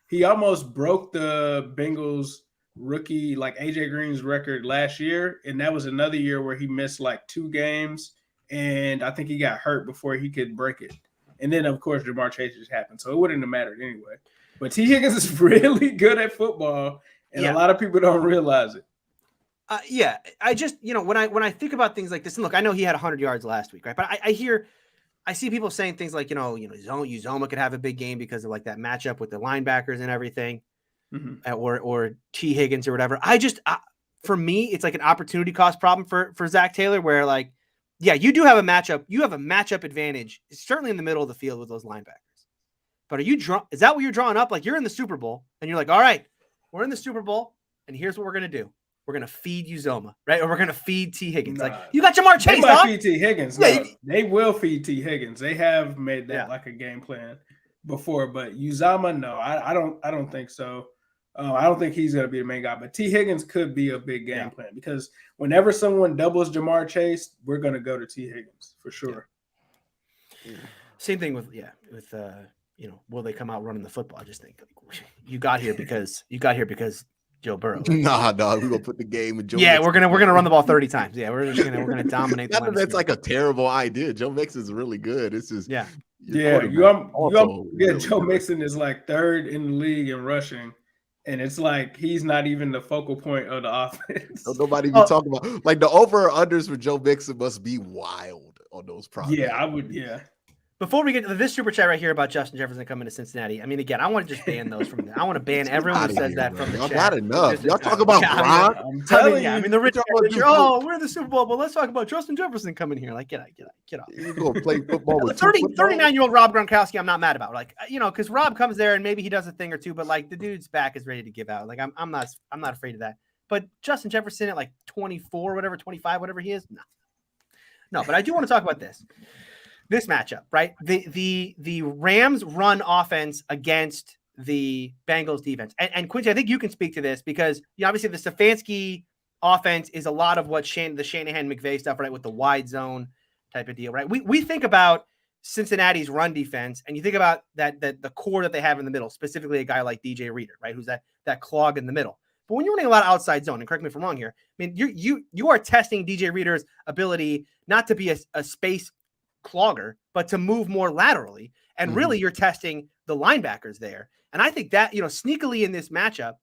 he almost broke the Bengals rookie, like AJ Green's record last year, and that was another year where he missed like 2 games, and I think he got hurt before he could break it. And then of course Jamar Chase just happened, so it wouldn't have mattered anyway. But T. Higgins is really good at football, and a lot of people don't realize it. Yeah, I just, when I think about things like this, and look, I know he had 100 yards last week, right? But I see people saying things like, Uzoma could have a big game because of like that matchup with the linebackers and everything, or T. Higgins or whatever. For me, it's like an opportunity cost problem for Zach Taylor, where like, yeah, you do have a matchup. You have a matchup advantage, certainly in the middle of the field with those linebackers. But is that what you're drawing up? Like you're in the Super Bowl and you're like, all right, we're in the Super Bowl and here's what we're going to do. We're going to feed Uzoma, right? Or we're going to feed T. Higgins. Like you got Jamar Chase, they might feed T. Higgins. Yeah, they will feed T. Higgins. They have made that like a game plan before, but Uzoma, no, I don't think so. I don't think he's going to be the main guy, but T. Higgins could be a big game plan because whenever someone doubles Jamar Chase, we're going to go to T. Higgins for sure. Yeah. Same thing with will they come out running the football? I just think you got here because Joe Burrow. Nah, dog. We're gonna put the game in Joe. Yeah, we're gonna run the ball 30 times. Yeah, we're gonna dominate. Not that that's like a terrible idea. Joe Mixon is really good. It's just Joe Mixon is like 3rd in the league in rushing, and it's like he's not even the focal point of the offense. Nobody be talking about like the over or unders for Joe Mixon must be wild on those props. Yeah, I would. Yeah. Before we get to this super chat right here about Justin Jefferson coming to Cincinnati, I mean, again, I want to just ban those from there. I want to ban everyone who says that from the chat. Not enough. Y'all talk about Brock. I'm telling you. I mean, the rich, we're in the Super Bowl, but let's talk about Justin Jefferson coming here. Like, get off. You're going to play football with 39-year-old Rob Gronkowski, I'm not mad about. Like, because Rob comes there and maybe he does a thing or two, but like the dude's back is ready to give out. Like, I'm not afraid of that. But Justin Jefferson at like 24, whatever, 25, whatever he is, no. But I do want to talk about this matchup, right? The Rams run offense against the Bengals defense. And Quincy, I think you can speak to this because obviously the Stefanski offense is a lot of what the Shanahan-McVay stuff, right? With the wide zone type of deal, right? We think about Cincinnati's run defense and you think about the core that they have in the middle, specifically a guy like DJ Reader, right? Who's that clog in the middle. But when you're running a lot of outside zone, and correct me if I'm wrong here, I mean, you are testing DJ Reader's ability not to be a space clogger, but to move more laterally. And really, you're testing the linebackers there. And I think that, sneakily in this matchup,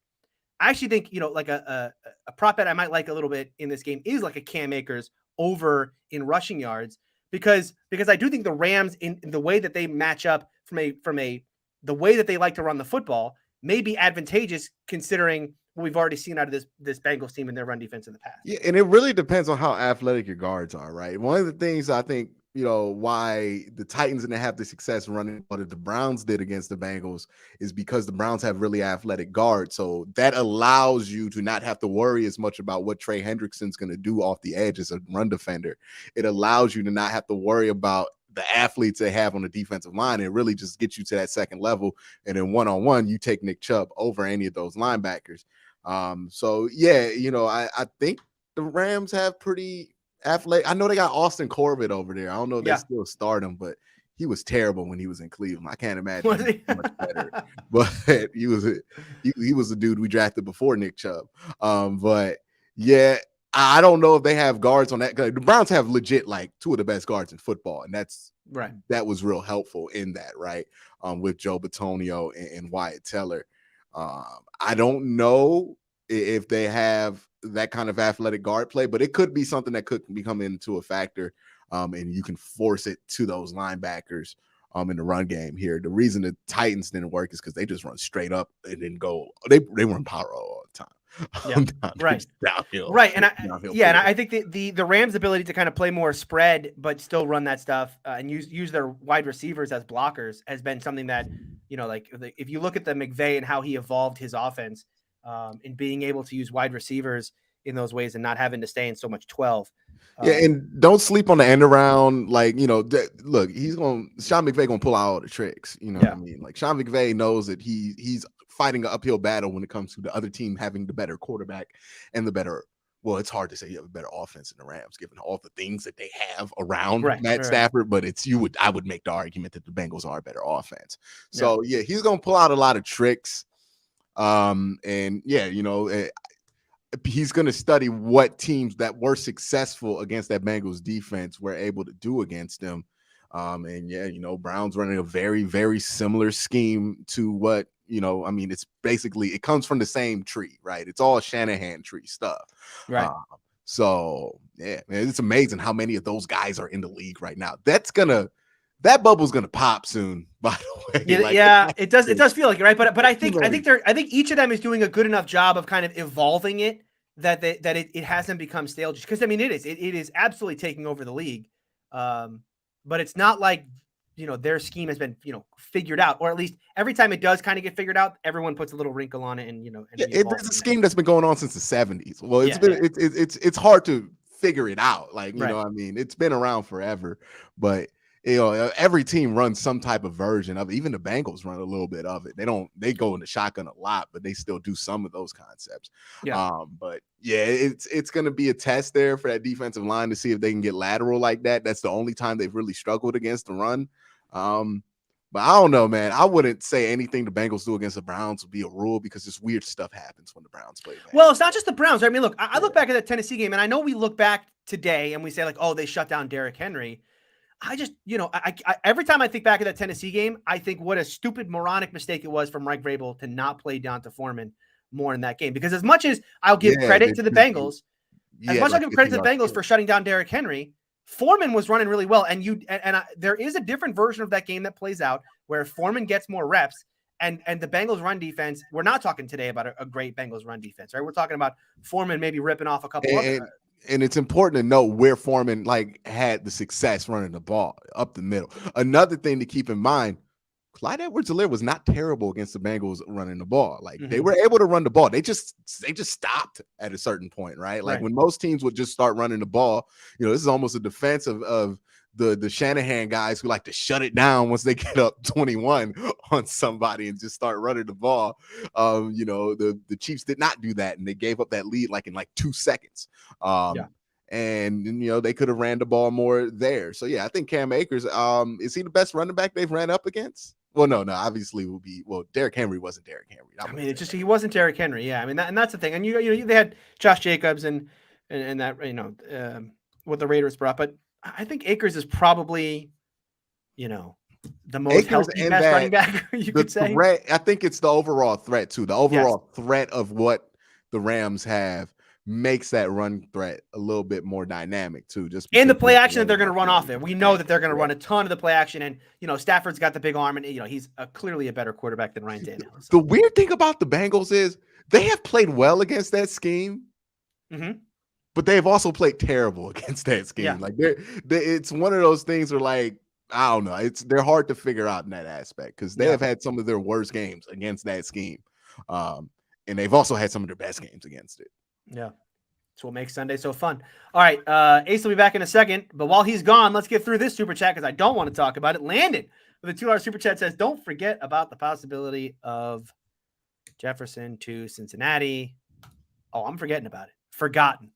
I actually think, like a prop bet I might like a little bit in this game is like a Cam Akers over in rushing yards, because I do think the Rams in the way that they match up from the way that they like to run the football may be advantageous, considering what we've already seen out of this Bengals team in their run defense in the past. Yeah, and it really depends on how athletic your guards are, right? One of the things I think, why the Titans didn't have the success running what the Browns did against the Bengals is because the Browns have really athletic guards. So that allows you to not have to worry as much about what Trey Hendrickson's going to do off the edge as a run defender. It allows you to not have to worry about the athletes they have on the defensive line. It really just gets you to that second level. And then one-on-one, you take Nick Chubb over any of those linebackers. So yeah, I think the Rams have pretty athletic. I know they got Austin Corbett over there. I don't know if they still start him, but he was terrible when he was in Cleveland. I can't imagine he was much better. But he was the dude we drafted before Nick Chubb. But yeah, I don't know if they have guards on that. The Browns have legit like two of the best guards in football, and that was real helpful in that, right? With Joe Bitonio and Wyatt Teller. I don't know if they have that kind of athletic guard play, but it could be something that could become into a factor, and you can force it to those linebackers in the run game here. The reason the Titans didn't work is because they just run straight up and then go. They run power all the time. Right. Downhill. Right. And I think the Rams' ability to kind of play more spread but still run that stuff and use their wide receivers as blockers has been something that, if you look at the McVay and how he evolved his offense in being able to use wide receivers in those ways and not having to stay in so much 12. And don't sleep on the end around. Like, look, Sean McVay gonna pull out all the tricks. What I mean? Like, Sean McVay knows that he's fighting an uphill battle when it comes to the other team having the better quarterback and the better. Well, it's hard to say you have a better offense than the Rams, given all the things that they have around Matt Stafford. But I would make the argument that the Bengals are a better offense. So yeah, he's gonna pull out a lot of tricks. He's going to study what teams that were successful against that Bengals defense were able to do against them. Brown's running a very, very similar scheme to what, it's basically, it comes from the same tree, right? It's all Shanahan tree stuff. Right. So yeah, man, it's amazing how many of those guys are in the league right now. That bubble's gonna pop soon, by the way. It does feel like it, right? But I think each of them is doing a good enough job of kind of evolving it that it hasn't become stale. Just because it is absolutely taking over the league. But it's not like their scheme has been figured out, or at least every time it does kind of get figured out, everyone puts a little wrinkle on it, and it's a scheme that's been going on since the 70s. Well, it's hard to figure it out. Like it's been around forever, but. Every team runs some type of version of it. Even the Bengals run a little bit of it. They go in the shotgun a lot, but they still do some of those concepts. But yeah, it's going to be a test there for that defensive line to see if they can get lateral like that. That's the only time they've really struggled against the run. But I don't know, man. I wouldn't say anything the Bengals do against the Browns would be a rule, because this weird stuff happens when the Browns play. Well, it's not just the Browns. I mean, look, I look back at that Tennessee game, and I know we look back today and we say like, oh, they shut down Derrick Henry. I just, I every time I think back at that Tennessee game, I think what a stupid, moronic mistake it was from Mike Vrabel to not play Deonta Foreman more in that game. Because as much as I'll give credit to the Bengals, for shutting down Derrick Henry, Foreman was running really well. And there is a different version of that game that plays out where Foreman gets more reps, and the Bengals run defense. We're not talking today about a great Bengals run defense, right? We're talking about Foreman maybe ripping off a couple of. And it's important to know where Foreman had the success running the ball up the middle. Another thing to keep in mind, Clyde Edwards-Helaire was not terrible against the Bengals running the ball. They were able to run the ball. They just stopped at a certain point, right? When most teams would just start running the ball, this is almost a defense of the Shanahan guys who like to shut it down once they get up 21 on somebody and just start running the ball. The Chiefs did not do that, and they gave up that lead in 2 seconds. And they could have ran the ball more there. So yeah, I think Cam Akers, is he the best running back they've ran up against? Well, no, obviously it will be. Well, Derrick Henry wasn't Derrick Henry. He wasn't Derrick Henry. Yeah, I mean, and that's the thing. And they had Josh Jacobs and that what the Raiders brought, but I think Akers is probably, the most Akers healthy and best that running back, you the could say. threat, I think it's the overall threat too. The overall threat of what the Rams have makes that run threat a little bit more dynamic too. Just And the because play of action that they're going to run off there. there. We know that they're going to run a ton of the play action. And, Stafford's got the big arm, and, he's clearly a better quarterback than Ryan Tannehill. So. The weird thing about the Bengals is they have played well against that scheme, but they've also played terrible against that scheme. Yeah. Like it's one of those things where, like, I don't know, they're hard to figure out in that aspect because they have had some of their worst games against that scheme. And they've also had some of their best games against it. Yeah. That's what makes Sunday so fun. All right. Ace will be back in a second, but while he's gone, let's get through this super chat because I don't want to talk about it. Landon with a $2 super chat says, don't forget about the possibility of Jefferson to Cincinnati. Oh, I'm forgetting about it. Forgotten.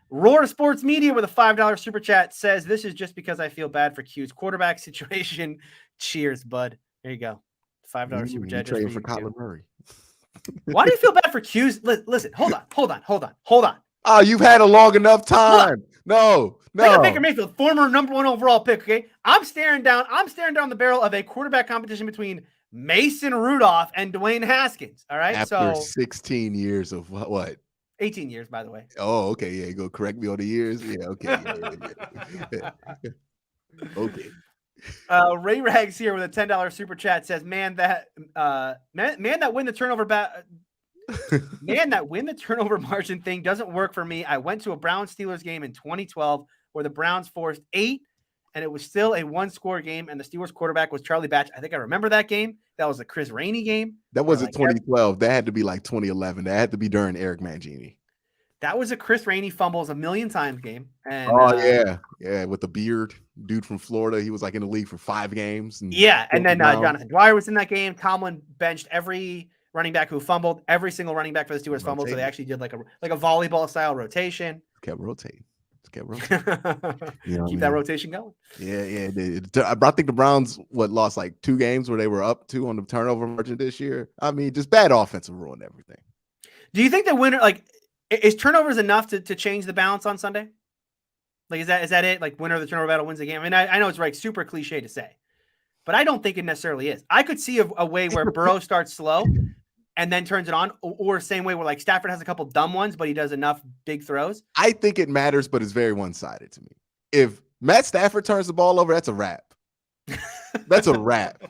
Roar Sports Media with a $5 super chat says, this is just because I feel bad for Q's quarterback situation. Cheers, bud. There you go. $5 super chat. Trading for Kyler Murray. Why do you feel bad for Q's? Listen, hold on. Oh, you've had a long enough time. No. Think of Baker Mayfield, former #1 overall pick. Okay, I'm staring down the barrel of a quarterback competition between Mason Rudolph and Dwayne Haskins. All right, after 16 years of what? 18 years, by the way. Oh, okay. Yeah, you go correct me on the years. Yeah, okay. Yeah. Okay. Ray Rags here with a $10 super chat says, man that win the turnover man, that win the turnover margin thing doesn't work for me. I went to a Browns-Steelers game in 2012 where the Browns forced 8, and it was still a 1-score game, and the Steelers quarterback was Charlie Batch. I think I remember that game. That was a Chris Rainey game. That wasn't 2012. That had to be like 2011. That had to be during Eric Mangini. That was a Chris Rainey fumbles a million times game. And, yeah, with the beard dude from Florida. He was like in the league for 5 games. And then Jonathan Dwyer was in that game. Tomlin benched every running back who fumbled. Every single running back for the Steelers fumbled. So they actually did like a volleyball style rotation. Kept rotating. Keep that rotation going. Yeah. I think the Browns lost like 2 games where they were up 2 on the turnover margin this year. I mean, just bad offensive ruined everything. Do you think the winner, is turnovers enough to change the balance on Sunday? Like, is that it? Like, winner of the turnover battle wins the game. I mean, I know it's like super cliche to say, but I don't think it necessarily is. I could see a way where Burrow starts slow and then turns it on, or same way where like Stafford has a couple dumb ones, but he does enough big throws. I think it matters, but it's very one-sided to me. If Matt Stafford turns the ball over, that's a wrap. That's a wrap,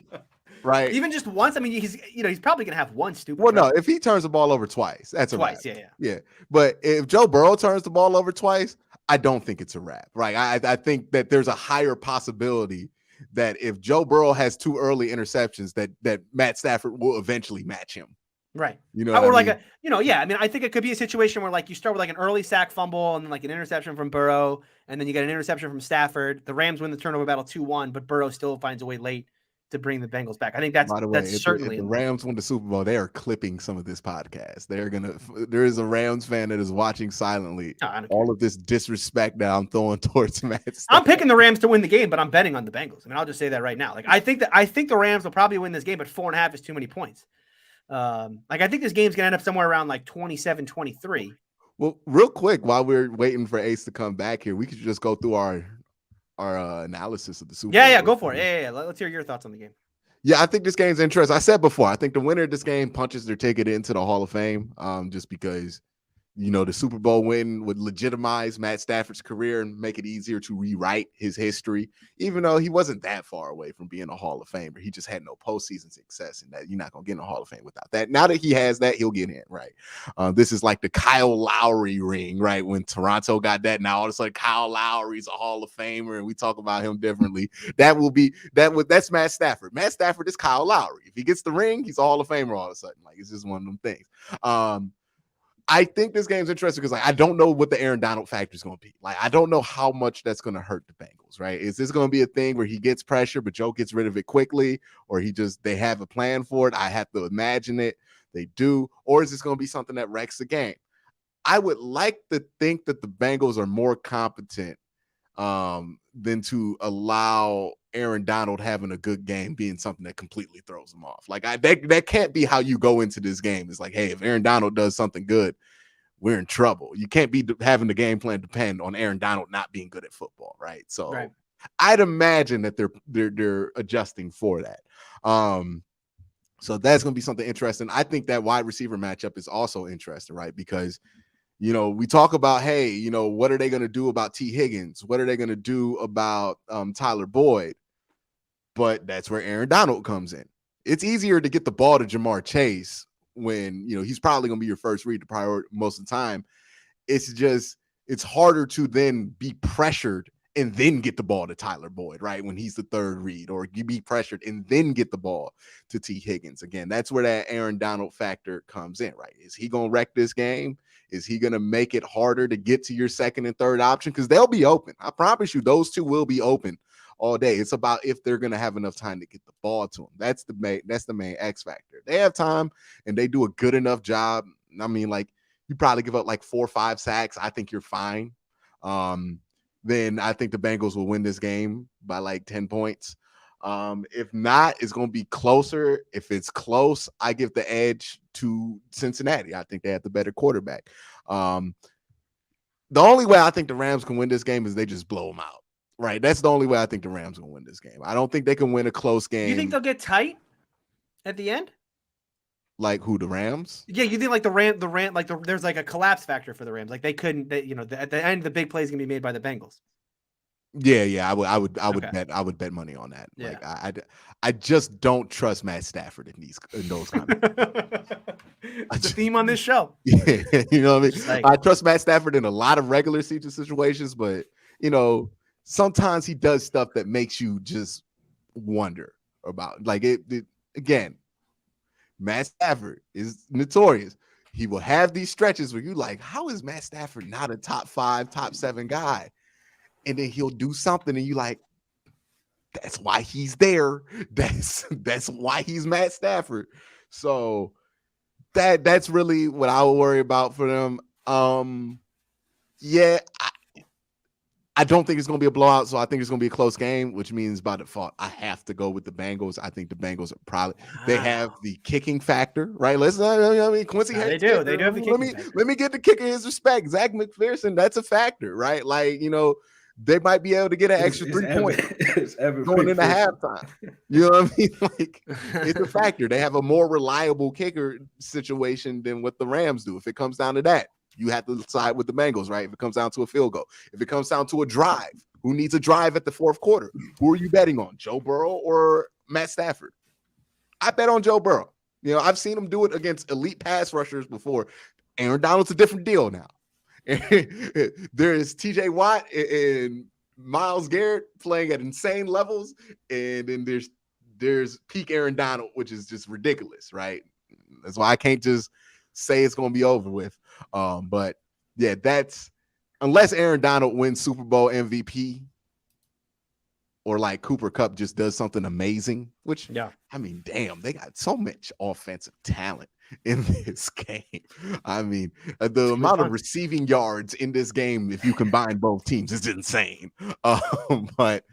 right? Even just once. I mean, he's probably gonna have one stupid. Well, no, if he turns the ball over twice, that's a wrap. Yeah. But if Joe Burrow turns the ball over twice, I don't think it's a wrap, right? I think that there's a higher possibility that if Joe Burrow has 2 early interceptions, that Matt Stafford will eventually match him. Right. I think it could be a situation where like you start with like an early sack fumble and then like an interception from Burrow, and then you get an interception from Stafford. The Rams win the turnover battle 2-1, but Burrow still finds a way late to bring the Bengals back. I think that's certainly. If the Rams win the Super Bowl, they are clipping some of this podcast. There is a Rams fan that is watching silently all of this disrespect that I'm throwing towards Matt Stafford. I'm picking the Rams to win the game, but I'm betting on the Bengals. I mean, I'll just say that right now. Like, I think the Rams will probably win this game, but 4.5 is too many points. I think this game's gonna end up somewhere around like 27-23. Well, real quick, while we're waiting for Ace to come back here, we could just go through our analysis of the Super Bowl. Yeah, go for it. Yeah. Let's hear your thoughts on the game. Yeah, I think this game's interesting. I said before, I think the winner of this game punches their ticket into the Hall of Fame, just because the Super Bowl win would legitimize Matt Stafford's career and make it easier to rewrite his history, even though he wasn't that far away from being a Hall of Famer. He just had no postseason success, and that you're not going to get in the Hall of Fame without that. Now that he has that, he'll get in, right? This is like the Kyle Lowry ring, right? When Toronto got that, now all of a sudden Kyle Lowry's a Hall of Famer, and we talk about him differently. That's Matt Stafford. Matt Stafford is Kyle Lowry. If he gets the ring, he's a Hall of Famer all of a sudden. Like, it's just one of them things. I think this game's interesting because I don't know what the Aaron Donald factor is going to be. Like, I don't know how much that's going to hurt the Bengals, right? Is this going to be a thing where he gets pressure, but Joe gets rid of it quickly, or they have a plan for it? I have to imagine it. They do. Or is this going to be something that wrecks the game? I would like to think that the Bengals are more competent than to allow Aaron Donald having a good game being something that completely throws them off. Like, that can't be how you go into this game. It's like, hey, if Aaron Donald does something good, we're in trouble. You can't be having the game plan depend on Aaron Donald not being good at football, right? So I'd imagine that they're adjusting for that. So that's going to be something interesting. I think that wide receiver matchup is also interesting, right? Because, we talk about, hey, what are they going to do about T. Higgins? What are they going to do about Tyler Boyd? But that's where Aaron Donald comes in. It's easier to get the ball to Jamar Chase when, he's probably going to be your first read to priority most of the time. It's harder to then be pressured and then get the ball to Tyler Boyd, right? When he's the third read, or you be pressured and then get the ball to T. Higgins. Again, that's where that Aaron Donald factor comes in, right? Is he going to wreck this game? Is he going to make it harder to get to your second and third option? Because they'll be open. I promise you, those two will be open all day. It's about if they're going to have enough time to get the ball to him. That's the main X factor. They have time and they do a good enough job. I mean, like, you probably give up like 4 or 5 sacks. I think you're fine. Then I think the Bengals will win this game by like 10 points. If not, it's going to be closer. If it's close, I give the edge to Cincinnati. I think they have the better quarterback. The only way I think the Rams can win this game is they just blow them out. Right. That's the only way I think the Rams will win this game. I don't think they can win a close game. You think they'll get tight at the end? Like who, the Rams? Yeah, you think like the Ram, like there's like a collapse factor for the Rams. Like they couldn't, at the end, the big play is gonna be made by the Bengals. Yeah, I would Okay. bet money on that. Yeah. Like I just don't trust Matt Stafford in those kind of. It's a theme on this show. Yeah, you know what I mean. Like, I trust Matt Stafford in a lot of regular season situations, but sometimes he does stuff that makes you just wonder about. Like it again. Matt Stafford is notorious. He will have these stretches where you like, how is Matt Stafford not a top 5, top 7 guy? And then he'll do something and you like, that's why he's there. That's why he's Matt Stafford. So that's really what I would worry about for them. Yeah, I don't think it's going to be a blowout, so I think it's going to be a close game, which means by default, I have to go with the Bengals. I think the Bengals are probably they have the kicking factor, right? Quincy. They do have the kicking factor. Let me get the kicker his respect. Zach McPherson, that's a factor, right? Like they might be able to get an extra 3 points going into halftime. You know what I mean? Like it's a factor. They have a more reliable kicker situation than what the Rams do. If it comes down to that. You have to side with the Bengals, right? If it comes down to a field goal, if it comes down to a drive, who needs a drive at the fourth quarter? Who are you betting on, Joe Burrow or Matt Stafford? I bet on Joe Burrow. I've seen him do it against elite pass rushers before. Aaron Donald's a different deal now. There is TJ Watt and Myles Garrett playing at insane levels, and then there's peak Aaron Donald, which is just ridiculous, right? That's why I can't just say it's going to be over with. But yeah, that's unless Aaron Donald wins Super Bowl MVP or like Cooper Kupp just does something amazing, which I mean, damn, they got so much offensive talent in this game. I mean, the amount of receiving yards in this game, if you combine both teams, is insane. But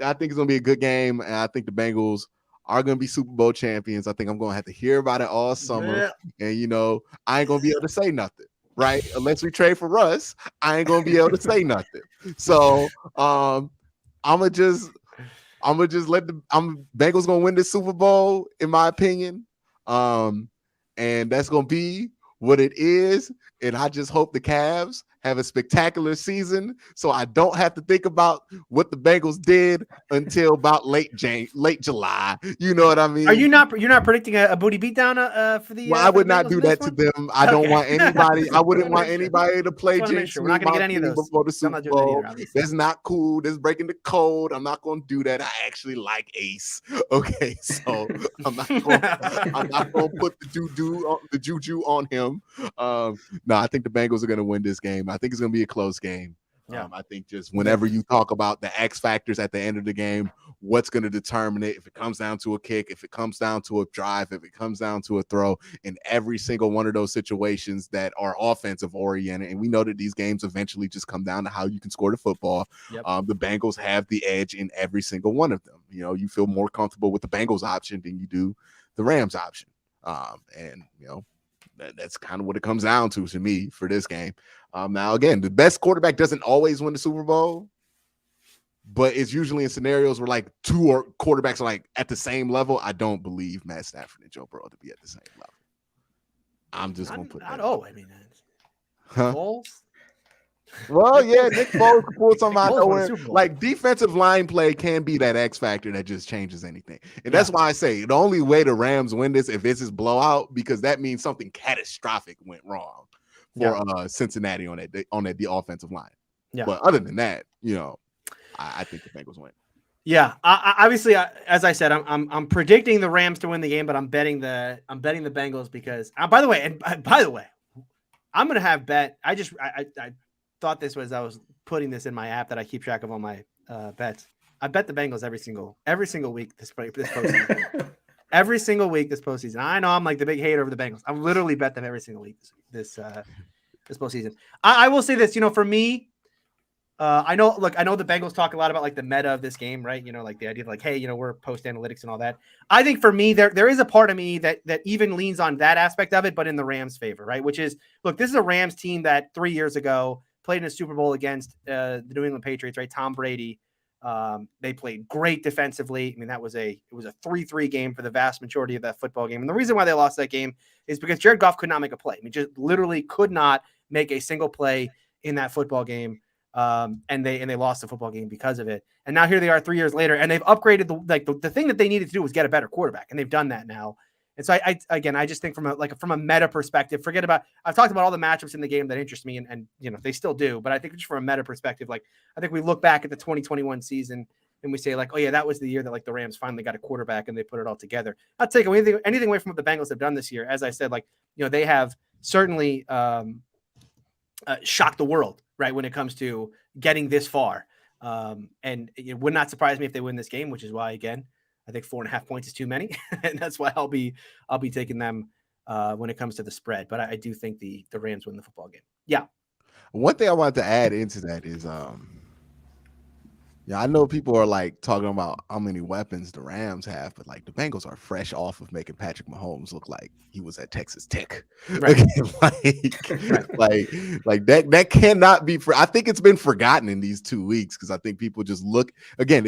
I think it's going to be a good game, and I think the Bengals are going to be Super Bowl champions. I think I'm going to have to hear about it all summer. Yeah. And, I ain't going to be able to say nothing, right? Unless we trade for Russ, I ain't going to be able to say nothing. So I'm going to just let Bengals going to win this Super Bowl, in my opinion. And that's going to be what it is. And I just hope the Cavs have a spectacular season so I don't have to think about what the Bengals did until about late July. You know what I mean? You're not predicting a booty beatdown for the? Well, I would not do that to them. I don't want anybody. I wouldn't want anybody to play jinx. We're not going to get any of those before the Super Bowl. That's not cool. That's breaking the code. I'm not going to do that. I actually like Ace. Okay, so I'm not going to put the juju on him. No, I think the Bengals are going to win this game. I think it's going to be a close game. Yeah. I think just whenever you talk about the X factors at the end of the game, what's going to determine it, if it comes down to a kick, if it comes down to a drive, if it comes down to a throw, in every single one of those situations that are offensive oriented. And we know that these games eventually just come down to how you can score the football. Yep. The Bengals have the edge in every single one of them. You feel more comfortable with the Bengals option than you do the Rams option. That's kind of what it comes down to me for this game. Now, again, the best quarterback doesn't always win the Super Bowl, but it's usually in scenarios where like two or quarterbacks are like at the same level. I don't believe Matt Stafford and Joe Burrow to be at the same level. I'm just gonna put that. I mean, Huh? Foles. Well, yeah, Nick Foles could pull something out Foles won a nowhere. Super Bowl. Like defensive line play can be that X factor that just changes anything. And that's Yeah. why I say the only way the Rams win this if this is blowout, because that means something catastrophic went wrong for Cincinnati on the offensive line. Yeah. But other than that, I think the Bengals win. Yeah, obviously, as I said, I'm predicting the Rams to win the game, but I'm betting the Bengals because. By the way, I'm gonna have bet. I thought this was I was putting this in my app that I keep track of all my bets. I bet the Bengals every single week this postseason. Every single week this postseason. I know I'm like the big hater of the Bengals. I literally bet them every single week this postseason. I will say this, for me. I know the Bengals talk a lot about like the meta of this game, right? Like the idea of like, hey, we're post analytics and all that. I think for me, there is a part of me that even leans on that aspect of it, but in the Rams' favor, right? Which is, look, this is a Rams team that 3 years ago played in a Super Bowl against the New England Patriots, right? Tom Brady. They played great defensively. I mean, it was a 3-3 game for the vast majority of that football game. And the reason why they lost that game is because Jared Goff could not make a play. I mean, just literally could not make a single play in that football game. And they lost the football game because of it. And now here they are 3 years later, and they've upgraded the thing that they needed to do was get a better quarterback, and they've done that now. And so I just think from a meta perspective, forget about, I've talked about all the matchups in the game that interest me and they still do, but I think just from a meta perspective, like I think we look back at the 2021 season and we say like, oh yeah, that was the year that like the Rams finally got a quarterback and they put it all together. Not taking anything away from what the Bengals have done this year. As I said, like, they have certainly shocked the world, right, when it comes to getting this far. And it would not surprise me if they win this game, which is why, again, I think 4.5 points is too many. And that's why I'll be taking them when it comes to the spread. But I do think the Rams win the football game. Yeah. One thing I wanted to add into that is, I know people are like talking about how many weapons the Rams have, but like the Bengals are fresh off of making Patrick Mahomes look like he was at Texas Tech. Right. like that cannot be. I think it's been forgotten in these 2 weeks because I think people just look again.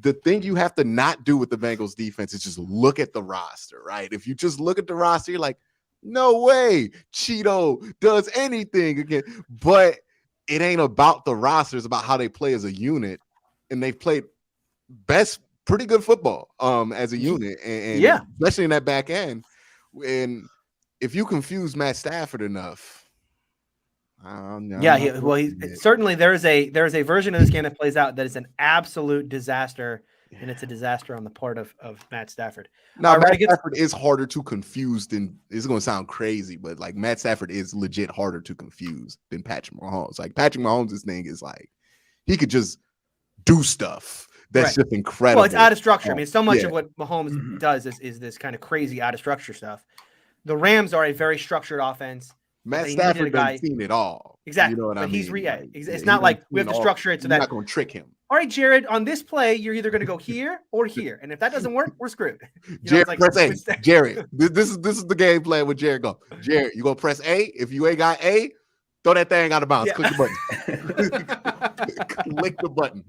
The thing you have to not do with the Bengals defense is just look at the roster, right? If you just look at the roster, you're like, no way Cheeto does anything again, but it ain't about the roster. It's about how they play as a unit, and they've played pretty good football as a unit, and especially in that back end. And if you confuse Matt Stafford enough, certainly there is a version of this game that plays out that is an absolute disaster, and it's a disaster on the part of Matt Stafford. Now, Matt Stafford is harder to confuse than, it's going to sound crazy, but like Matt Stafford is legit harder to confuse than Patrick Mahomes. Like Patrick Mahomes' thing is like, he could just do stuff that's just incredible. Well, it's out of structure. I mean, so much of what Mahomes does is this kind of crazy out of structure stuff. The Rams are a very structured offense. Matt Stafford doesn't seen it all. Exactly. You know what I mean? It's not like we have to structure it so that you're not going to trick him. All right, Jared, on this play, you're either going to go here or here. And if that doesn't work, we're screwed. Jared, press A. Jared, this is the game plan with Jared. Go. Jared, you going to press A. If you ain't got A, throw that thing out of bounds. Click the button. Click the button.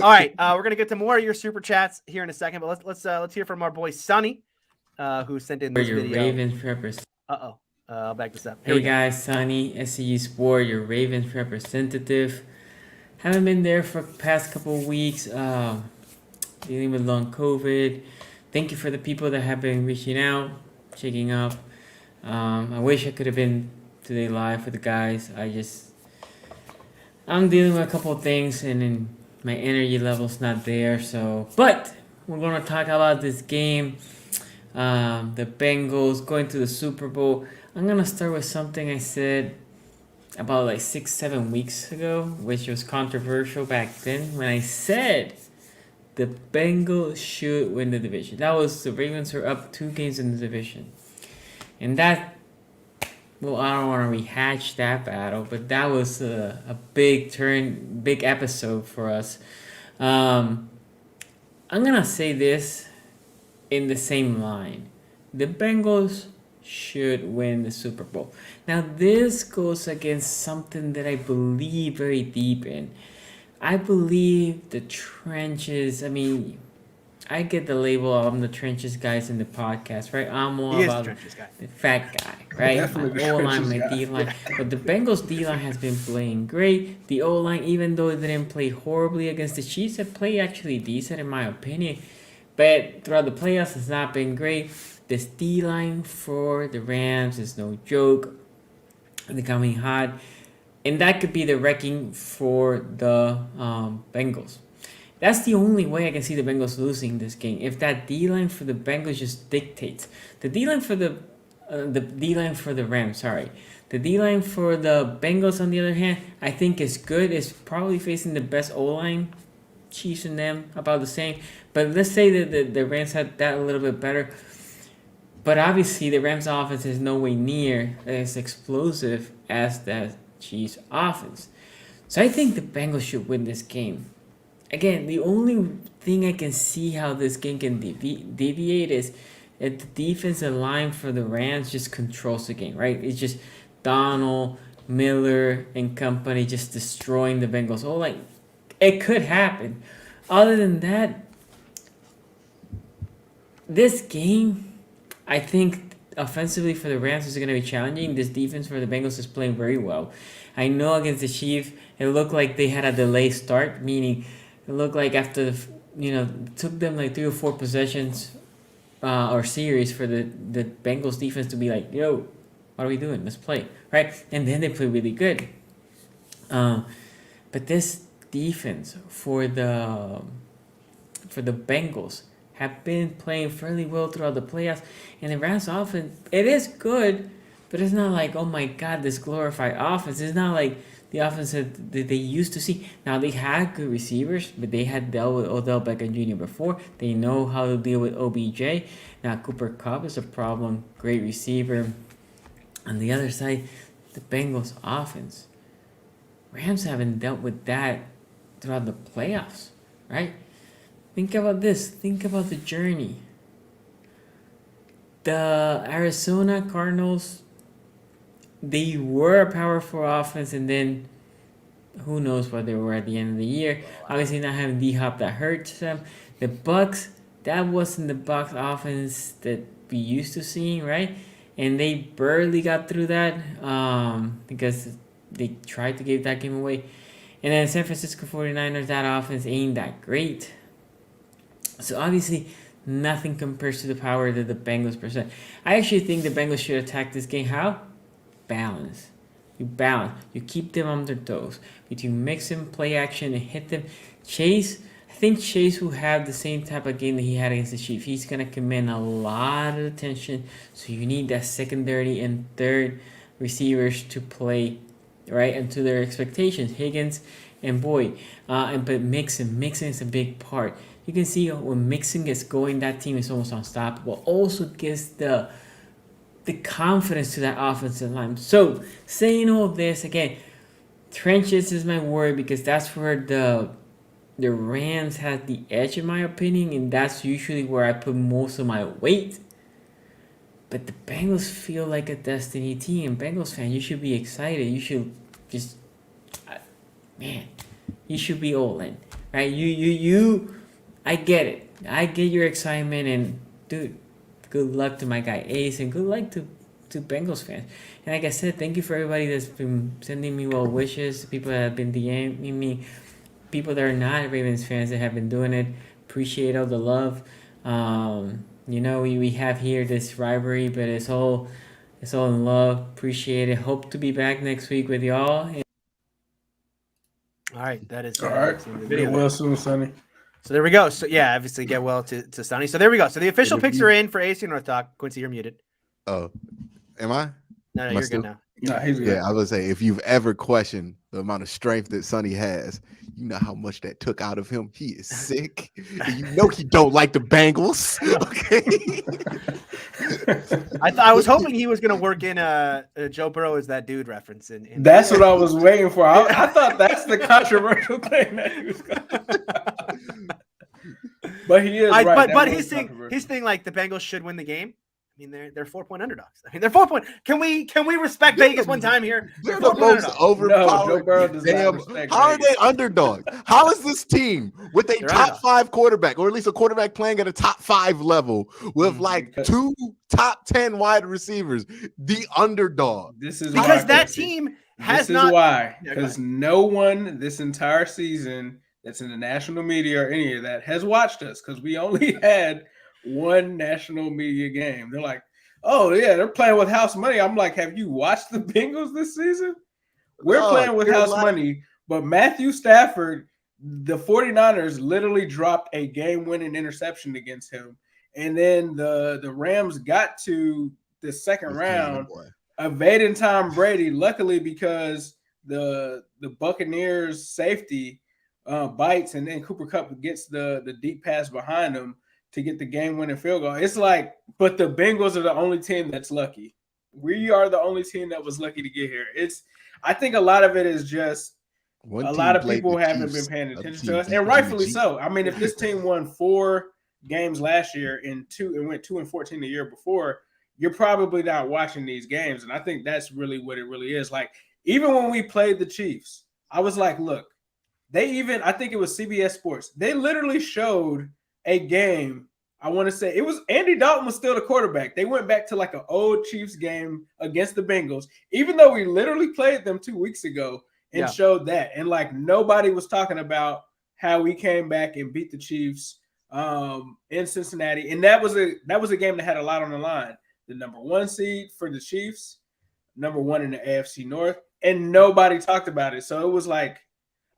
All right. We're going to get to more of your super chats here in a second, but let's hear from our boy Sonny, who sent in this video. Ravens representative. I'll back this up. Hey guys, Sonny, SCU Sport, your Ravens representative. Haven't been there for the past couple of weeks, dealing with long COVID. Thank you for the people that have been reaching out, checking up. I wish I could have been today live for the guys. I'm dealing with a couple of things, and then my energy level's not there. But we're gonna talk about this game. The Bengals going to the Super Bowl. I'm gonna start with something I said about like 6-7 weeks ago, which was controversial back then, when I said the Bengals should win the division. That was, the Ravens were up 2 games in the division, and that, well, I don't want to rehash that battle, but that was a big episode for us. I'm gonna say this in the same line: the Bengals should win the Super Bowl. Now, this goes against something that I believe very deep in. I believe the trenches. I mean, I get the label of I'm the trenches guys in the podcast, right? I'm all He is the about trenches guy. the fat guy, right? Definitely My the O line, trenches my guy. D line. But the Bengals D line has been playing great. The O line, even though it didn't play horribly against the Chiefs, it played actually decent in my opinion. But throughout the playoffs, it's not been great. This D line for the Rams is no joke. They're coming hot. And that could be the wrecking for the Bengals. That's the only way I can see the Bengals losing this game. If that D line for the Bengals just dictates the D line for the D line for the Rams. Sorry, the D line for the Bengals. On the other hand, I think is good. It's probably facing the best O line. Chiefs and them about the same. But let's say that the Rams had that a little bit better. But obviously, the Rams offense is nowhere near as explosive as the Chiefs offense. So I think the Bengals should win this game. Again, the only thing I can see how this game can deviate is that the defensive line for the Rams just controls the game, right? It's just Donald, Miller, and company just destroying the Bengals. Oh, like, it could happen. Other than that, this game, I think offensively for the Rams is going to be challenging. This defense for the Bengals is playing very well. I know against the Chiefs, it looked like they had a delayed start, meaning it looked like after it took them like 3 or 4 possessions or series for the Bengals defense to be like, yo, what are we doing? Let's play, right? And then they play really good. But this defense for the Bengals have been playing fairly well throughout the playoffs, and the Rams offense, it is good, but it's not like, oh my God, this glorified offense. It's not like the offense that they used to see. Now, they had good receivers, but they had dealt with Odell Beckham Jr. before. They know how to deal with OBJ. Now, Cooper Kupp is a problem. Great receiver. On the other side, the Bengals offense. Rams haven't dealt with that throughout the playoffs, right? Think about this. Think about the journey. The Arizona Cardinals, they were a powerful offense, and then who knows what they were at the end of the year. Obviously, not having D-Hop, that hurts them. The Bucks, that wasn't the Bucks offense that we used to seeing, right? And they barely got through that because they tried to give that game away. And then San Francisco 49ers, that offense ain't that great. So obviously, nothing compares to the power that the Bengals present. I actually think the Bengals should attack this game. How? Balance. You balance. You keep them on their toes. Between mix them, play action, and hit them. Chase, I think Chase will have the same type of game that he had against the Chiefs. He's going to command a lot of attention. So you need that secondary and third receivers to play, right, and to their expectations. Higgins and Boyd. But Mixon is a big part. You can see when Mixon gets going, that team is almost unstoppable. Also gives the confidence to that offensive line. So, saying all this, again, trenches is my word because that's where the Rams have the edge, in my opinion, and that's usually where I put most of my weight. But the Bengals feel like a destiny team. Bengals fan, you should be excited. You should just, you should be all in, right? You. I get it. I get your excitement, and dude, good luck to my guy Ace, and good luck to Bengals fans. And like I said, thank you for everybody that's been sending me well wishes, people that have been DMing me, people that are not Ravens fans that have been doing it. Appreciate all the love. We have here this rivalry, but it's all in love. Appreciate it. Hope to be back next week with y'all. All right, that is all right. the video. Get well soon, Sonny. So there we go. So yeah, obviously get well to Sonny. So there we go. So the official picks are in for AFC North Talk. Quincy, you're muted. Oh, am I? No, you're good now. No, he's good. Yeah, I was gonna say, if you've ever questioned the amount of strength that Sonny has, you know how much that took out of him. He is sick. And you know he don't like the Bengals. Okay. I was hoping he was going to work in Joe Burrow is that dude reference. That's what I was waiting for. I thought that's the controversial thing that he was going to. But he is right. But his thing, like the Bengals should win the game. mean, they're 4-point underdogs. I mean, they're 4-point. Can we respect Vegas one time here? They're They're the 4-point most underdogs. overpowered. No, Joe Burrow does not Damn, respect how are Vegas. they underdogs? How is this team with a They're top underdogs. 5 quarterback, or at least a quarterback playing at a top 5 level, with like 2 top 10 wide receivers, the underdog? This is Because why, that Quincy. team has This is not. why, Yeah, go because ahead. no one this entire season that's in the national media or any of that has watched us, because we only had one national media game. They're like, oh yeah, they're playing with house money. I'm like, have you watched the Bengals this season? We're playing with house money, but Matthew Stafford, the 49ers literally dropped a game-winning interception against him. And then the Rams got to the second round, evading Tom Brady, luckily because the Buccaneers safety bites, and then Cooper Kupp gets the deep pass behind him to get the game-winning field goal. It's like, but the Bengals are the only team that's lucky. We are the only team that was lucky to get here. I think a lot of it is just a lot of people haven't been paying attention to us, and rightfully so. I mean, if this team won 4 games last year and went 2-14 the year before, you're probably not watching these games. And I think that's really what it really is. Like, even when we played the Chiefs, I was like, look, I think it was CBS Sports. They literally showed a game. I want to say it was Andy Dalton was still the quarterback. They went back to like an old Chiefs game against the Bengals, even though we literally played them 2 weeks ago and showed that. And like, nobody was talking about how we came back and beat the Chiefs in Cincinnati. And that was a game that had a lot on the line. The number 1 seed for the Chiefs, number 1 in the AFC North, and nobody talked about it. So it was like,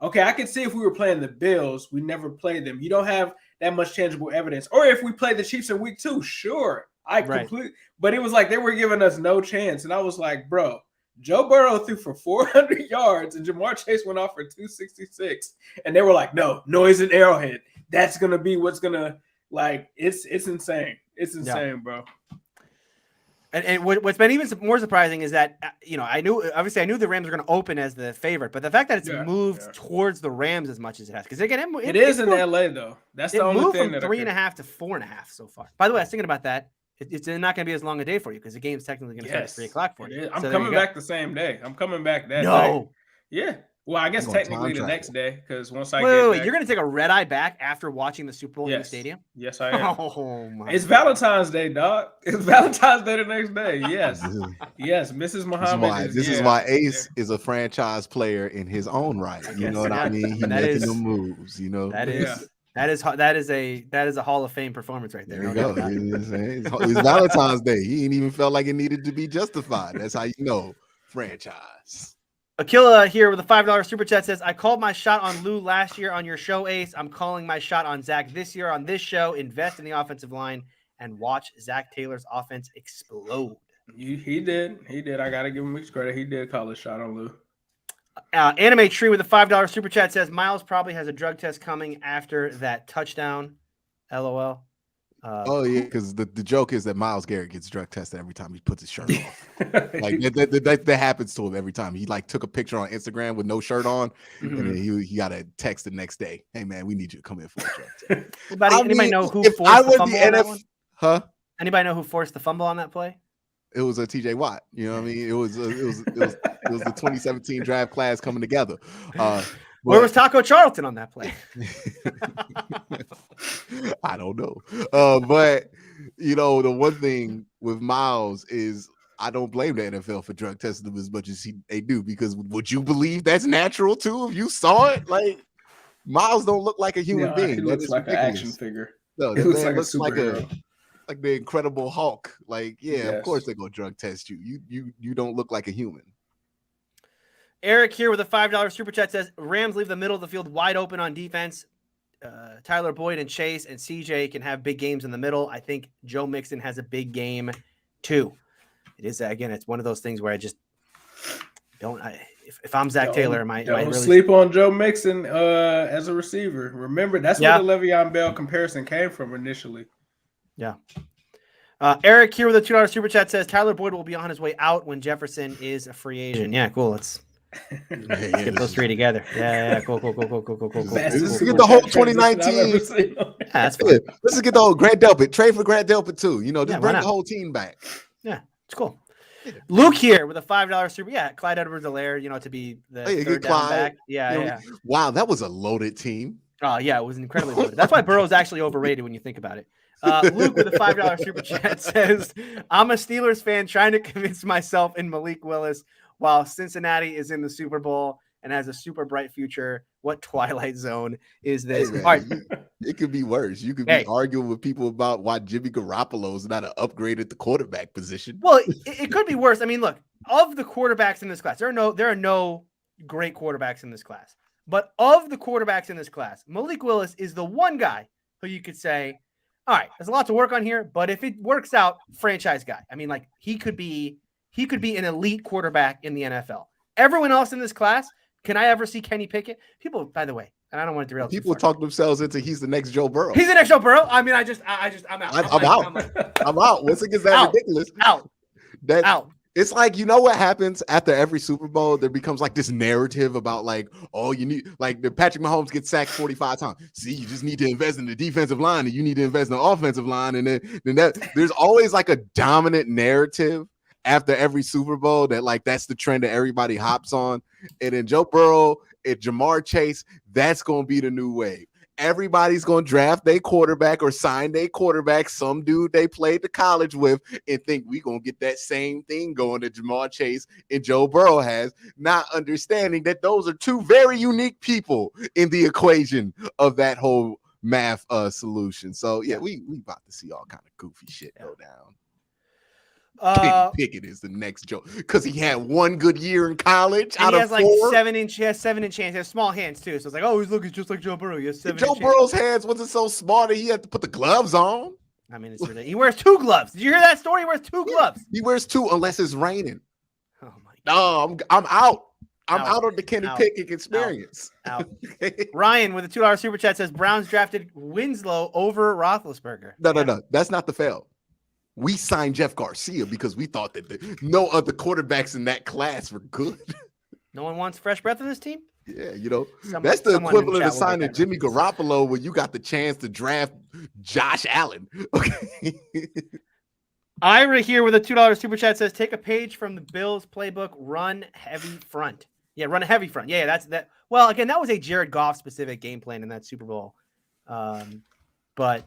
okay, I could see if we were playing the Bills, we never played them. You don't have that much tangible evidence. Or if we played the Chiefs in week 2, sure. But it was like they were giving us no chance. And I was like, bro, Joe Burrow threw for 400 yards and Jamar Chase went off for 266. And they were like, no, noise and Arrowhead. That's going to be what's going to, like, it's insane. It's insane, bro. And what's been even more surprising is that, I knew the Rams were going to open as the favorite, but the fact that it's moved towards the Rams as much as it has, because again, it is in LA though. That's the only thing that moved from 3.5 to 4.5 so far. By the way, I was thinking about that. It's not going to be as long a day for you because the game's technically going to start at 3 o'clock for you. I'm coming back the same day. I'm coming back that day. Yeah. Well, I guess technically the next day, because once I get back, you're going to take a red eye back after watching the Super Bowl in the stadium? Yes, I am. Oh, my It's Valentine's Day, dog. It's Valentine's Day the next day. Yes. Yes, Mrs. Muhammad. This is why Ace is a franchise player in his own right. You know what I mean? He's making the moves, That is a Hall of Fame performance right there. There you go. It's Valentine's Day. He ain't even felt like it needed to be justified. That's how you know franchise. Aquila here with a $5 super chat says, I called my shot on Lou last year on your show, Ace. I'm calling my shot on Zach this year on this show. Invest in the offensive line and watch Zach Taylor's offense explode. He did. I got to give him credit. He did call his shot on Lou. Anime Tree with a $5 super chat says, Miles probably has a drug test coming after that touchdown. LOL. Because the joke is that Myles Garrett gets drug tested every time he puts his shirt off. Like that happens to him every time. He like took a picture on Instagram with no shirt on, and then he got a text the next day. Hey man, we need you to come in for a drug test. Anybody know who forced the fumble on that one? Huh? Anybody know who forced the fumble on that play? It was a TJ Watt. You know what I mean? It was the 2017 draft class coming together. Where was Taco Charlton on that play? I don't know. But the one thing with Miles is I don't blame the NFL for drug testing them as much as they do, because would you believe that's natural too if you saw it? Like, Miles don't look like a human being. He looks like an action figure. No, it looks like like the Incredible Hulk. Like, of course they're gonna drug test you. You don't look like a human. Eric here with a $5 super chat says, Rams leave the middle of the field wide open on defense. Tyler Boyd and Chase and CJ can have big games in the middle. I think Joe Mixon has a big game too. It is, again, it's one of those things where I just don't. If I'm Zach Taylor, I really sleep on Joe Mixon as a receiver. Remember, that's where the Le'Veon Bell comparison came from initially. Yeah. Eric here with a $2 super chat says, Tyler Boyd will be on his way out when Jefferson is a free agent. Yeah, cool. Let's get those three together. Yeah. Cool. Let's Fastest get super the whole chat transition I've 2019. ever seen. Yeah, that's Yeah, fun. let's just get the whole Grant Delpit. Trade for Grant Delpit too. You know, just Yeah, why bring the not? whole team back. Yeah, it's cool. Luke here with a $5 super. Yeah, Clyde Edwards-Helaire, to be the Hey, third get down Clyde. back. Yeah, You know, yeah. Wow, that was a loaded team. Oh, yeah, it was incredibly loaded. That's why Burrow's actually overrated when you think about it. Luke with a $5 super chat says, I'm a Steelers fan trying to convince myself in Malik Willis while Cincinnati is in the Super Bowl and has a super bright future. What twilight zone is this? Hey, man, All right. it could be worse. You could Hey. be arguing with people about why Jimmy Garoppolo is not an upgrade at the quarterback position. Well, it could be worse. I mean, look, of the quarterbacks in this class, there are no great quarterbacks in this class. But of the quarterbacks in this class, Malik Willis is the one guy who you could say, all right, there's a lot to work on here, but if it works out, franchise guy. I mean, like he could be an elite quarterback in the NFL. Everyone else in this class, can I ever see Kenny Pickett? People, by the way, and I don't want to derail. People talk themselves into he's the next Joe Burrow. He's the next Joe Burrow. I mean, I'm out. I'm out. I'm out. Once it gets that ridiculous, out. It's like, you know what happens after every Super Bowl? There becomes like this narrative about like, oh, you need like the Patrick Mahomes gets sacked 45 times. See, you just need to invest in the defensive line and you need to invest in the offensive line. And then there's always like a dominant narrative after every Super Bowl that like that's the trend that everybody hops on. And then Joe Burrow and Jamar Chase, that's gonna be the new wave. Everybody's gonna draft their quarterback or sign their quarterback, some dude they played the college with, and think we gonna get that same thing going that Jamar Chase and Joe Burrow has, not understanding that those are two very unique people in the equation of that whole math solution. So yeah, we about to see all kind of goofy shit go down. Kenny Pickett is the next Joe because he had one good year in college. And out he of has like 4. 7-inch. He has 7-inch hands. He has small hands too. So it's like, oh, he's looking just like Joe Burrow. He has 7-inch Joe Burrow's hands wasn't so small that he had to put the gloves on. I mean, it's ridiculous. He wears 2 gloves. Did you hear that story? He wears 2 gloves. He wears 2 unless it's raining. Oh my No, God. I'm out. I'm out of the Kenny Pickett experience. Out. Ryan with a $2 super chat says Browns drafted Winslow over Roethlisberger. No. That's not the fail. We signed Jeff Garcia because we thought that no other quarterbacks in that class were good. No one wants fresh breath in this team? Yeah, that's the equivalent of signing Jimmy reference. Garoppolo when you got the chance to draft Josh Allen. Okay. Ira here with a $2 super chat says take a page from the Bills playbook, run heavy front. Yeah, run a heavy front. Yeah, that's that. Well, again, that was a Jared Goff specific game plan in that Super Bowl. But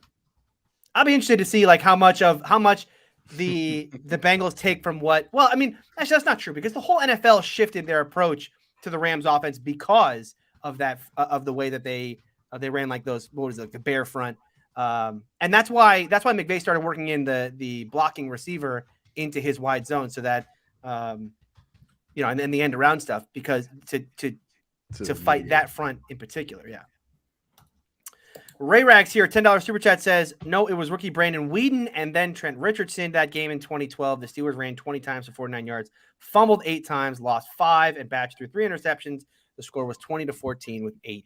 I'll be interested to see like how much the Bengals take from what. Well, I mean, actually, that's not true because the whole NFL shifted their approach to the Rams offense because of that of the way that they ran like those. What was it, like the bear front? And that's why McVay started working in the blocking receiver into his wide zone so that and then the end around stuff because to fight that front in particular. Yeah. Ray Rags here, $10 super chat says, no, it was rookie Brandon Weeden and then Trent Richardson that game in 2012. The Steelers ran 20 times for 49 yards, fumbled 8 times, lost 5, and batched through 3 interceptions. The score was 20-14 with 8.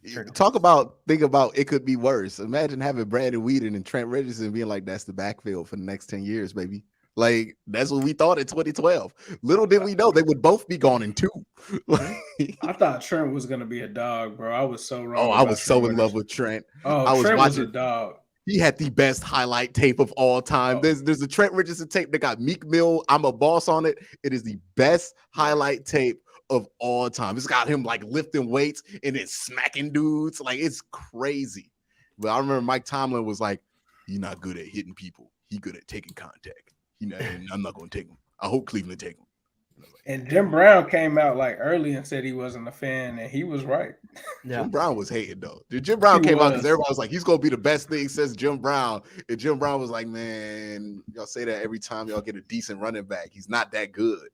Think about it could be worse. Imagine having Brandon Weeden and Trent Richardson being like, that's the backfield for the next 10 years, baby. Like, that's what we thought in 2012. Little did we know they would both be gone in 2. I thought Trent was going to be a dog, bro. I was so wrong. Oh, I was so in love with Trent. Oh, I was Trent watching, was a dog. He had the best highlight tape of all time. There's a Trent Richardson tape that got Meek Mill, I'm a Boss on it. It is the best highlight tape of all time. It's got him like lifting weights and then smacking dudes. Like, it's crazy. But I remember Mike Tomlin was like, he's not good at hitting people. He's good at taking contact. I'm not going to take him. I hope Cleveland take him. And Jim Brown came out like early and said he wasn't a fan, and he was right. Yeah. Jim Brown was hated though. Jim Brown came out because everybody was like, he's going to be the best thing since Jim Brown. And Jim Brown was like, man, y'all say that every time y'all get a decent running back. He's not that good.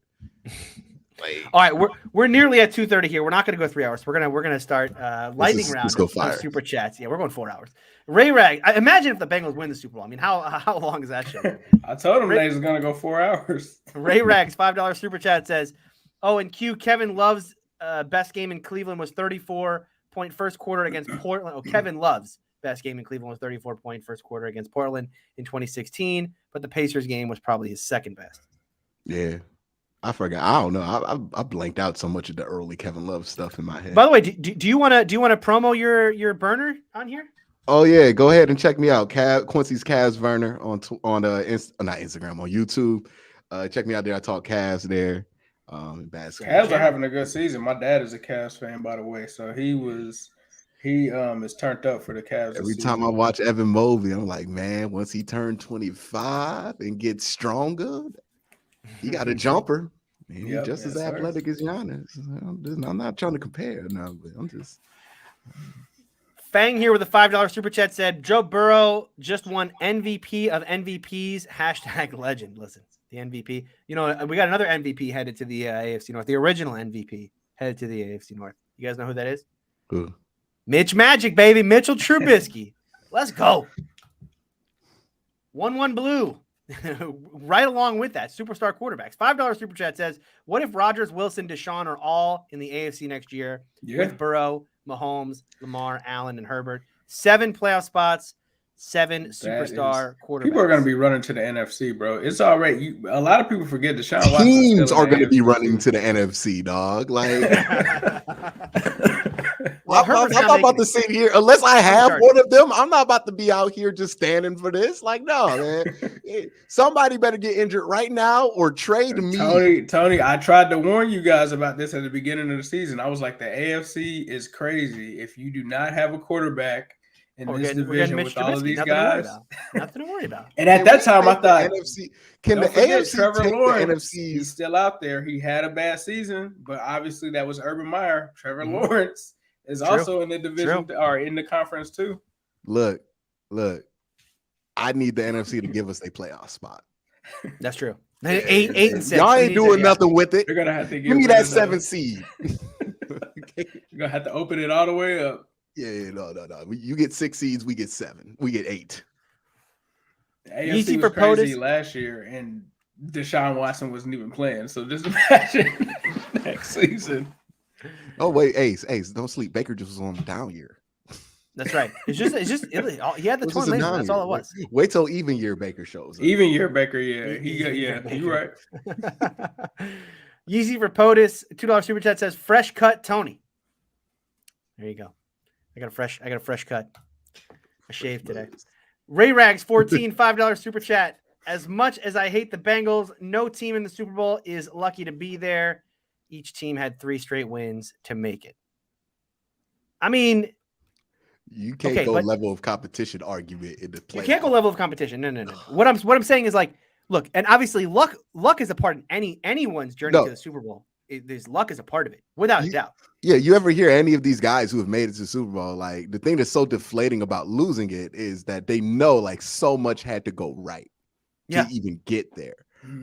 Like, all right, we're nearly at 2:30 here. We're not going to go 3 hours. We're gonna start lightning round. Let's go fire. Super chats. Yeah, we're going 4 hours. Ray Rag, imagine if the Bengals win the Super Bowl. I mean, how long is that show? I told him they was going to go 4 hours. Ray Rags $5 super chat says, "Oh, and Q Kevin Love's best game in Cleveland was 34-point first quarter against Portland." Oh, Kevin Love's best game in Cleveland was 34-point first quarter against Portland in 2016, but the Pacers game was probably his second best. Yeah. I forgot. I don't know. I blanked out so much of the early Kevin Love stuff in my head. By the way, do you want to promo your burner on here? Oh yeah, go ahead and check me out, Quincy's Cavs Verner on not Instagram, on YouTube. Check me out there. I talk Cavs there. Basketball. Cavs are having a good season. My dad is a Cavs fan, by the way, so he is turned up for the Cavs. Every time I watch Evan Mobley, I'm like, man, once he turned 25 and gets stronger, he got a jumper. And he's just as athletic as Giannis. I'm not trying to compare now, but I'm just. Fang here with a $5 super chat said Joe Burrow just won MVP of MVPs. # legend. Listen, the MVP. You know, we got another MVP headed to the AFC North. The original MVP headed to the AFC North. You guys know who that is? Who? Mitch Magic, baby. Mitchell Trubisky. Let's go. 1-1 blue. Right along with that, superstar quarterbacks. $5 super chat says, what if Rodgers, Wilson, Deshaun are all in the AFC next year with Burrow, Mahomes, Lamar, Allen, and Herbert? 7 playoff spots, 7 superstar quarterbacks. People are going to be running to the NFC, bro. It's already a lot of people forget Deshaun Watson. Teams are going to be running to the NFC, dog. Like, I'm not about to sit here unless I have one of them. I'm not about to be out here just standing for this. Like, no, man. Somebody better get injured right now or trade me. Tony, I tried to warn you guys about this at the beginning of the season. I was like, the AFC is crazy. If you do not have a quarterback in this division with all of these guys, nothing to worry about. And at that time, I thought, NFC, can the AFC Trevor take Lawrence, the NFC? He's still out there. He had a bad season, but obviously that was Urban Meyer. Trevor Lawrence is also in the division or in the conference too. Look. I need the NFC to give us a playoff spot. That's true. 8 and 6. Y'all ain't doing nothing with it. They're gonna have to give me that 7 seed. You're gonna have to open it all the way up. Yeah, no. You get 6 seeds, we get 7. We get 8. AFC was for crazy last year, and Deshaun Watson wasn't even playing. So just imagine next season. Oh wait, Ace, don't sleep. Baker just was on the down year. That's right. He had the torn label. That's all it was. Wait till even year Baker shows up. Even year Baker, you're right. Yeezy for POTUS, $2 super chat says fresh cut Tony. There you go. I got a fresh cut. I shaved today. Ray Rags 14, $5 super chat. As much as I hate the Bengals, no team in the Super Bowl is lucky to be there. Each team had 3 straight wins to make it. I mean, you can't go level of competition argument in the play. You can't go level of competition. No. What I'm saying is, like, look, and obviously luck is a part of anyone's journey to the Super Bowl. There's luck is a part of it, without a doubt. Yeah, you ever hear any of these guys who have made it to the Super Bowl? Like, the thing that's so deflating about losing it is that they know like so much had to go right to even get there,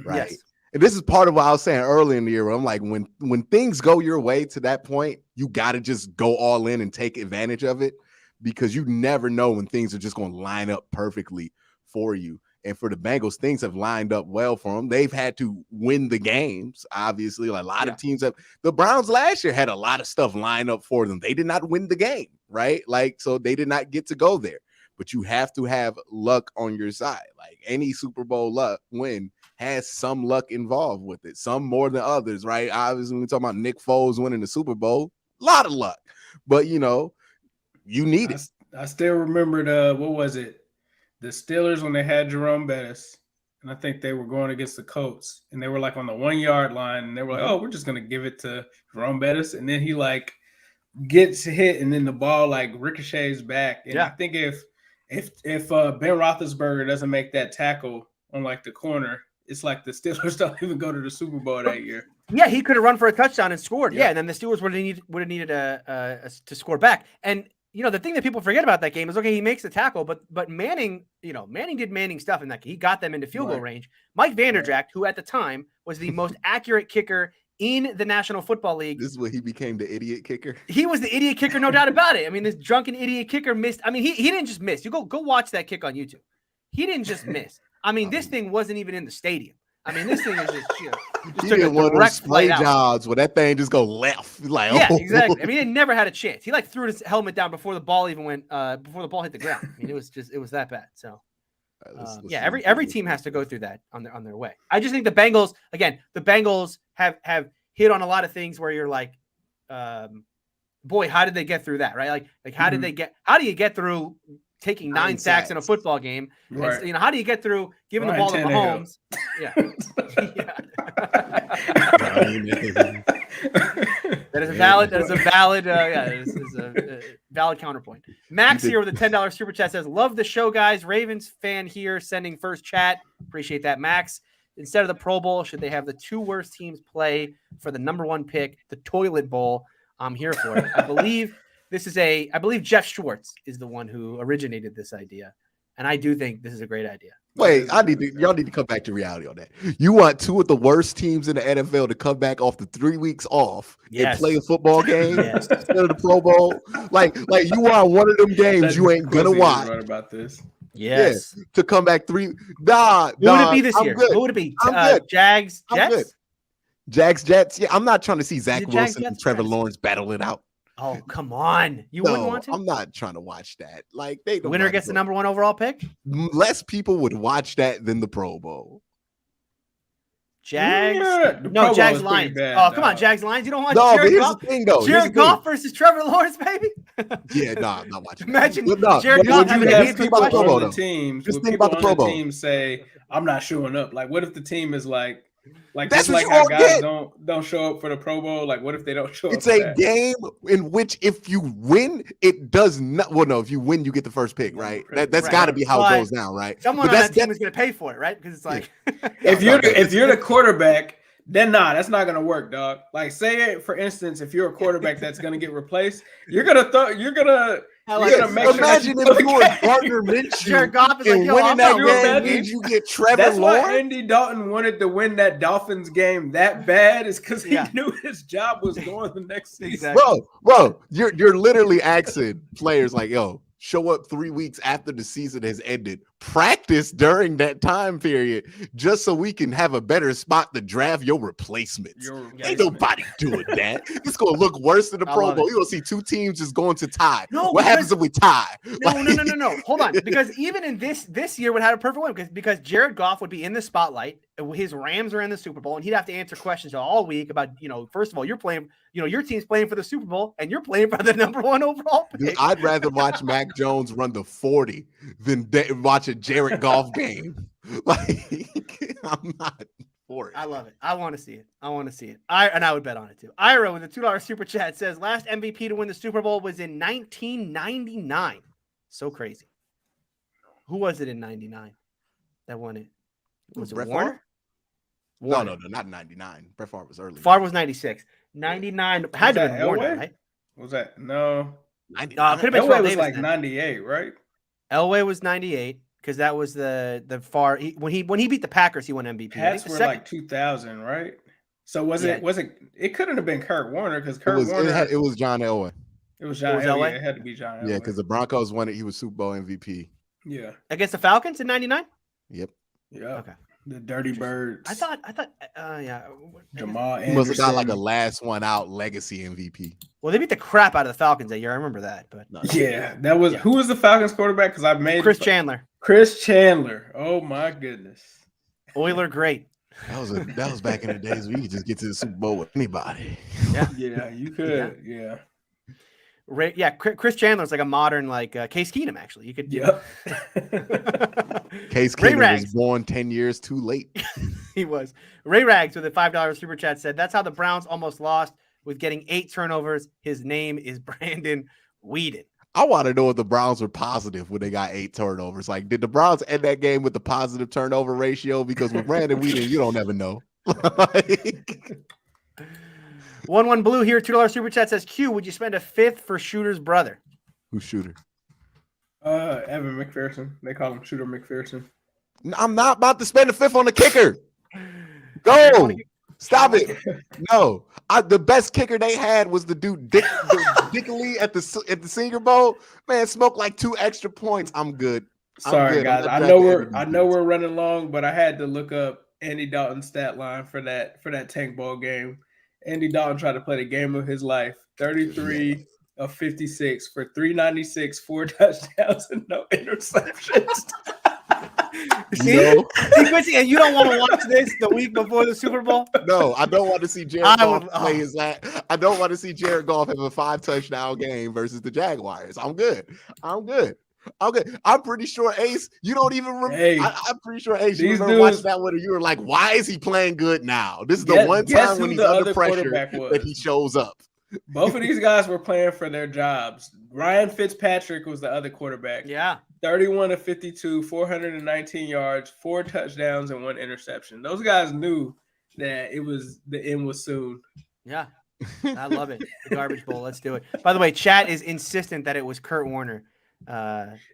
right? Yes. And this is part of what I was saying earlier in the year. Where I'm like, when things go your way to that point, you got to just go all in and take advantage of it, because you never know when things are just going to line up perfectly for you. And for the Bengals, things have lined up well for them. They've had to win the games, obviously. Like a lot of teams have. The Browns last year had a lot of stuff lined up for them. They did not win the game, right? Like, so they did not get to go there. But you have to have luck on your side. Like, any Super Bowl win has some luck involved with it. Some more than others, right? Obviously, when we're talking about Nick Foles winning the Super Bowl, a lot of luck. But, you need it. I still remember what was it? The Steelers, when they had Jerome Bettis, and I think they were going against the Colts, and they were like on the 1-yard line, and they were like, "Oh, we're just gonna give it to Jerome Bettis," and then he like gets hit, and then the ball like ricochets back. And I think if Ben Roethlisberger doesn't make that tackle on like the corner, it's like the Steelers don't even go to the Super Bowl that year. Yeah, he could have run for a touchdown and scored. Yeah, and then the Steelers would have needed to score back. And the thing that people forget about that game is, okay, he makes the tackle, but Manning, Manning did Manning stuff in that game. He got them into field goal range. Mike Vanderjagt, who at the time was the most accurate kicker in the National Football League. This is when he became the idiot kicker. He was the idiot kicker, no doubt about it. I mean, this drunken idiot kicker missed. I mean, he didn't just miss. You go watch that kick on YouTube. He didn't just miss. I mean, this thing wasn't even in the stadium. I mean, this thing is just, he did one of those play jobs where that thing just go left. Like, exactly. I mean, he never had a chance. He like threw his helmet down before the ball even went, before the ball hit the ground. I mean, it was that bad. So, every team has to go through that on their way. I just think the Bengals have hit on a lot of things where you're like, boy, how did they get through that? Right? Like how did they get? How do you get through taking 9 sacks in a football game? Right. And, how do you get through giving the ball to Mahomes? Yeah. That is a valid. That is a valid. Is a valid counterpoint. Max here with a $10 super chat says, "Love the show, guys. Ravens fan here sending first chat. Appreciate that, Max. Instead of the Pro Bowl, should they have the 2 worst teams play for the number 1 pick, the Toilet Bowl? I'm here for it. I believe Jeff Schwartz is the one who originated this idea, and I do think this is a great idea." Wait, y'all need to come back to reality on that. You want 2 of the worst teams in the NFL to come back off the 3 weeks off and play a football game instead of the Pro Bowl? Like you want one of them games you ain't gonna watch. Right about this. Yes. Yeah, to come back 3. Who would it be this year? Good. Who would it be? Good. Jags, Jets? Good. Jags, Jets. Yeah, I'm not trying to see Zach Wilson and Trevor Jets? Lawrence battle it out. Oh, come on. You wouldn't want to? I'm not trying to watch that. Like Winner gets the number 1 overall pick? Less people would watch that than the Pro Bowl. Jags? No, Jags Lions. Come on, Jags Lions. You don't want Jared Goff? The thing, though. Jared Goff versus Trevor Lawrence, baby? Yeah, I'm not watching. Imagine Jared Goff having a hit people on the teams. Just think about the Pro Bowl. Teams say, "I'm not showing up." Like, what if the team is like that's just like how guys don't show up for the Pro Bowl? Like, what if they don't show up? It's a game in which if you win, it does not. Well, no, if you win, you get the first pick, right? That's got to be how it goes down, right? Someone on that team is going to pay for it, right? Because it's like, if you're the quarterback, then that's not gonna work, dog. Like, say it for instance, if you're a quarterback that's gonna get replaced, you're gonna make imagine if you were Gardner Minshew Jared Goff is like, winning that game means you get Trevor Lawrence. That's why Andy Dalton wanted to win that Dolphins game that bad, is because he knew his job was going the next season. Bro, you're literally asking players like, yo, show up 3 weeks after the season has ended, practice during that time period, just so we can have a better spot to draft your replacements. Ain't nobody doing that. It's going to look worse than the Pro Bowl. You're going to see 2 teams just going to tie. What happens if we tie? No. Hold on. Because even in this year would have a perfect one because Jared Goff would be in the spotlight. His Rams are in the Super Bowl, and he'd have to answer questions all week about, first of all, you're playing, your team's playing for the Super Bowl, and you're playing for the number 1 overall pick. Dude, I'd rather watch Mac Jones run the 40 than watch a Jared Goff game. Like, I'm not for it. I love it. I want to see it. I would bet on it too. Ira with a $2 super chat says last MVP to win the Super Bowl was in 1999. So crazy. Who was it in 99 that won it? Was it Brett Warner? No, not 99. Brett Favre was early. Favre was 96. 99 had to have been Warner, right? Was that no? 99. Could have been Elway was like 98, right? Elway was 98 because that was the far when he beat the Packers, he won MVP. Pats were like 2000, right? So was it? It couldn't have been Kurt Warner because Warner. It was John Elway. It was John Elway. It had to be John Elway. Yeah, because the Broncos won it. He was Super Bowl MVP. Yeah, against the Falcons in 99. Yep. Yeah. Okay. The Dirty Birds. I thought. Jamarr He must have got like a last one out legacy MVP. Well, they beat the crap out of the Falcons that year. I remember that. But that was who was the Falcons quarterback? Because I've made Chris Chandler. Chris Chandler. Oh my goodness. Oiler, great. That was back in the days where you could just get to the Super Bowl with anybody. Yeah, you could. Yeah. Chris Chandler's like a modern Case Keenum. Actually, you could. Yep. Case Keenum was born 10 years too late. He was. Ray Rags with a $5 super chat said, "That's how the Browns almost lost with getting 8 turnovers. His name is Brandon Weeden." I want to know if the Browns were positive when they got 8 turnovers. Like, did the Browns end that game with the positive turnover ratio? Because with Brandon Weeden, you don't ever know. 1-1 Blue here, $2 super chat says, "Q, would you spend a 5th for Shooter's brother?" Who's Shooter? Evan McPherson. They call him Shooter McPherson. I'm not about to spend a 5th on the kicker. Go. Stop it. No. The best kicker they had was the dude Dickley at the Senior Bowl. Man, smoked like 2 extra points. I'm good. Sorry, guys. I know we're running long, but I had to look up Andy Dalton's stat line for that Tank Bowl game. Andy Dalton tried to play the game of his life. 33 of 56 for 396, 4 touchdowns, and no interceptions. See, No. see, Quincy, and you don't want to watch this the week before the Super Bowl? No, I don't want to see Jared I Goff would- play oh. his last. I don't want to see Jared Goff have a 5-touchdown game versus the Jaguars. I'm good. I'm pretty sure Ace, you don't even remember. Hey, I'm pretty sure Ace, you these remember watching dudes- that one and you were like, why is he playing good now? This is the Guess- one guess time who when he's the under other pressure quarterback that he was? shows up. Both of these guys were playing for their jobs. Ryan Fitzpatrick was the other quarterback. Yeah. 31 of 52, 419 yards, 4 touchdowns, and 1 interception. Those guys knew that the end was soon. Yeah. I love it. The garbage bowl. Let's do it. By the way, chat is insistent that it was Kurt Warner.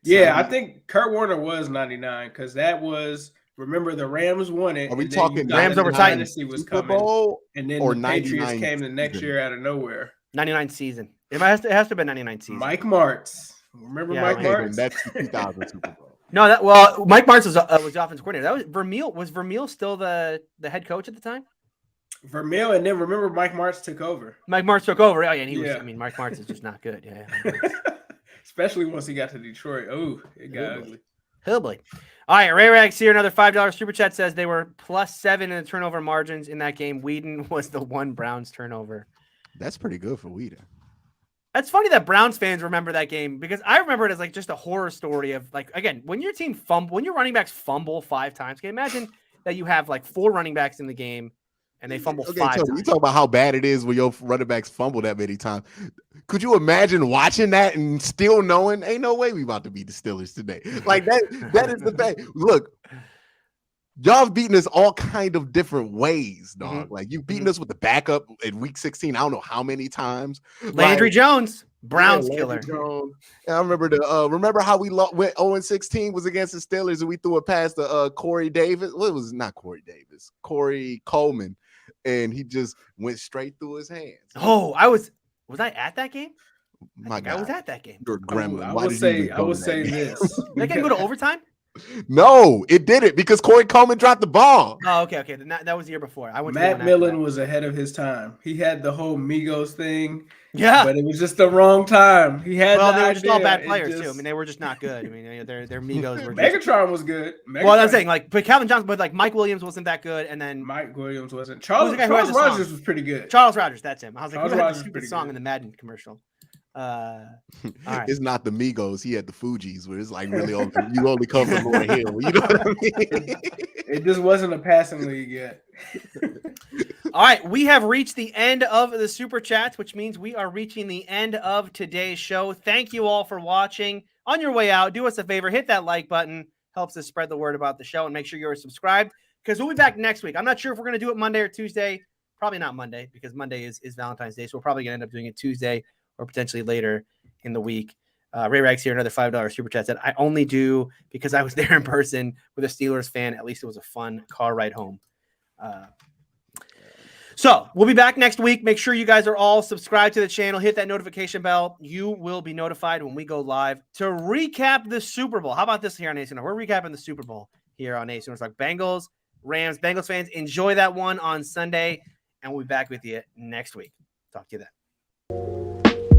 Yeah, I think Kurt Warner was 99 because that was. Remember, the Rams won it. Are we and then you talking thought Rams the over Titans? dynasty was Super coming, Bowl and then or the Patriots 99 came the next season? year out of nowhere. 99 season. It has to have been 99 season. Mike Martz. Remember Yeah, Mike Okay, then Martz? that's the 2000 Super Bowl. No, Mike Martz was the offensive coordinator. That was Vermeil. Was Vermeil still the head coach at the time? Vermeil, and then remember Mike Martz took over. Mike Martz took over. Oh, yeah, and he was. Yeah. I mean, Mike Martz is just not good. Yeah. Especially once he got to Detroit. Oh, it got Really? ugly. Hillbilly. All right, Ray Rags here. Another $5 super chat says they were +7 in the turnover margins in that game. Whedon was the one Browns turnover. That's pretty good for Whedon. That's funny that Browns fans remember that game because I remember it as like just a horror story of like, again, when your team when your running backs fumble 5 times, can you imagine that you have like 4 running backs in the game and they fumble 5 times? You talk about how bad it is when your running backs fumble that many times. Could you imagine watching that and still knowing ain't no way we about to beat the Steelers today? Like that is the thing. Look, y'all have beaten us all kind of different ways, dog. Mhm. Like you've beaten us with the backup in week 16. I don't know how many times. Landry Like, Jones, Browns yeah, Landry killer. Jones. And I remember remember how we went 0-16 was against the Steelers and we threw it past the Corey Davis. Well, it was not Corey Davis, Corey Coleman, and he just went straight through his hands. Oh, was I at that game? My I God, was at that game. you're a gremlin. I Why will did you say, even go to that game? this. That game go to overtime? No, it didn't because Corey Coleman dropped the ball. Oh, okay. Then that was the year before. I went to the Matt one after Millen that. was ahead of his time. He had the whole Migos thing, Yeah. but it was just the wrong time. He had Well, the they were just all idea, bad it players too. I just- mean, they were just not good. I mean, their Migos were just. Megatron was good. Well, I'm Megatron- saying like, but Calvin Johnson, but like Mike Williams wasn't that good, and then Mike Williams wasn't. Who's Charles the guy who had Charles the song? Rogers was pretty good. Charles Rogers, that's him. I was like, Charles who had Rogers the is stupid pretty song good. in the Madden commercial? All right. It's not the Migos. He had the Fugees, where it's like really you only come from Lauryn Hill. You know what I mean? It just wasn't a passing league yet. All right, we have reached the end of the super chats, which means we are reaching the end of today's show. Thank you all for watching. On your way out, do us a favor, hit that like button. Helps us spread the word about the show, and make sure you're subscribed because we'll be back next week. I'm not sure if we're going to do it Monday or Tuesday. Probably not Monday because Monday is Valentine's Day, so we're probably going to end up doing it Tuesday or potentially later in the week. Ray Rags here, another $5 super chat that I only do because I was there in person with a Steelers fan. At least it was a fun car ride home. So we'll be back next week. Make sure you guys are all subscribed to the channel. Hit that notification bell. You will be notified when we go live to recap the Super Bowl. How about this here on AFC North? We're recapping the Super Bowl here on AFC North. Like Bengals, Rams, Bengals fans, enjoy that one on Sunday, and we'll be back with you next week. Talk to you then.